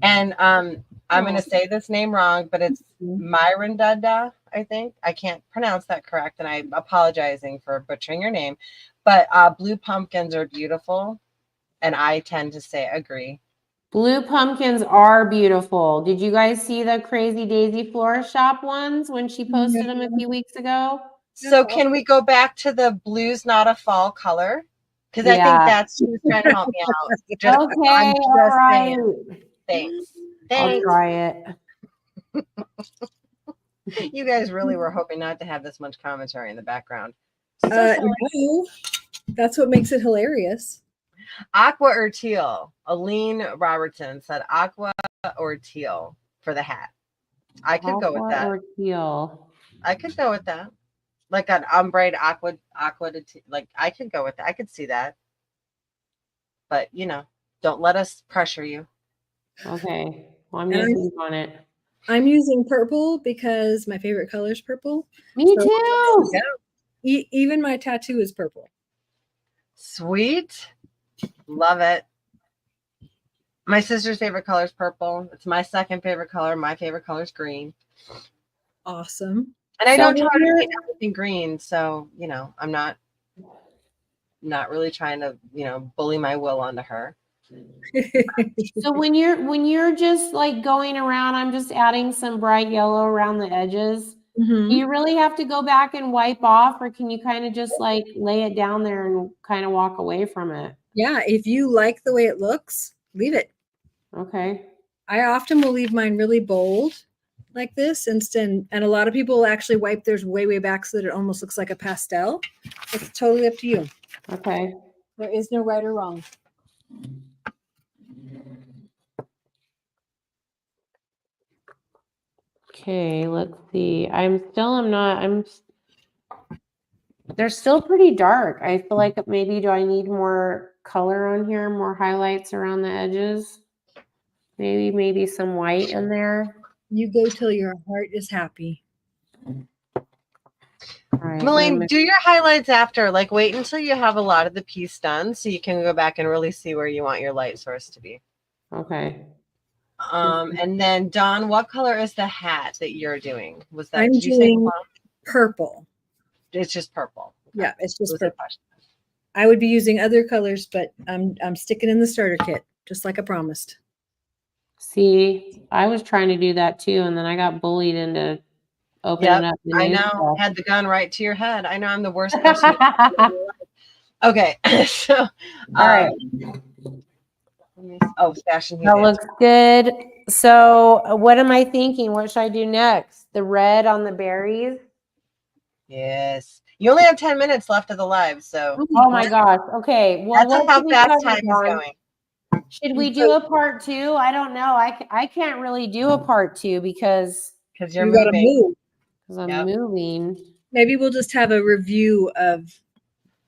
[SPEAKER 3] And I'm going to say this name wrong, but it's Myrindada, I think. I can't pronounce that correct, and I'm apologizing for butchering your name. But blue pumpkins are beautiful, and I tend to say agree.
[SPEAKER 2] Blue pumpkins are beautiful. Did you guys see the Crazy Daisy Florist Shop ones when she posted them a few weeks ago?
[SPEAKER 3] So can we go back to the blue's not a fall color? Because I think that's who's trying to help me out.
[SPEAKER 2] Just, okay, all right.
[SPEAKER 3] Thanks.
[SPEAKER 2] I'll try it.
[SPEAKER 3] You guys really were hoping not to have this much commentary in the background.
[SPEAKER 1] No, that's what makes it hilarious.
[SPEAKER 3] Aqua or teal? Aline Robertson said aqua or teal for the hat. I could go with that.
[SPEAKER 2] Or teal.
[SPEAKER 3] I could go with that. Like an ombre aqua to like I could go with that. I could see that. But you know, don't let us pressure you.
[SPEAKER 2] Okay. Well, I'm gonna think on it.
[SPEAKER 1] I'm using purple because my favorite color is purple.
[SPEAKER 2] Me
[SPEAKER 1] So-
[SPEAKER 2] too.
[SPEAKER 3] Yeah.
[SPEAKER 1] Even my tattoo is purple.
[SPEAKER 3] Sweet. Love it. My sister's favorite color is purple. It's my second favorite color. My favorite color is green.
[SPEAKER 1] Awesome.
[SPEAKER 3] And I
[SPEAKER 2] So
[SPEAKER 3] don't try
[SPEAKER 2] when
[SPEAKER 3] to
[SPEAKER 2] you're-
[SPEAKER 3] paint everything green. So, I'm not really trying to, bully my will onto her.
[SPEAKER 2] So when you're just like going around, I'm just adding some bright yellow around the edges.
[SPEAKER 1] Mhm.
[SPEAKER 2] Do you really have to go back and wipe off, or can you kind of just like lay it down there and kind of walk away from it?
[SPEAKER 1] Yeah, if you like the way it looks, leave it.
[SPEAKER 2] Okay.
[SPEAKER 1] I often will leave mine really bold like this and a lot of people will actually wipe theirs way back so that it almost looks like a pastel. It's totally up to you.
[SPEAKER 2] Okay.
[SPEAKER 1] There is no right or wrong.
[SPEAKER 2] Okay, let's see. They're still pretty dark. I feel like maybe do I need more color on here, more highlights around the edges? Maybe some white in there.
[SPEAKER 1] You go till your heart is happy.
[SPEAKER 2] All right.
[SPEAKER 3] Melaine, do your highlights after. Like, wait until you have a lot of the piece done so you can go back and really see where you want your light source to be.
[SPEAKER 2] Okay.
[SPEAKER 3] And then, Dawn, what color is the hat that you're doing? Was that,
[SPEAKER 1] I'm
[SPEAKER 3] did you say
[SPEAKER 1] doing
[SPEAKER 3] plum?
[SPEAKER 1] purple.
[SPEAKER 3] It's just purple.
[SPEAKER 1] Yeah, it's just
[SPEAKER 3] Was the
[SPEAKER 1] purple.
[SPEAKER 3] question.
[SPEAKER 1] I would be using other colors, but I'm sticking in the starter kit, just like I promised.
[SPEAKER 2] See, I was trying to do that too, and then I got bullied into opening
[SPEAKER 3] Yep,
[SPEAKER 2] up the
[SPEAKER 3] I
[SPEAKER 2] new
[SPEAKER 3] know.
[SPEAKER 2] stuff.
[SPEAKER 3] Had the gun right to your head. I know I'm the worst person. Okay, so
[SPEAKER 2] All right.
[SPEAKER 3] Oh, Fashion Hues.
[SPEAKER 2] That looks good. So what am I thinking? What should I do next? The red on the berries?
[SPEAKER 3] Yes. You only have 10 minutes left of the live, so
[SPEAKER 2] Oh my gosh. Okay. Well,
[SPEAKER 3] that's
[SPEAKER 2] what
[SPEAKER 3] how
[SPEAKER 2] should we
[SPEAKER 3] fast
[SPEAKER 2] cover,
[SPEAKER 3] time is
[SPEAKER 2] Dawn?
[SPEAKER 3] going.
[SPEAKER 2] Should we do a part 2? I don't know. I can't really do a part 2 because
[SPEAKER 3] Because you're
[SPEAKER 1] You gotta
[SPEAKER 3] moving.
[SPEAKER 1] move.
[SPEAKER 2] I'm
[SPEAKER 3] Yep.
[SPEAKER 2] moving.
[SPEAKER 1] Maybe we'll just have a review of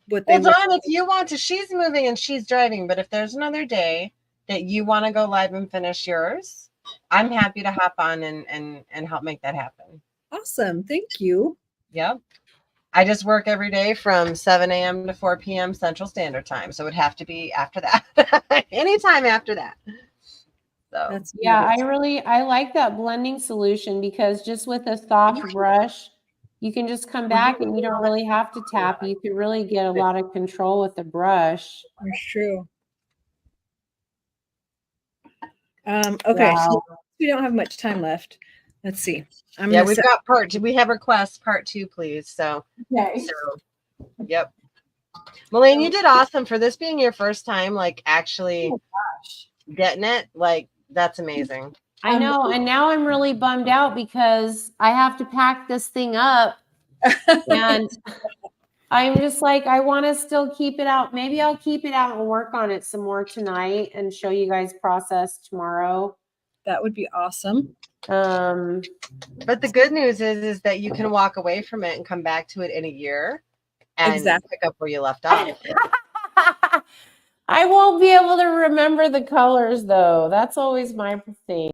[SPEAKER 1] what they
[SPEAKER 3] Well,
[SPEAKER 1] look
[SPEAKER 3] Dawn, if you want to, she's moving and she's driving, but if there's another day that you want to go live and finish yours, I'm happy to hop on and help make that happen.
[SPEAKER 1] Awesome. Thank you.
[SPEAKER 3] Yep. I just work every day from 7 a.m. to 4 p.m. Central Standard Time. So it would have to be after that. Anytime after that. So
[SPEAKER 1] That's
[SPEAKER 2] Yeah,
[SPEAKER 1] beautiful.
[SPEAKER 2] I like that blending solution because just with a soft brush, you can just come back and you don't really have to tap. You can really get a lot of control with the brush.
[SPEAKER 1] That's true. Okay, so
[SPEAKER 2] Wow.
[SPEAKER 1] we don't have much time left. Let's see.
[SPEAKER 3] yeah, we've got part 2. We have requests part 2, please. So,
[SPEAKER 1] Okay.
[SPEAKER 3] Yep. Melaine, you did awesome for this being your first time, like actually getting it. Like, that's amazing.
[SPEAKER 2] I know. And now I'm really bummed out because I have to pack this thing up and I'm just like, I want to still keep it out. Maybe I'll keep it out and work on it some more tonight and show you guys process tomorrow.
[SPEAKER 1] That would be awesome.
[SPEAKER 3] But the good news is that you can walk away from it and come back to it in a year and
[SPEAKER 1] Exactly.
[SPEAKER 3] pick up where you left off.
[SPEAKER 2] I won't be able to remember the colors though. That's always my thing.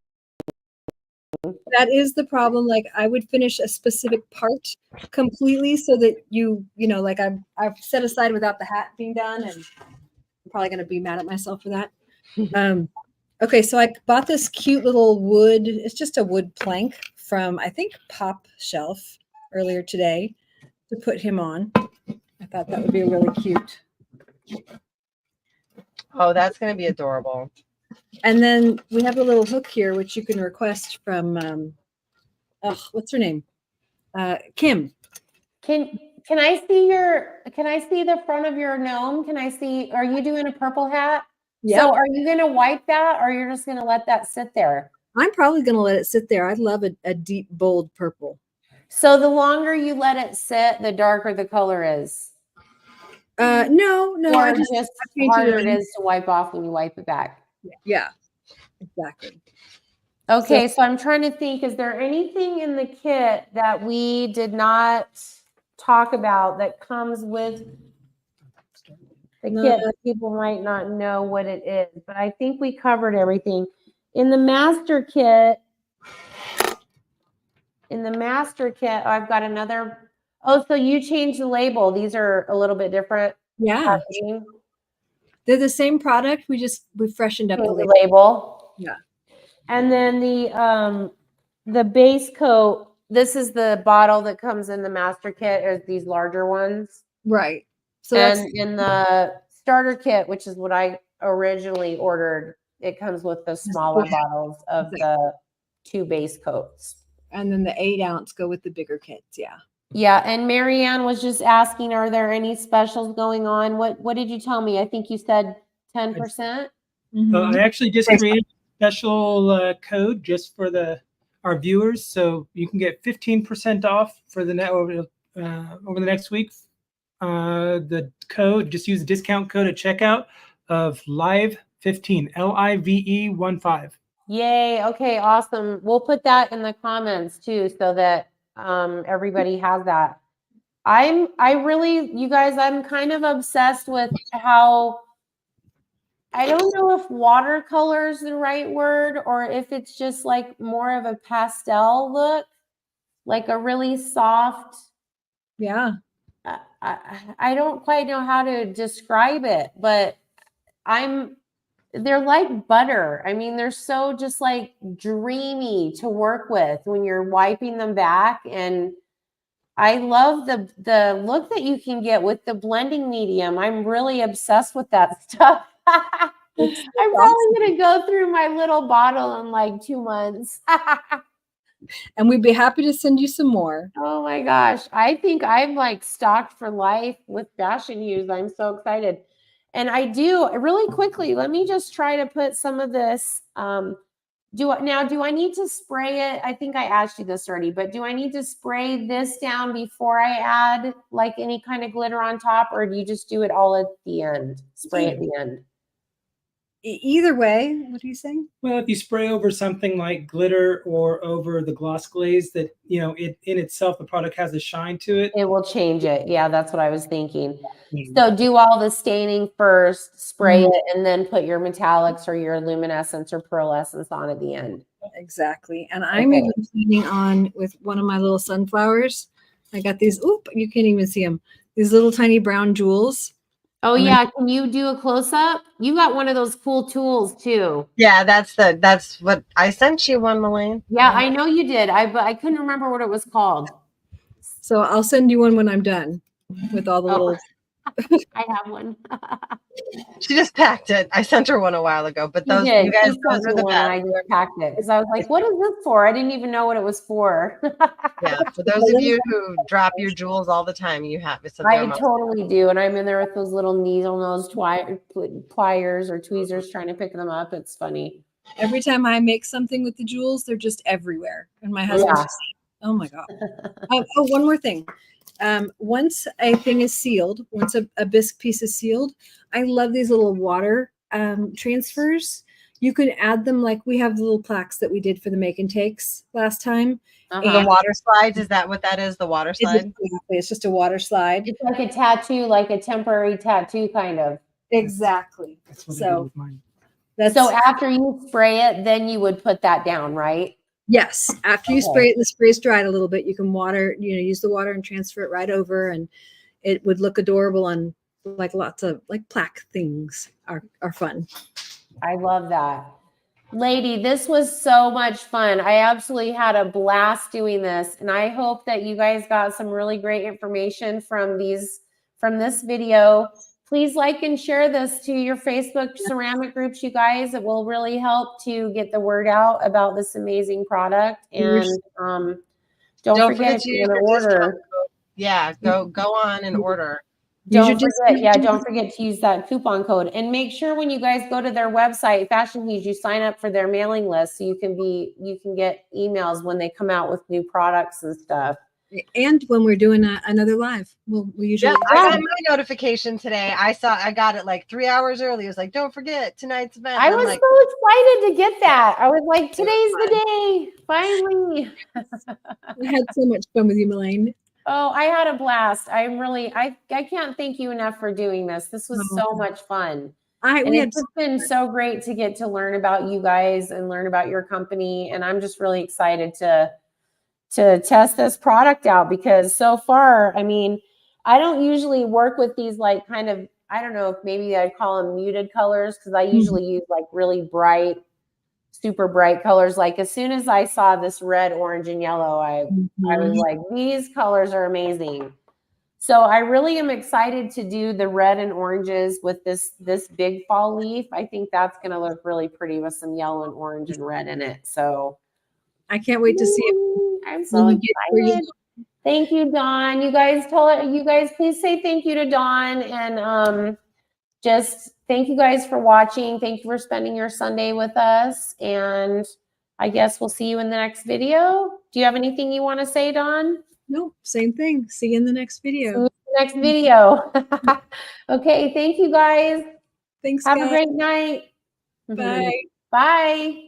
[SPEAKER 1] That is the problem. Like I would finish a specific part completely so that like I've set aside without the hat being done, and I'm probably gonna be mad at myself for that. Okay, so I bought this cute little wood. It's just a wood plank from I think Pop Shelf earlier today to put him on. I thought that would be really cute.
[SPEAKER 3] Oh, that's going to be adorable.
[SPEAKER 1] And then we have a little hook here, which you can request from, what's her name? Kim.
[SPEAKER 2] Can I see the front of your gnome? Are you doing a purple hat?
[SPEAKER 1] Yeah.
[SPEAKER 2] So are you going to wipe that or you're just going to let that sit there?
[SPEAKER 1] I'm probably going to let it sit there. I love a deep, bold purple.
[SPEAKER 2] So the longer you let it sit, the darker the color is.
[SPEAKER 1] No,
[SPEAKER 2] Or
[SPEAKER 1] I just
[SPEAKER 2] harder it is to wipe off when you wipe it back.
[SPEAKER 1] Yeah, exactly.
[SPEAKER 2] Okay, so I'm trying to think, is there anything in the kit that we did not talk about that comes with the kit that people might not know what it is? But I think we covered everything. In the master kit, in the master kit, I've got another. Oh, so you changed the label. These are a little bit different
[SPEAKER 1] Yeah,
[SPEAKER 2] packaging.
[SPEAKER 1] they're the same product. We freshened up the
[SPEAKER 2] Change the
[SPEAKER 1] label.
[SPEAKER 2] label.
[SPEAKER 1] Yeah.
[SPEAKER 2] And then the base coat, this is the bottle that comes in the master kit, or these larger ones.
[SPEAKER 1] Right. So
[SPEAKER 2] And
[SPEAKER 1] that's
[SPEAKER 2] in the starter kit, which is what I originally ordered, it comes with the smaller bottles of the 2 base coats.
[SPEAKER 1] and then the 8-ounce go with the bigger kits. Yeah.
[SPEAKER 2] Yeah, and Marianne was just asking, are there any specials going on? What did you tell me? I think you said 10%.
[SPEAKER 1] Mhm.
[SPEAKER 4] I actually just created a special code just for our viewers, so you can get 15% off for the over the next week. The code, just use the discount code at checkout of live15, LIVE15.
[SPEAKER 2] Yay. Okay, awesome. We'll put that in the comments too, so that everybody has that. You guys, I'm kind of obsessed with how, I don't know if watercolor is the right word or if it's just like more of a pastel look, like a really soft.
[SPEAKER 1] Yeah.
[SPEAKER 2] I don't quite know how to describe it, but they're like butter. I mean, they're so just like dreamy to work with when you're wiping them back. And I love the look that you can get with the blending medium. I'm really obsessed with that stuff. I'm probably going to go through my little bottle in like 2 months.
[SPEAKER 1] And we'd be happy to send you some more.
[SPEAKER 2] Oh my gosh. I think I'm like stocked for life with Fashion Hues. I'm so excited. And I do really quickly, let me just try to put some of this. Do I need to spray it? I think I asked you this already, but do I need to spray this down before I add like any kind of glitter on top, or do you just do it all at the end? Spray at the end.
[SPEAKER 1] Either way, what are you saying?
[SPEAKER 4] Well, if you spray over something like glitter or over the gloss glaze, that it in itself, the product has a shine to it.
[SPEAKER 2] It will change it. Yeah, that's what I was thinking. So do all the staining first, spray it, and then put your metallics or your luminescence or pearlescence on at the end.
[SPEAKER 1] Exactly. And I'm even painting on with one of my little sunflowers. I got these, you can't even see them. These little tiny brown jewels.
[SPEAKER 2] Oh yeah, can you do a close up? You got one of those cool tools too.
[SPEAKER 3] Yeah, that's what I sent you one, Melaine.
[SPEAKER 2] Yeah, I know you did. But I couldn't remember what it was called.
[SPEAKER 1] So I'll send you one when I'm done with all the little.
[SPEAKER 2] I have one.
[SPEAKER 3] She just packed it. I sent her one a while ago, but those you guys, those are the best.
[SPEAKER 2] I just packed it because I was like, "What is this for?" I didn't even know what it was for.
[SPEAKER 3] Yeah, for those of you who drop your jewels all the time, you have it.
[SPEAKER 2] I totally do, and I'm in there with those little needle nose pliers or tweezers trying to pick them up. It's funny.
[SPEAKER 1] Every time I make something with the jewels, they're just everywhere, and my husband's just, oh my god. One more thing. Once a thing is sealed, once a bisque piece is sealed, I love these little water transfers. You can add them, like we have the little plaques that we did for the make and takes last time.
[SPEAKER 3] The water slides, is that what that is? The water slide?
[SPEAKER 1] It's just a water slide.
[SPEAKER 2] It's like a tattoo, like a temporary tattoo kind of.
[SPEAKER 1] Exactly.
[SPEAKER 4] That's what I did with mine.
[SPEAKER 2] So after you spray it, then you would put that down, right?
[SPEAKER 1] Yes. After you spray it, the spray's dried a little bit, you can use the water and transfer it right over, and it would look adorable on like lots of like plaque things are fun.
[SPEAKER 2] I love that. Lady, this was so much fun. I absolutely had a blast doing this, and I hope that you guys got some really great information from this video. Please like and share this to your Facebook ceramic groups, you guys. It will really help to get the word out about this amazing product. And don't forget to order.
[SPEAKER 3] Yeah, go on and order.
[SPEAKER 2] Don't forget to use that coupon code, and make sure when you guys go to their website, Fashion Hues, you sign up for their mailing list so you can get emails when they come out with new products and stuff.
[SPEAKER 1] And when we're doing another live, we usually.
[SPEAKER 3] I got my notification today. I got it like 3 hours early. It was like, don't forget tonight's event.
[SPEAKER 2] I was so excited to get that. I was like, today's the day. Finally.
[SPEAKER 1] I had so much fun with you, Melaine.
[SPEAKER 2] Oh, I had a blast. I can't thank you enough for doing this. This was so much fun. It's been so great to get to learn about you guys and learn about your company. And I'm just really excited to to test this product out, because so far, I mean, I don't usually work with these like kind of, I don't know if maybe I'd call them muted colors, because I usually use like really bright, super bright colors. Like as soon as I saw this red, orange, and yellow, I was like, these colors are amazing. So I really am excited to do the red and oranges with this big fall leaf. I think that's going to look really pretty with some yellow and orange and red in it. So
[SPEAKER 1] I can't wait to see it.
[SPEAKER 2] I'm so excited. Thank you, Dawn. You guys please say thank you to Dawn, and just thank you guys for watching. Thank you for spending your Sunday with us, and I guess we'll see you in the next video. Do you have anything you want to say, Dawn?
[SPEAKER 1] Nope, same thing. See you in the next video.
[SPEAKER 2] See you in the next video. Okay, thank you guys.
[SPEAKER 1] Thanks,
[SPEAKER 2] Have
[SPEAKER 1] guys.
[SPEAKER 2] a great night.
[SPEAKER 1] Bye.
[SPEAKER 2] Bye.